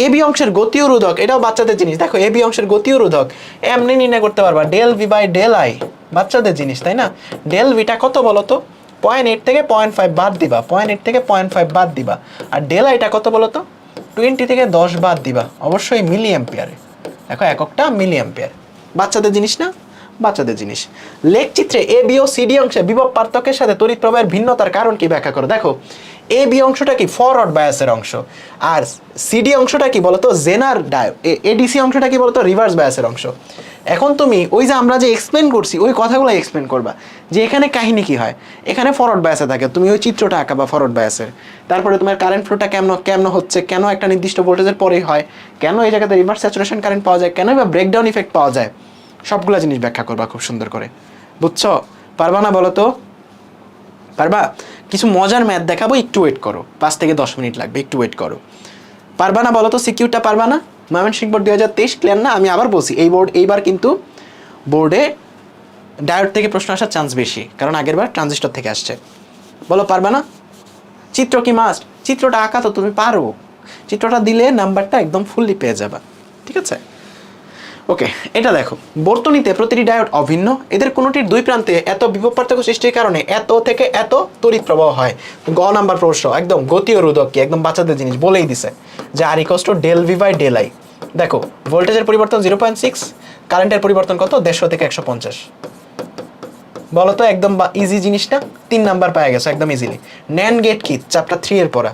এবি অংশের গতীয় রোধক, এটাও বাচ্চাদের জিনিস, দেখো এবি অংশের গতীয় রোধক এমনি নির্ণয় করতে পারবা, del V by del I, বাচ্চাদের জিনিস তাই না। ডেল ভিটা কত বলো তো? 0.8 থেকে 0.5 বাদ দিবা, 0.8 থেকে 0.5 বাদ দিবা, আর ডেল আইটা কত বলো তো? 20 থেকে 10 বাদ দিবা, অবশ্যই মিলি অ্যাম্পিয়ারে, দেখো এককটা মিলি অ্যাম্পিয়ার। বাচ্চাদের জিনিস না, বাচ্চাদের জিনিস। লেখ চিত্রে এ বি ও সিডি অংশে বিভব পার্থক্যের সাথে তড়িৎ প্রবাহের ভিন্নতার কারণ কি ব্যাখ্যা করো। দেখো এ বি অংশটা কি? ফরওয়ার্ড বায়াসের অংশ, আর সিডি অংশটা কি বলতো? জেনার ডায়োড। এডিসি অংশটা কি বলতো? রিভার্স বায়াসের অংশ। এখন তুমি ওই যে আমরা যে এক্সপ্লেন করছি ওই কথাগুলো এক্সপ্লেন করবা, যে এখানে কাহিনী কি হয়। এখানে ফরওয়ার্ড বায়াসে থাকে, তুমি ওই চিত্রটা আঁকাবা ফরওয়ার্ড বায়াসের, তারপরে তোমার কারেন্ট ফ্লোটা কেমন কেমন হচ্ছে, কেন একটা নির্দিষ্ট ভোল্টেজের পরেই হয়, কেন এই জায়গাতে রিভার্স স্যাচুরেশন কারেন্ট পাওয়া যায়, কেন বা ব্রেকডাউন ইফেক্ট পাওয়া যায়, সবগুলো জিনিস ব্যাখ্যা করবা খুব সুন্দর করে। বুঝছো? পারবা না বলো তো? পারবা? কিছু মজার ম্যাথ দেখাবো, একটু ওয়েট করো, 5 থেকে 10 মিনিট লাগবে, একটু ওয়েট করো। পারবা না বলো তো? সিকিউরটা পারবা না? ময়মনসিংহ বোর্ড 2023 ক্লিয়ার না? আমি আবার বলছি এই বোর্ড এইবার কিন্তু বোর্ডে ডায়োড থেকে প্রশ্ন আসার চান্স বেশি, কারণ আগের বার ট্রানজিস্টর থেকে আসছে। বলো পারবা না? চিত্র কি মাস্ট? চিত্রটা আঁকা তো তুমি পারো, চিত্রটা দিলে নাম্বারটা একদম ফুললি পেয়ে যাবা, ঠিক আছে। ওকে, এটা দেখো, বর্তনীতে প্রতিটি ডায়োড অভিন্ন, এদের কোনোটির দুই প্রান্তে এত বিভব পার্থক্য সৃষ্টির কারণে এত থেকে এত তড়িৎ প্রবাহ হয়। গ নাম্বার প্রশ্ন, একদম গতি ও রোধক কি, একদম বাচ্চাদের জিনিস বলেই দিছে যে আর equals to del V by del I. দেখো ভোল্টেজের পরিবর্তন 0.6, কারেন্টের পরিবর্তন কত 150 থেকে 150। বলো তো, একদম ইজি জিনিসটা 3 নাম্বার পাওয়া গেছে একদম ইজিলি। ন্যান্ড গেট কি, চ্যাপ্টার 3 এর পড়া।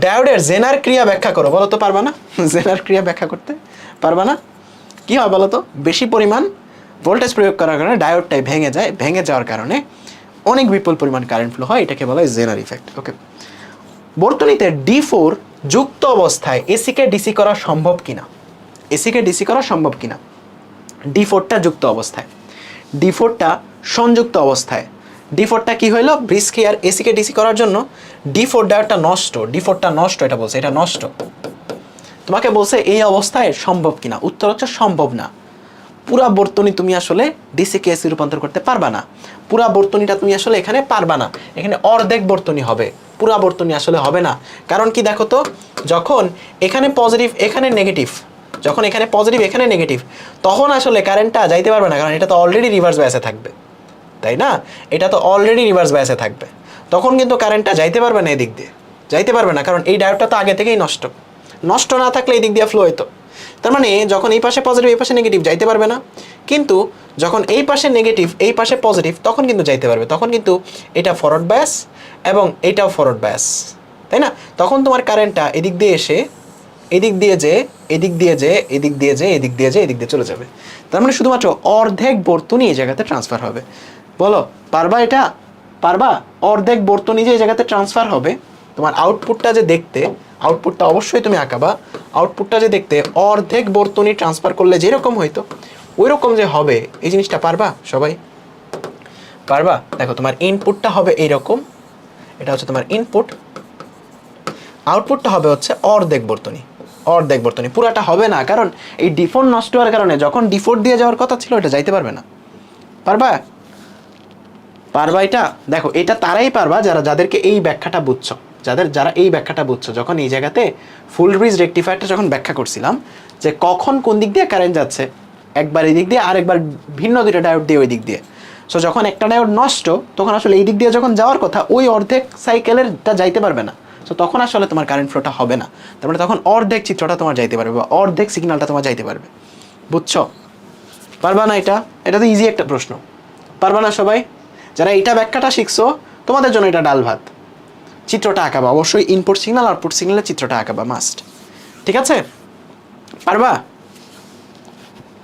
ডায়োডের জেনার ক্রিয়া ব্যাখ্যা করো, বলো তো পারবা না? জেনার ক্রিয়া ব্যাখ্যা করতে পারবা না? কি হয় বলো তো, বেশি পরিমাণ ভোল্টেজ প্রয়োগ করার কারণে ডায়োডটাই ভেঙে যায়, ভেঙে যাওয়ার কারণে অনেক বিপুল পরিমাণ কারেন্ট ফ্লো হয়, এটাকে বলা হয় জেনার ইফেক্ট। ওকে, বর্তনীতে D4 যুক্ত অবস্থায় এসিকে ডিসি করা সম্ভব কিনা, এসিকে ডিসি করা সম্ভব কিনা। D4টা যুক্ত অবস্থায়, D4টা সংযুক্ত অবস্থায়, D4টা কি হইলো ব্রিজ ক্রিয়ার এসিকে ডিসি করার জন্য D4 ডায়োডটা নষ্ট, D4টা নষ্ট, এটা বলছে এটা নষ্ট। তোমাকে বলছে এই অবস্থায় সম্ভব কিনা, উত্তর হচ্ছে সম্ভব না। পুরা বর্তনী তুমি আসলে ডিসি কে এসি রূপান্তর করতে পারবা না, পুরা বর্তনীটা তুমি আসলে এখানে পারবা না, এখানে অর্ধেক বর্তনী হবে, পুরা বর্তনী আসলে হবে না। কারণ কি দেখো তো, যখন এখানে পজিটিভ এখানে নেগেটিভ, যখন এখানে পজিটিভ এখানে নেগেটিভ, তখন আসলে কারেন্টটা যাইতে পারবে না, কারণ এটা তো অলরেডি রিভার্স বায়াসে থাকবে, তাই না? এটা তো অলরেডি রিভার্স বায়াসে থাকবে, তখন কিন্তু কারেন্টটা যাইতে পারবে না, এদিক দিয়ে যাইতে পারবে না, কারণ এই ডায়োডটা তো আগে থেকেই নষ্ট, নষ্ট না থাকলে এই দিক দিয়ে ফ্লো হতো। তার মানে যখন এই পাশে পজিটিভ এই পাশে নেগেটিভ যাইতে পারবে না, কিন্তু যখন এই পাশে নেগেটিভ এই পাশে পজিটিভ তখন কিন্তু যাইতে পারবে, তখন কিন্তু এটা ফরওয়ার্ড বায়াস এবং এটাও ফরওয়ার্ড বায়াস, তাই না? তখন তোমার কারেন্টটা এদিক দিয়ে এসে এদিক দিয়ে যে এদিক দিয়ে যে এদিক দিয়ে যে এদিক দিয়ে যে এদিক দিয়ে চলে যাবে। তার মানে শুধুমাত্র অর্ধেক বর্তনী এই জায়গাতে ট্রান্সফার হবে। বলো পারবা এটা? পারবা? অর্ধেক বর্তনী যে এই জায়গাতে ট্রান্সফার হবে, তোমার আউটপুটটা যে দেখতে, আউটপুটটা অবশ্যই তুমি আঁকাবা, আউটপুটটা যে দেখতে অর্ধেক বর্তনী ট্রান্সফার করলে যেরকম হইতো ওই রকম যে হবে, এই জিনিসটা পারবা সবাই? পারবা? দেখো তোমার ইনপুটটা হবে এইরকম, এটা হচ্ছে তোমার ইনপুট, আউটপুটটা হবে হচ্ছে অর্ধেক বর্তনী, অর্ধেক বর্তনী, পুরাটা হবে না, কারণ এই D4 নষ্ট হওয়ার কারণে যখন D4 দিয়ে যাওয়ার কথা ছিল এটা যাইতে পারবে না। পারবা? পারবা এটা? দেখো এটা তারাই পারবা যাদেরকে এই ব্যাখ্যাটা বুঝছো, যারা এই ব্যাখ্যাটা বুঝছো, যখন এই জায়গাতে ফুল ব্রিজ রেকটিফায়ারটা যখন ব্যাখ্যা করছিলাম যে কখন কোন দিক দিয়ে কারেন্ট যাচ্ছে, একবার এই দিক দিয়ে আর একবার ভিন্ন দুইটা ডায়োড দিয়ে ওই দিক দিয়ে। সো যখন একটা ডায়োড নষ্ট তখন আসলে এই দিক দিয়ে যখন যাওয়ার কথা ওই অর্ধেক সাইকেলেরটা যাইতে পারবে না, সো তখন আসলে তোমার কারেন্ট ফ্লোটা হবে না, তার মানে তখন অর্ধেক চিত্রটা তোমার যাইতে পারবে বা অর্ধেক সিগন্যালটা তোমার যাইতে পারবে। বুঝছো? পারবা না এটা? এটা তো ইজি একটা প্রশ্ন, পারবা না সবাই? যারা এটা ব্যাখ্যাটা শিখছো তোমাদের জন্য এটা ডাল ভাত। চিত্রটা আঁকাবা অবশ্যই, ইনপুট সিগন্যাল আউটপুট সিগন্যালের চিত্রটা আঁকাবা মাস্ট, ঠিক আছে? পারবা?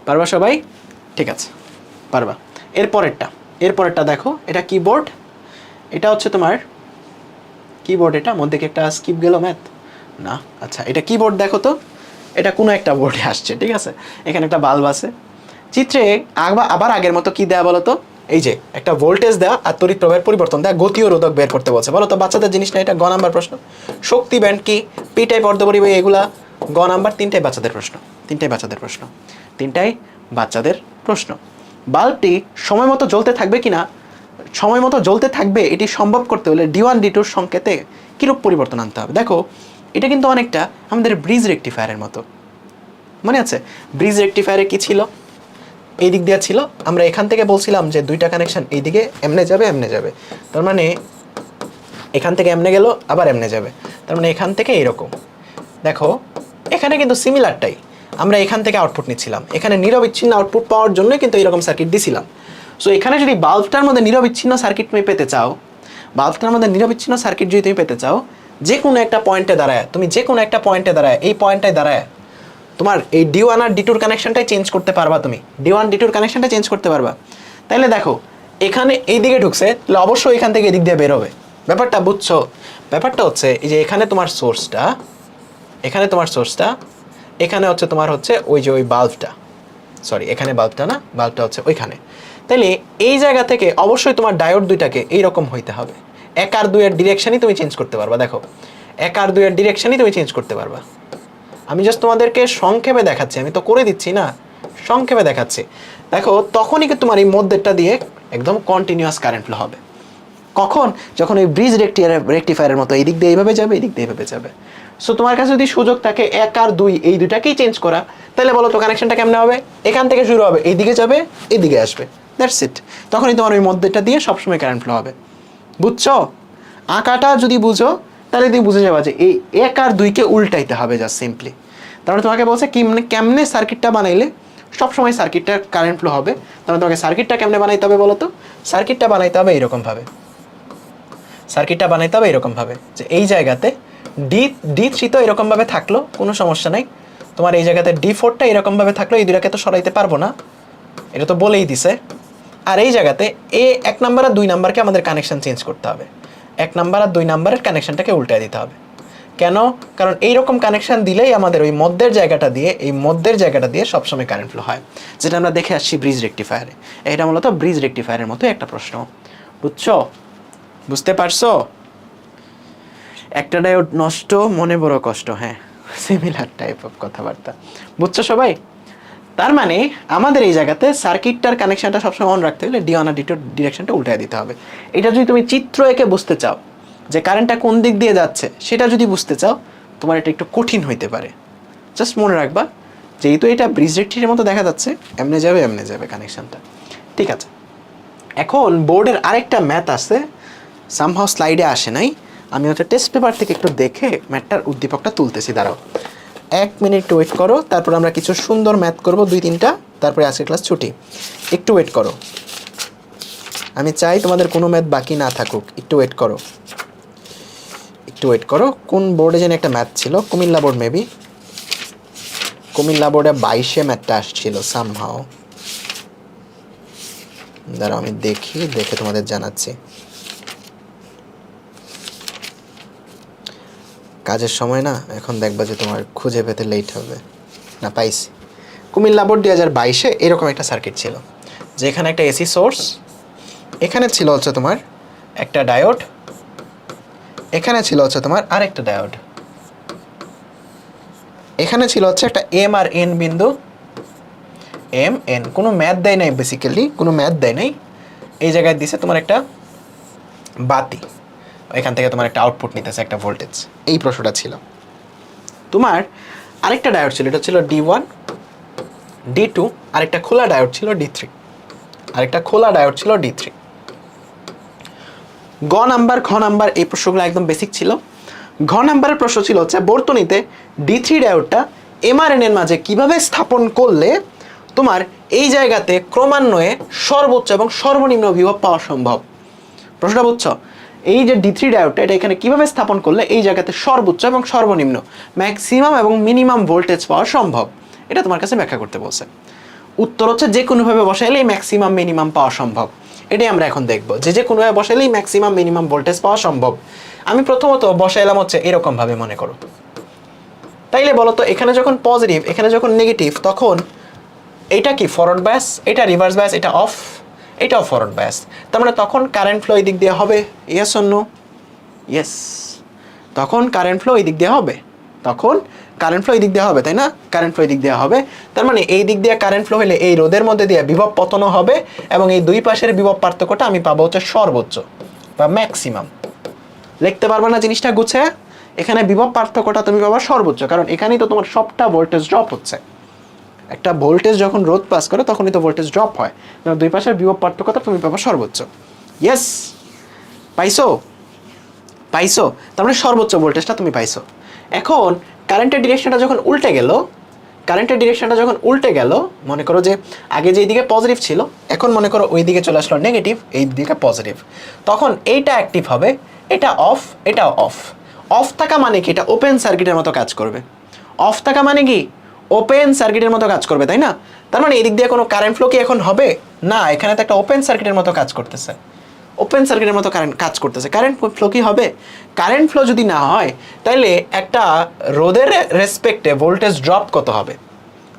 পারবা সবাই? ঠিক আছে, পারবা। এরপরেরটা দেখো, এটা কিবোর্ড, এটা হচ্ছে তোমার কিবোর্ড, এটা মধ্যে কি একটা স্কিপ গেল ম্যাথ না? আচ্ছা এটা কিবোর্ড, দেখো তো এটা কোনো একটা বোর্ডে আসছে, ঠিক আছে? এখানে একটা বাল্ব আছে, চিত্রে আবার আগের মতো কি দেয়া বলো তো, এই যে একটা ভোল্টেজ দেওয়া আর তড়িৎ প্রবাহের পরিবর্তন দেওয়া, গতি ও রোধক বের করতে বলছে। বলো তো বাচ্চাদের জিনিস না এটা? গ নাম্বার প্রশ্ন। শক্তি ব্যান্ড কি, পি টাইপ অর্ধপরিবাহী, এগুলা গ নাম্বার। তিনটাই বাচ্চাদের প্রশ্ন, তিনটাই বাচ্চাদের প্রশ্ন, তিনটাই বাচ্চাদের প্রশ্ন। বাল্বটি সময় মতো জ্বলতে থাকবে কিনা, সময় মতো জ্বলতে থাকবে এটি সম্ভব করতে হলে D1 D2 সংকেতে কিরূপ পরিবর্তন আনতে হবে। দেখো এটা কিন্তু অনেকটা আমাদের ব্রিজ রেকটিফায়ারের মতো, মনে আছে? ব্রিজ রেকটিফায়ারে কি ছিল, এই দিক দিয়ে ছিল, আমরা এখান থেকে বলছিলাম যে দুইটা কানেকশন এইদিকে এমনে যাবে এমনে যাবে, তার মানে এখান থেকে এমনে গেল আবার এমনে যাবে, তার মানে এখান থেকে এরকম। দেখো এখানে কিন্তু সিমিলারটাই, আমরা এখান থেকে আউটপুট নিচ্ছিলাম, এখানে নিরবিচ্ছিন্ন আউটপুট পাওয়ার জন্যই কিন্তু এরকম সার্কিট দিছিলাম। সো এখানে যদি বাল্বটার মধ্যে নিরবিচ্ছিন্ন সার্কিট তুমি পেতে চাও, বাল্বটার মধ্যে নিরবিচ্ছিন্ন সার্কিট যদি তুমি পেতে চাও, যে কোনো একটা পয়েন্টে দাঁড়ায়, তুমি যে কোনো একটা পয়েন্টে দাঁড়ায়, এই পয়েন্টটায় দাঁড়ায় তোমার এই D1 আর D2 কানেকশনটাই চেঞ্জ করতে পারবা, তুমি D1 D2 কানেকশনটা চেঞ্জ করতে পারবা। তাইলে দেখো এখানে এই দিকে ঢুকছে, তাহলে অবশ্যই এখান থেকে এদিক দিয়ে বের হবে। ব্যাপারটা বুঝছো? ব্যাপারটা হচ্ছে এই যে এখানে তোমার সোর্সটা, এখানে তোমার সোর্সটা, এখানে হচ্ছে তোমার হচ্ছে ওই যে ওই বাল্বটা, সরি এখানে বাল্বটা না, বাল্বটা হচ্ছে ওইখানে। তাইলে এই জায়গা থেকে অবশ্যই তোমার ডায়োড দুইটাকে এইরকম হইতে হবে, 1 আর 2 এর ডিরেকশনই তুমি চেঞ্জ করতে পারবা। দেখো 1 আর 2 এর ডিরেকশনই তুমি চেঞ্জ করতে পারবা। আমি জাস্ট তোমাদেরকে সংক্ষেপে দেখাচ্ছি, আমি তো করে দিচ্ছি না, সংক্ষেপে দেখাচ্ছি। দেখো তখনই কি তোমার এই মধ্যেটা দিয়ে একদম কন্টিনিউয়াস কারেন্ট ফ্লো হবে। কখন? যখন ওই ব্রিজ রেকটিফায়ারের মতো এই দিক দিয়ে এইভাবে যাবে, এই দিক দিয়ে এইভাবে যাবে। সো তোমার কাছে যদি সুযোগ থাকে 1 আর 2 এই দুটাকেই চেঞ্জ করা, তাহলে বলো তো কানেকশনটা কেমনে হবে? এখান থেকে শুরু হবে, এই দিকে যাবে, এই দিকে আসবে, দ্যাটস ইট। তখনই তোমার ওই মধ্যেটা দিয়ে সবসময় কারেন্ট ফ্লো হবে। বুঝছো? আঁকাটা যদি বুঝো তাহলে তুমি বুঝে যাবা যে এই 1 আর 2কে উল্টাইতে হবে জাস্ট সিম্পলি। তারপরে তোমাকে বলছে কেমনে সার্কিটটা বানাইলে সবসময় সার্কিটটা কারেন্ট ফ্লো হবে। তাহলে তোমাকে সার্কিটটা কেমনে বানাইতে হবে বলো তো? সার্কিটটা বানাইতে হবে এইরকমভাবে, সার্কিটটা বানাইতে হবে এরকমভাবে যে এই জায়গাতে D3 তো এরকমভাবে থাকলো, কোনো সমস্যা নাই। তোমার এই জায়গাতে D4টা এরকমভাবে থাকলো, এই দুটাকে তো সরাইতে পারবো না, এটা তো বলেই দিছে। আর এই জায়গাতে এক নাম্বার আর 2 নাম্বারকে আমাদের কানেকশন চেঞ্জ করতে হবে। 1 নাম্বার আর 2 নাম্বারের কানেকশনটাকে উল্টায় দিতে হবে। কেন? কারণ এইরকম কানেকশন দিলেই আমাদের ওই মধ্যের জায়গাটা দিয়ে সবসময় কারেন্ট ফ্লো হয়, যেটা আমরা দেখে আসছি ব্রিজ রেকটিফায়ারে। এটা মূলত ব্রিজ রেকটিফায়ারের মতো একটা প্রশ্ন। বুঝছো? বুঝতে পারছো? একটা ডায়োড নষ্ট, মনে বড় কষ্ট। হ্যাঁ, সিমিলার টাইপ অফ কথাবার্তা। বুঝছো সবাই? তার মানে আমাদের এই জায়গাতে সার্কিটটার কানেকশনটা সবসময় অন রাখতে হলে D1 আর D2 ডিরেকশনটা উল্টায় দিতে হবে। এটা যদি তুমি চিত্র এঁকে বুঝতে চাও যে কারেন্টটা কোন দিক দিয়ে যাচ্ছে, সেটা যদি বুঝতে চাও, তোমার এটা একটু কঠিন হইতে পারে। জাস্ট মনে রাখবা যেহেতু এটা ব্রিজ রেকটিফায়ারের মতো দেখা যাচ্ছে, এমনে যাবে কানেকশনটা। ঠিক আছে, এখন বোর্ডের আরেকটা ম্যাথ আছে, সামহাও স্লাইডে আসে নাই। আমি হচ্ছে টেস্ট পেপার থেকে একটু দেখে ম্যাথটার উদ্দীপকটা তুলতেছি, দাঁড়াও 1 মিনিট ওয়েট করো। তারপর আমরা কিছু সুন্দর ম্যাথ করবো 2-3টা, তারপরে আজকে ক্লাস ছুটি। একটু ওয়েট করো, আমি চাই তোমাদের কোনো ম্যাথ বাকি না থাকুক। একটু ওয়েট করো। কোন বোর্ডে যেন একটা ম্যাথ ছিল, কুমিল্লা বোর্ড মেবি। কুমিল্লা বোর্ডে 22-এ ম্যাথটা আসছিল সামহাও। দাঁড়াও আমি দেখে তোমাদের জানাচ্ছি। কাজের সময় না, এখন দেখবা যে তোমার খুঁজে পেতে লেট হবে। না, পাইছি। কুমিল্লা বোর্ড 2022-এ এরকম একটা সার্কিট ছিল, যেখানে একটা এসি সোর্স, এখানে ছিল হচ্ছে তোমার একটা ডায়োড, এখানে ছিল হচ্ছে তোমার আরেকটা ডায়োড, এখানে ছিল হচ্ছে একটা এম আর এন বিন্দু, এম এন। কোনো ম্যাথ দেয় নাই, বেসিক্যালি কোনো ম্যাথ দেয় নাই। এই জায়গায় দিছে তোমার একটা বাতি, এখান থেকে তোমার একটা আউটপুট নিতেছে একটা ভোল্টেজ। এই প্রশ্নটা ছিল। তোমার আরেকটা ডায়োড ছিল, এটা ছিল D1 D2, আরেকটা খোলা ডায়োড ছিল D3, গ নাম্বার খ নাম্বার এই প্রশ্নগুলো একদম বেসিক ছিল। ঘ নাম্বারের প্রশ্ন ছিল হচ্ছে বর্তনীতে D3 ডায়োডটা MRN এর মাঝে কিভাবে স্থাপন করলে তোমার এই জায়গাতে ক্রমান্বয়ে সর্বোচ্চ এবং সর্বনিম্ন বিভব পাওয়া সম্ভব। প্রশ্নটা বুঝছো? এই যে D3 ডায়োডটা, এটা এখানে কিভাবে স্থাপন করলে এই জায়গাতে সর্বোচ্চ এবং সর্বনিম্ন ম্যাক্সিমাম এবং মিনিমাম ভোল্টেজ পাওয়া সম্ভব, এটা তোমার কাছে ব্যাখ্যা করতে বলছে। উত্তর হচ্ছে যে কোনোভাবে বসাইলেই ম্যাক্সিমাম মিনিমাম পাওয়া সম্ভব। এটাই আমরা এখন দেখব, যে কোনোভাবে বসাইলেই ম্যাক্সিমাম মিনিমাম ভোল্টেজ পাওয়া সম্ভব। আমি প্রথমত বসাইলাম হচ্ছে এরকমভাবে, মনে করো। তাইলে বলো তো এখানে যখন পজিটিভ, এখানে যখন নেগেটিভ, তখন এটা কি ফরওয়ার্ড বায়াস, এটা রিভার্স বায়াস, এটা অফ, এটাও ফরওয়ার্ড বায়াস। তার মানে তখন কারেন্ট ফ্লো এই দিক দিয়ে হবে। Yes or no? ইয়েস। তখন কারেন্ট ফ্লো এই দিক দিয়ে হবে, তাই না? কারেন্ট ফ্লো এই দিক দিয়ে হবে। তার মানে এই দিক দিয়ে কারেন্ট ফ্লো হলে এই রোধের মধ্যে দিয়ে বিভব পতনও হবে, এবং এই দুই পাশের বিভব পার্থক্যটা আমি পাবো হচ্ছে সর্বোচ্চ বা ম্যাক্সিমাম। লিখতে পারবে না জিনিসটা গুছে? এখানে বিভব পার্থক্যটা তুমি পাবা সর্বোচ্চ, কারণ এখানেই তো তোমার সবটা ভোল্টেজ ড্রপ হচ্ছে। একটা ভোল্টেজ যখন রোধ পাস করে তখনই তো ভোল্টেজ ড্রপ হয়, দুই পাশের বিভব পার্থক্যটা তুমি পাবা সর্বোচ্চ। ইয়েস, পাইছো? তার মানে সর্বোচ্চ ভোল্টেজটা তুমি পাইছো। এখন কারেন্টের ডিরেকশনটা যখন উল্টে গেল, মনে করো যে আগে যে দিকে পজিটিভ ছিল, এখন মনে করো ওই দিকে চলে আসলো নেগেটিভ, এই দিকে পজিটিভ, তখন এইটা অ্যাক্টিভ হবে, এটা অফ, এটাও অফ। অফ থাকা মানে কি? এটা ওপেন সার্কিটের মতো কাজ করবে। অফ থাকা মানে কি? ওপেন সার্কিটের মতো কাজ করবে, তাই না? তার মানে এই দিক দিয়ে কোনো কারেন্ট ফ্লো কি এখন হবে না? এখানে তো একটা ওপেন সার্কিটের মতো কাজ করতেছে, কারেন্ট ফ্লো কি হবে? কারেন্ট ফ্লো যদি না হয়, তাহলে একটা রোধের রেসপেক্টে ভোল্টেজ ড্রপ কত হবে?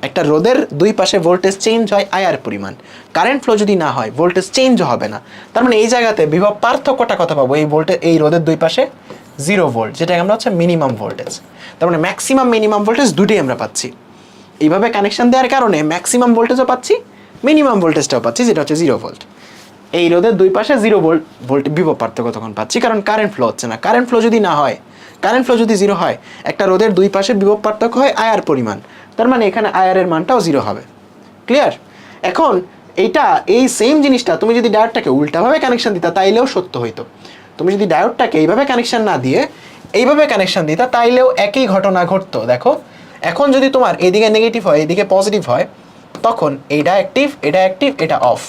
একটা রোধের দুই পাশে ভোল্টেজ চেঞ্জ হয় আয়ার পরিমাণ, কারেন্ট ফ্লো যদি না হয় ভোল্টেজ চেঞ্জ হবে না। তার মানে এই জায়গাতে বিভব পার্থক্যটা কত পাবো? এই রোধের দুই পাশে 0 ভোল্ট, যেটা আমরা হচ্ছে মিনিমাম ভোল্টেজ। তার মানে ম্যাক্সিমাম মিনিমাম ভোল্টেজ দুটোই আমরা পাচ্ছি। এইভাবে কানেকশন দেওয়ার কারণে ম্যাক্সিমাম ভোল্টেজও পাচ্ছি, মিনিমাম ভোল্টেজটাও পাচ্ছি, যেটা হচ্ছে 0 ভোল্ট। এই রোধের দুই পাশে 0 ভোল্ট বিভব পার্থক্য তখন পাচ্ছি, কারণ কারেন্ট ফ্লো হচ্ছে না। কারেন্ট ফ্লো যদি না হয়, কারেন্ট ফ্লো যদি 0 হয়, একটা রোধের দুই পাশে বিভব পার্থক্য হয় আয়ার পরিমাণ, তার মানে এখানে আয়ারের মানটাও 0 হবে। ক্লিয়ার? এখন এইটা এই সেম জিনিসটা তুমি যদি ডায়োডটাকে উল্টাভাবে কানেকশন দিতা তাইলেও সত্য হইতো। তুমি যদি ডায়োডটাকে এইভাবে কানেকশন না দিয়ে এইভাবে কানেকশন দিতা তাইলেও একই ঘটনা ঘটতো। দেখো এখন যদি তোমার এদিকে নেগেটিভ হয় এদিকে পজিটিভ হয়, তখন এইটা অ্যাক্টিভ এটা অ্যাক্টিভ এটা অফ,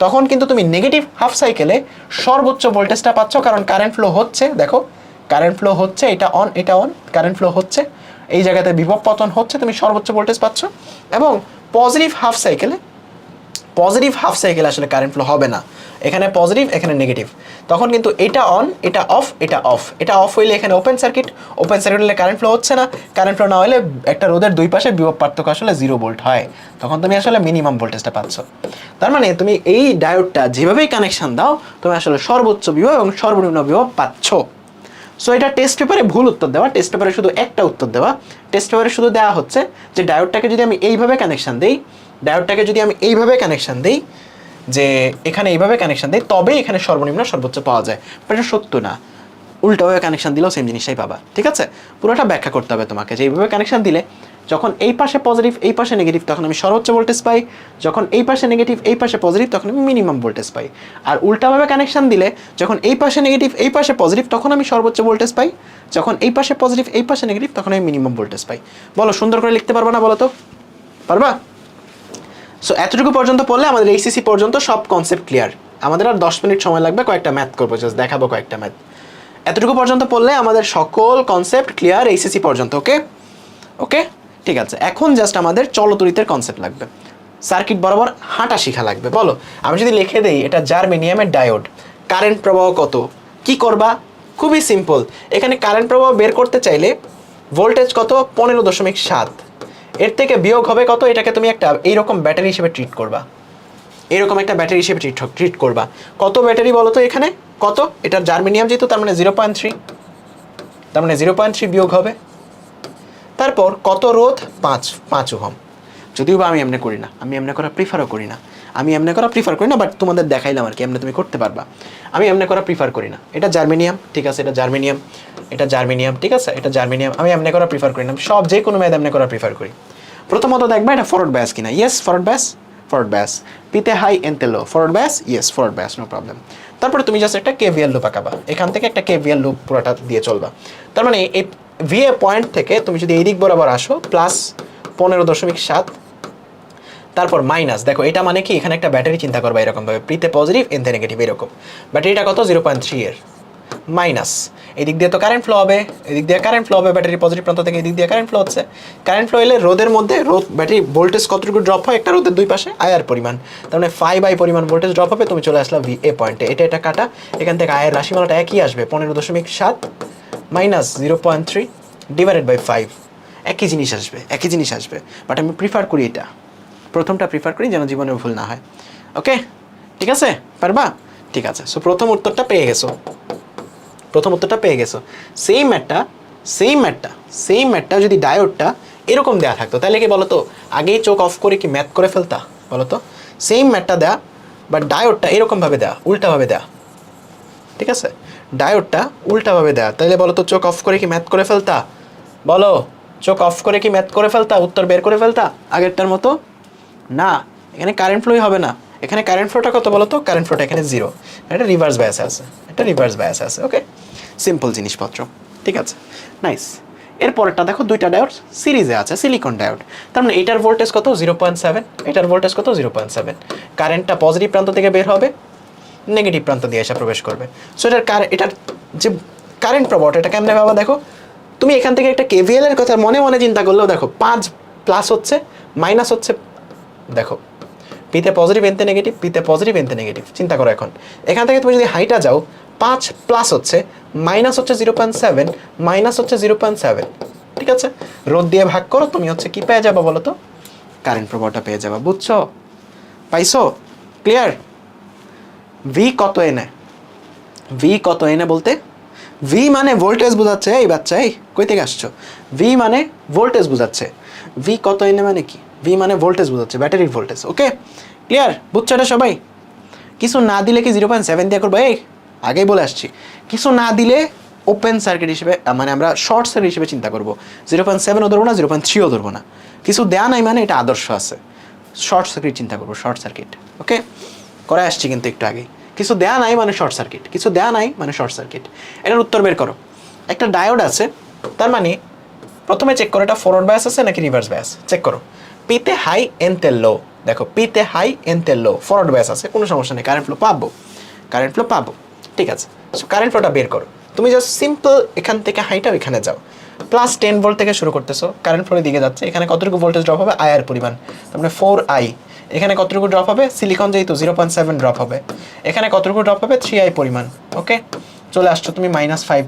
তখন কিন্তু তুমি নেগেটিভ হাফ সাইকেলে সর্বোচ্চ ভোল্টেজটা পাচ্ছ, কারণ কারেন্ট ফ্লো হচ্ছে। দেখো কারেন্ট ফ্লো হচ্ছে, এটা অন এটা অন, কারেন্ট ফ্লো হচ্ছে, এই জায়গাতে বিভব পতন হচ্ছে, তুমি সর্বোচ্চ ভোল্টেজ পাচ্ছ। এবং পজিটিভ হাফ সাইকেলে আসলে কারেন্ট ফ্লো হবে না, এখানে পজিটিভ এখানে নেগেটিভ, তখন কিন্তু এটা অন এটা অফ এটা অফ, এটা অফ হইলে এখানে ওপেন সার্কিট হলে কারেন্ট ফ্লো হচ্ছে না, কারেন্ট ফ্লো না হলে একটা রোধের দুই পাশে বিভব পার্থক্য আসলে 0 ভোল্ট হয়, তখন তুমি আসলে মিনিমাম ভোল্টেজটা পাচ্ছ। তার মানে তুমি এই ডায়োডটা যেভাবেই কানেকশন দাও তুমি আসলে সর্বোচ্চ বিভব এবং সর্বনিম্ন বিভব পাচ্ছ। সো এটা টেস্ট পেপারে ভুল উত্তর দেওয়া, টেস্ট পেপারে শুধু একটা উত্তর দেওয়া। টেস্ট পেপারে শুধু দেওয়া হচ্ছে যে ডায়োডটাকে যদি আমি এইভাবে কানেকশন দিই, যে এখানে এইভাবে কানেকশন দেয় তবেই এখানে সর্বনিম্ন সর্বোচ্চ পাওয়া যায়, এটা সত্য না। উল্টোভাবে কানেকশন দিলেও সেম জিনিসটাই পাবা। ঠিক আছে, পুরোটা ব্যাখ্যা করতে হবে তোমাকে যে এইভাবে কানেকশন দিলে যখন এই পাশে পজিটিভ এই পাশে নেগেটিভ তখন আমি সর্বোচ্চ ভোল্টেজ পাই, যখন এই পাশে নেগেটিভ এই পাশে পজিটিভ তখন আমি মিনিমাম ভোল্টেজ পাই। আর উল্টাভাবে কানেকশন দিলে যখন এই পাশে নেগেটিভ এই পাশে পজিটিভ তখন আমি সর্বোচ্চ ভোল্টেজ পাই, যখন এই পাশে পজিটিভ এই পাশে নেগেটিভ তখন আমি মিনিমাম ভোল্টেজ পাই। বলো সুন্দর করে লিখতে পারবা না বলো তো? পারবা? সো এতটুকু পর্যন্ত পড়লে আমাদের এইচএসসি পর্যন্ত সব কনসেপ্ট ক্লিয়ার। আমাদের আর 10 মিনিট সময় লাগবে, কয়েকটা ম্যাথ করবো, জাস্ট দেখাবো কয়েকটা ম্যাথ। এতটুকু পর্যন্ত পড়লে আমাদের সকল কনসেপ্ট ক্লিয়ার এইচএসসি পর্যন্ত। ওকে ওকে ঠিক আছে, এখন জাস্ট আমাদের চলতরিতের কনসেপ্ট লাগবে, সার্কিট বরাবর হাঁটা শেখা লাগবে। বলো আমি যদি লিখে দেই এটা জার্মেনিয়ামের ডায়োড, কারেন্ট প্রবাহ কত, কি করবা? খুবই সিম্পল, এখানে কারেন্ট প্রবাহ বের করতে চাইলে ভোল্টেজ কত 15.7, এর থেকে বিয়োগ হবে কত, এটাকে তুমি একটা এইরকম ব্যাটারি হিসেবে ট্রিট করবা, এরকম একটা ব্যাটারি হিসেবে ট্রিট করবা। কত ব্যাটারি বলো তো এখানে কত? এটা জার্মেনিয়াম যেহেতু তার মানে 0.3, তার মানে 0.3 বিয়োগ হবে। তারপর কত রোধ? 5 ওহম। যদিও বা আমি এমনি করি না, আমি এমনি করা প্রিফারও করি না, বাট তোমাদের দেখাইলাম আর কি, এমনি তুমি করতে পারবা। আমি এমনি করা প্রিফার করি না। এটা জার্মেনিয়াম, ঠিক আছে, এটা জার্মেনিয়াম, ঠিক আছে, এটা জার্মেনিয়াম। আমি এমনি করা প্রিফার করি না, সব যে কোনো ম্যাথ এমনি করা প্রিফার করি। প্রথমত দেখবা এটা ফরওয়ার্ড ব্যাস কিনা, ইয়েস ফরওয়ার্ড ব্যাস, পিতে হাই এনতে লো, ফরওয়ার্ড ব্যাস, ইয়েস ফরওয়ার্ড ব্যাস, নো প্রবলেম। তারপরে তুমি জাস্ট একটা কেভিএল লুপ আঁকাবা, এখান থেকে একটা কেভিএল লুপ পুরোটা দিয়ে চলবা। তার মানে এই ভিএ পয়েন্ট থেকে তুমি যদি এই দিক বরাবর আসো প্লাস 15.7, তারপর মাইনাস, দেখো এটা মানে কি, এখানে একটা ব্যাটারি চিন্তা করবা এরকমভাবে, প্রিতে পজিটিভ এনতে নেগেটিভ এরকম, ব্যাটারিটা কত 0.3 এর, মাইনাস এদিক দিয়ে তো কারেন্ট ফ্লো হবে, ব্যাটারি পজিটিভ প্রান্ত থেকে এদিক দিয়ে কারেন্ট ফ্লো হচ্ছে, কারেন্ট ফ্লো এলে রোদের মধ্যে ব্যাটারি ভোল্টেজ কতটুকু ড্রপ হয়, একটা রোদের দুই পাশে আয়ার পরিমাণ, তার মানে 5 পরিমাণ ভোল্টেজ ড্রপ হবে। তুমি চলে আসলা ভি এ পয়েন্টে, এটা কাটা, এখান থেকে আয়ের রাশিমালাটা একই আসবে, 15.7 মাইনাস 0.3 ডিভাইডেড বাই 5, একই জিনিস আসবে। বাট আমি প্রিফার করি এটা, প্রথমটা প্রিফার করি যেন জীবনে ভুল না হয়। ওকে ঠিক আছে, পারবা? ঠিক আছে, সো প্রথম উত্তরটা পেয়ে গেছো। সেম ম্যাটটা যদি ডায়োডটা এরকম দেয়া থাকতো তাহলে কি বলতো আগেই চোখ অফ করে কি ম্যাথ করে ফেলতা বলতো? সেম ম্যাটটা দেয়া বাট ডায়োডটা এরকমভাবে দেয়া, উল্টাভাবে দেয়া, ঠিক আছে, ডায়োডটা উল্টাভাবে দেয়া, তাহলে বলতো চোখ অফ করে কি ম্যাথ করে ফেলতা? বলো চোখ অফ করে কি ম্যাথ করে ফেলতা, উত্তর বের করে ফেলতা আগেরটার মতো? না, এখানে কারেন্ট ফ্লোই হবে না। এখানে কারেন্ট ফ্লোটা কত বলো তো? কারেন্ট ফ্লোটা এখানে 0, এটা রিভার্স বায়াস আছে। ওকে, সিম্পল জিনিসপত্র, ঠিক আছে, নাইস। এরপরটা দেখো দুইটা ডায়োড সিরিজে আছে, সিলিকন ডায়োড, তার মানে এটার ভোল্টেজ কত 0.7, এটার ভোল্টেজ কত 0.7, কারেন্টটা পজিটিভ প্রান্ত থেকে বের হবে, নেগেটিভ প্রান্ত দিয়ে এসে প্রবেশ করবে। সো এটার যে কারেন্ট প্রবাহটা এটা কেমনে ভাবা দেখো, তুমি এখান থেকে একটা কেভিএল এর কথা মনে মনে চিন্তা করলেও দেখো 5 প্লাস হচ্ছে মাইনাস হচ্ছে, দেখো পিতে পজিটিভ এনতে নেগেটিভ, চিন্তা করো এখান থেকে তুমি যদি হাইটা যাও 5 প্লাস হচ্ছে মাইনাস হচ্ছে 0.7 মাইনাস হচ্ছে 0.7, ঠিক আছে, রোধ দিয়ে ভাগ করো, তুমি হচ্ছে কি পেয়ে যাবা বলো তো? কারেন্ট প্রবাহটা পেয়ে যাবা। বুঝছো? পাইছো? ক্লিয়ার? ভি কত এনে বলতে, ভি মানে ভোল্টেজ বোঝাচ্ছে। এই বাচ্চা, এই কই থেকে আসছো? ভি মানে ভোল্টেজ বোঝাচ্ছে। ভি কত এনে মানে কি? ভি মানে ভোল্টেজ বোঝাচ্ছে, ব্যাটারির ভোল্টেজ। Okay clear? বুঝছো এটা সবাই? কিছু না দিলে কি 0.7 দিয়ে করবো? এই আগেই বলে আসছি, কিছু না দিলে ওপেন সার্কিট হিসেবে মানে আমরা শর্ট সার্কিট হিসেবে চিন্তা করবো। 0.7ও ধরবো না, 0.3ও ধরবো না। কিছু দেয়া নাই মানে এটা আদর্শ আছে, শর্ট সার্কিট চিন্তা করবো, শর্ট সার্কিট। ওকে, করে আসছি কিন্তু একটু আগে। কিছু দেয়া নাই মানে শর্ট সার্কিট, কিছু দেয়া নাই মানে শর্ট সার্কিট। এটার উত্তর বের করো। একটা ডায়োড আছে, তার মানে প্রথমে চেক করো এটা ফরওয়ার্ড বায়াস আছে নাকি রিভার্স বায়াস, চেক করো। পিতে হাই এনতে লো, দেখো পিতে হাই এনতে লো, ফরওয়ার্ড বায়াস আছে, কোনো সমস্যা নেই, কারেন্ট ফ্লো পাবো, কারেন্ট ফ্লো পাবো, ঠিক আছে। সো কারেন্ট ফ্লোটা বের করো। তুমি জাস্ট সিম্পল এখান থেকে হাইটা ওইখানে যাও, প্লাস 10 ভোল্ট থেকে শুরু করতেছো, কারেন্ট ফ্লোর দিকে যাচ্ছে। এখানে কতটুকু ভোল্টেজ ড্রপ হবে? আয়ের পরিমাণ, তার মানে 4i। এখানে কতটুকু ড্রপ হবে? সিলিকন যেহেতু 0.7 ড্রপ হবে। এখানে কতটুকু ড্রপ হবে? 3i পরিমাণ। ওকে, চলে আসছো তুমি -5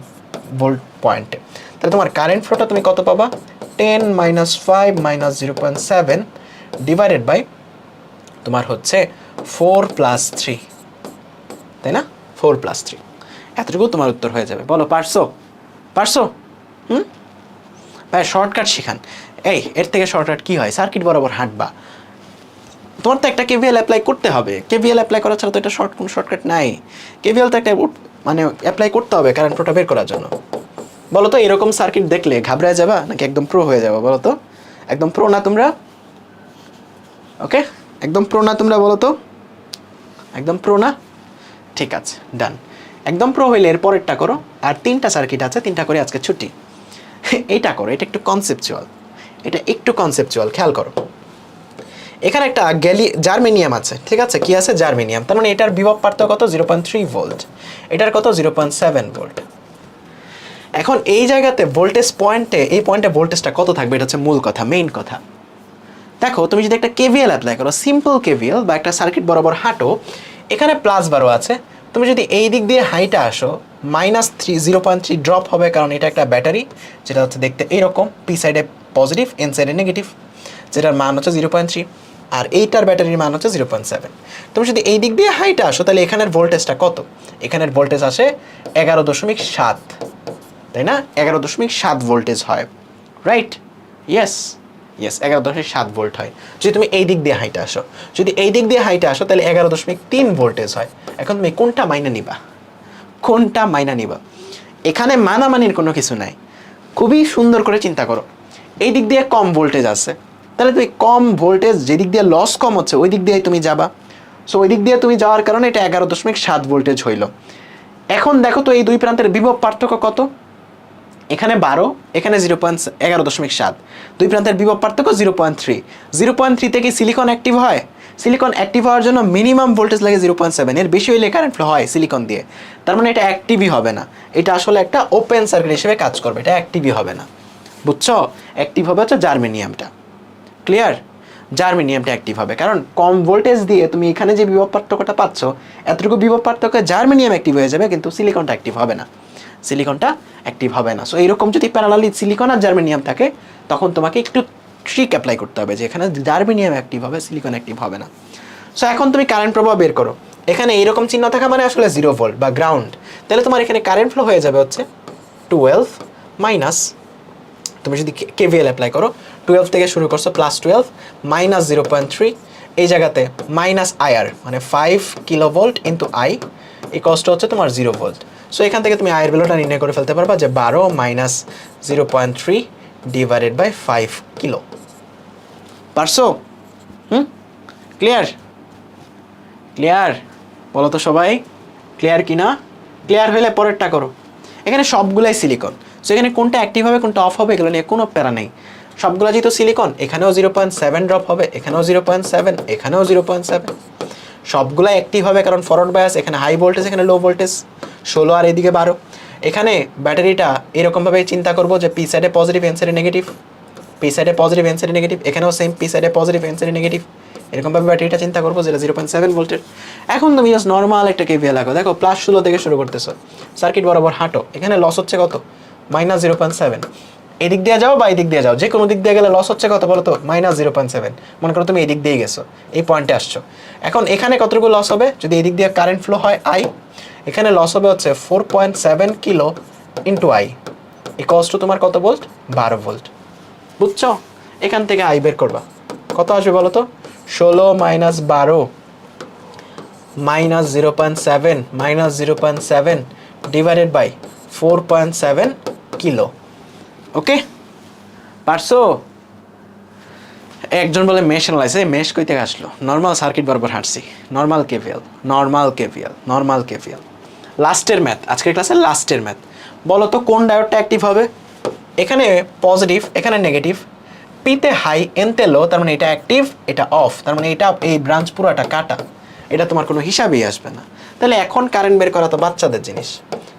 ভোল্ট পয়েন্টে। তাহলে তোমার কারেন্ট ফ্লোটা তুমি কত পাবা? 10 - 5 - 0.7 ডিভাইডেড বাই তোমার হচ্ছে 4 + 3, তাই না? 4 + 3, এতটুকু তোমার উত্তর হয়ে যাবে। বলো পারছো? পারছো? ভাই শর্টকাট শিখান। এই এর থেকে শর্টকাট কি হয়? সার্কিট বরাবর হাঁটবা, তোমার তো একটা কেভিএল অ্যাপ্লাই করতে হবে। কেভিএল অ্যাপ্লাই করা ছাড়া তো এটা কোনো শর্টকাট নাই। কেভিএল তো একটা মানে অ্যাপ্লাই করতে হবে কারেন্ট ফ্লোটা বের করার জন্য। বলো তো এরকম সার্কিট দেখলে ঘাবড়ায় যাবা নাকি একদম প্রো হয়ে যাবা? বলো তো, একদম প্রো না তোমরা? ওকে, একদম প্রো না তোমরা? বলো তো, একদম প্রো না? ঠিক আছে, ডান। একদম প্রো হইলে এর পরেরটা করো। আর 3টা সার্কিট আছে, 3টা করে আজকে ছুটি। এইটা করো, এটা একটু কনসেপচুয়াল, এটা একটু কনসেপচুয়াল, খেয়াল করো। এখানে একটা জার্মেনিয়াম আছে, ঠিক আছে? কি আছে? জার্মেনিয়াম। তার মানে এটার বিভব পার্থক্য কত? 0.3 ভোল্ট। এটার কত? 0.7 ভোল্ট। এখন এই জায়গাতে ভোল্টেজ পয়েন্টে, এই পয়েন্টে ভোল্টেজটা কত থাকবে? এটা হচ্ছে মূল কথা, মেইন কথা। দেখো তুমি যদি একটা কেভিএল অ্যাপ্লাই করো, সিম্পল কেভিএল বা একটা সার্কিট বরাবর হাঁটো, এখানে +12 আছে। তুমি যদি এই দিক দিয়ে হাইটা আসো, -0.3 ড্রপ হবে, কারণ এটা একটা ব্যাটারি, যেটা হচ্ছে দেখতে এইরকম, পি সাইডে পজিটিভ, এন সাইডে নেগেটিভ, যেটার মান হচ্ছে 0.3, আর এইটার ব্যাটারির মান হচ্ছে 0.7। তুমি যদি এই দিক দিয়ে হাইটা আসো, তাহলে এখানের ভোল্টেজটা কত? এখানের ভোল্টেজ আসে 11.7, তাই না? 11.7 ভোল্টেজ হয়, রাইট? ইয়েস, 11.7 ভোল্ট হয় যদি তুমি এই দিক দিয়ে হাইটে আসো। যদি এই দিক দিয়ে হাইটে আসো তাহলে 11.3 ভোল্টেজ হয়। এখন তুমি কোনটা মাইনা নিবা? কোনটা মাইনা নিবা? এখানে মানামানির কোনো কিছু নাই, খুবই সুন্দর করে চিন্তা করো। এই দিক দিয়ে কম ভোল্টেজ আছে, তাহলে তুমি কম ভোল্টেজ, যেদিক দিয়ে লস কম হচ্ছে ওই দিক দিয়ে তুমি যাবা। সো ওই দিক দিয়ে তুমি যাওয়ার কারণে এটা 11.7 ভোল্টেজ হইল। এখন দেখো তো এই দুই প্রান্তের বিভব পার্থক্য কত? এখানে 12, এখানে 11.7, দুই প্রান্তের বিভব পার্থক্য 0.3। 0.3 থেকে সিলিকন অ্যাক্টিভ হয়। সিলিকন অ্যাক্টিভ হওয়ার জন্য মিনিমাম ভোল্টেজ লাগে 0.7, এর বেশি হইলে কারেন্ট ফ্লো হয় সিলিকন দিয়ে। তার মানে এটা অ্যাক্টিভই হবে না, এটা আসলে একটা ওপেন সার্কিট হিসেবে কাজ করবে, এটা অ্যাক্টিভই হবে না। বুঝছো? অ্যাক্টিভ হবে হচ্ছে জার্মেনিয়ামটা। ক্লিয়ার? জার্মেনিয়ামটা অ্যাক্টিভ হবে, কারণ কম ভোল্টেজ দিয়ে তুমি এখানে যে বিভব পার্থক্যটা পাচ্ছ, এতটুকু বিভব পার্থক্য জার্মেনিয়াম অ্যাক্টিভ হয়ে যাবে, কিন্তু সিলিকনটা অ্যাক্টিভ হবে না, সিলিকনটা অ্যাক্টিভ হবে না। সো এইরকম যদি প্যারালালি সিলিকন আর জার্মেনিয়াম থাকে, তখন তোমাকে একটু ট্রিক অ্যাপ্লাই করতে হবে যে এখানে জার্মেনিয়াম অ্যাক্টিভ হবে, সিলিকন অ্যাক্টিভ হবে না। সো এখন তুমি কারেন্ট প্রবাহ বের করো। এখানে এইরকম চিহ্ন থাকা মানে আসলে 0 ভোল্ট বা গ্রাউন্ড। তাহলে তোমার এখানে কারেন্ট ফ্লো হয়ে যাবে হচ্ছে 12 মাইনাস, তুমি যদি কেভিএল অ্যাপ্লাই করো, 12 থেকে শুরু করছো, +12 - 0.3, এই জায়গাতে মাইনাস আইআর মানে 5 কিলোভোল্ট ইন্টু আই, এই কষ্ট হচ্ছে তোমার 0 ভোল্ট। সো এখান থেকে তুমি আয়ের ভ্যালুটা নির্ণয় করে ফেলতে পারবা যে 12 - 0.3 ডিভাইডেড বাই 5 কিলো। পারছো? ক্লিয়ার? ক্লিয়ার? বলো তো সবাই, ক্লিয়ার কি না? ক্লিয়ার হলে পরেরটা করো। এখানে সবগুলাই সিলিকন, সো এখানে কোনটা অ্যাক্টিভ হবে কোনটা অফ হবে এগুলো নিয়ে কোনো প্যারা নেই। সবগুলো যেহেতু সিলিকন, এখানেও 0.7 ড্রপ হবে, এখানেও 0.7, এখানেও 0.7, সবগুলো অ্যাক্টিভ হবে, কারণ ফরওয়ার্ড বায়াস, এখানে হাই ভোল্টেজ, এখানে লো ভোল্টেজ, 16 আর এদিকে 12। এখানে ব্যাটারিটা এরকমভাবে চিন্তা করবো যে পি সাইডে পজিটিভ, এন সাইডে নেগেটিভ, পি সাইডে পজিটিভ, এন সাইডে নেগেটিভ, এখানেও সেম, পি সাইডে পজিটিভ, এন সাইডে নেগেটিভ, এরকমভাবে ব্যাটারিটা চিন্তা করবো যেটা 0.7 ভোল্টের। এখন তুমি জাস্ট নর্মাল একটা কেভিএল লাগো, দেখো +16 থেকে শুরু করতেছো, সার্কিট বরাবর হাঁটো, এখানে লস হচ্ছে কত? -0.7। এদিক দিয়ে যাও বা এদিক দিয়ে যাও, যে কোনো দিক দিয়ে গেলে লস হচ্ছে কত বলো তো? -0.7। মনে করো তুমি এদিক দিয়ে গেছো, এই পয়েন্টে আসছো, এখন এখানে কতটুকু লস হবে? যদি এদিক দিয়ে কারেন্ট ফ্লো হয় আই, এখানে লস হবে হচ্ছে 4.7 কিলো ইন্টু আই, এই কষ্ট তোমার কত ভোল্ট? 12 ভোল্ট। বুঝছো? এখান থেকে আই বের করবা, কত আসবে বলো তো? 16 - 12 minus 0.7 minus 0.7 divided by 4.7 kilo. Okay, পারছো? একজন বলে মেশ অ্যানালাইসিস, মেশ কই থেকে আসলো? নর্মাল সার্কিট বরাবর হাঁটছি, normal KVL, normal KVL, normal KVL. লাস্টের ম্যাথ, আজকের ক্লাসের লাস্টের ম্যাথ। বলো তো কোন ডায়োডটা অ্যাক্টিভ হবে? এখানে পজিটিভ, এখানে নেগেটিভ, পিতে হাই এনতে লো, তার মানে এটা অ্যাক্টিভ, এটা অফ, তার মানে এটা এই ব্রাঞ্চ পুরোটা কাটা, এটা তোমার কোনো হিসাবেই আসবে না। তাহলে এখন কারেন্ট বের করা তো বাচ্চাদের জিনিস,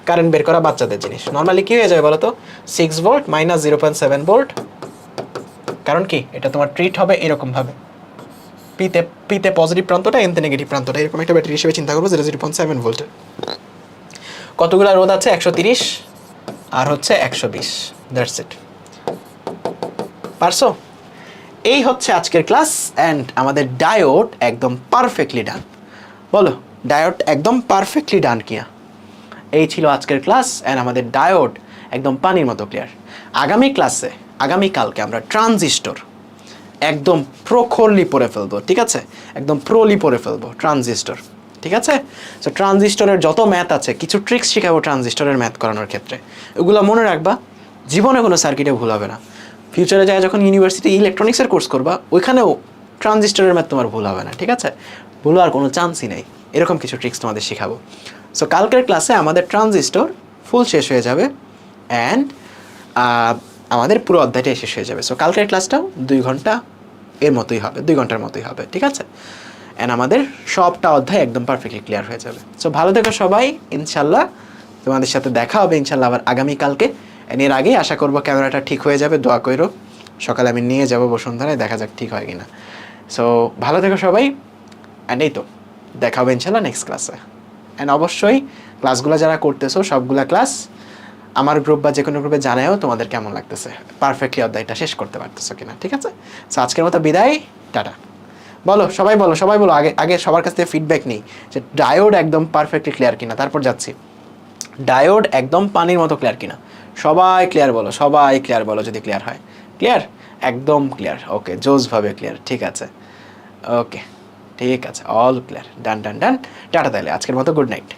কারেন্ট বের করা বাচ্চাদের জিনিস। নর্মালি কী হয়ে যাবে বলো তো? 6 ভোল্ট মাইনাস 0.7 ভোল্ট, কারণ কি এটা তোমার ট্রিট হবে এরকমভাবে, পিতে পিতে পজিটিভ প্রান্তটা, এনতে নেগেটিভ প্রান্তটা, এরকম একটা ব্যাটারি হিসেবে চিন্তা করবো, 0.7 ভোল্টের। কতগুলো রোধ আছে? 130 আর হচ্ছে 120, দ্যাটস ইট। পারছো? এই হচ্ছে আজকের ক্লাস, অ্যান্ড আমাদের ডায়োড একদম পারফেক্টলি ডান। বলো ডায়োড একদম পারফেক্টলি ডান কিয়া? এই ছিল আজকের ক্লাস, অ্যান্ড আমাদের ডায়োড একদম পানির মতো ক্লিয়ার। আগামী ক্লাসে, আগামীকালকে আমরা ট্রানজিস্টর একদম প্রখরলি পড়ে ফেলবো, ঠিক আছে? একদম প্রোলি পড়ে ফেলবো ট্রানজিস্টর, ঠিক আছে? সো ট্রানজিস্টরের যত ম্যাথ আছে, কিছু ট্রিক্স শেখাবো ট্রানজিস্টরের ম্যাথ করানোর ক্ষেত্রে, এগুলো মনে রাখবা, জীবনে কোনো সার্কিটে ভুল হবে না। ফিউচারে যায় যখন ইউনিভার্সিটি ইলেকট্রনিক্সের কোর্স করবা, ওইখানেও ট্রানজিস্টরের ম্যাথ তোমার ভুল হবে না, ঠিক আছে? ভুল হওয়ার কোনো চান্সই নেই। এরকম কিছু ট্রিক্স তোমাদের শেখাবো। সো কালকের ক্লাসে আমাদের ট্রানজিস্টর ফুল শেষ হয়ে যাবে, অ্যান্ড আমাদের পুরো অধ্যায়টাই শেষ হয়ে যাবে। সো কালকের ক্লাসটাও 2 ঘন্টা এর মতোই হবে, 2 ঘন্টার মতোই হবে, ঠিক আছে? অ্যান্ড আমাদের সবটা অধ্যায় একদম পারফেক্টলি ক্লিয়ার হয়ে যাবে। সো ভালো থেকো সবাই, ইনশাল্লাহ তোমাদের সাথে দেখা হবে ইনশাল্লাহ আবার আগামীকালকে। এর আগেই আশা করবো ক্যামেরাটা ঠিক হয়ে যাবে, দোয়া করো। সকালে আমি নিয়ে যাবো বসুন্ধরায়, দেখা যাক ঠিক হয় কিনা। সো ভালো থেকো সবাই, অ্যান্ড এই তো দেখা হবে ইনশাল্লাহ নেক্সট ক্লাসে। অ্যান্ড অবশ্যই ক্লাসগুলো যারা করতেছো, সবগুলা ক্লাস আমার গ্রুপ বা যে কোনো গ্রুপে জানাও তোমাদের কেমন লাগতেছে, পারফেক্টলি অধ্যায়টা শেষ করতে পারতেছো কিনা, ঠিক আছে? সো আজকের মতো বিদায়, টাটা। বলো সবাই, বলো সবাই, বলো আগে আগে সবার কাছ থেকে ফিডব্যাক নেই যে ডায়োড একদম পারফেক্টলি ক্লিয়ার কিনা, তারপর যাচ্ছি। ডায়োড একদম পানির মতো ক্লিয়ার কিনা? সবাই ক্লিয়ার বলো, সবাই ক্লিয়ার বলো যদি ক্লিয়ার হয়। ক্লিয়ার, একদম ক্লিয়ার, ওকে, জোসভাবে ক্লিয়ার, ঠিক আছে, ওকে, ঠিক আছে, অল ক্লিয়ার, ডান ডান ডান। টাটা, তাহলে আজকের মতো গুড নাইট।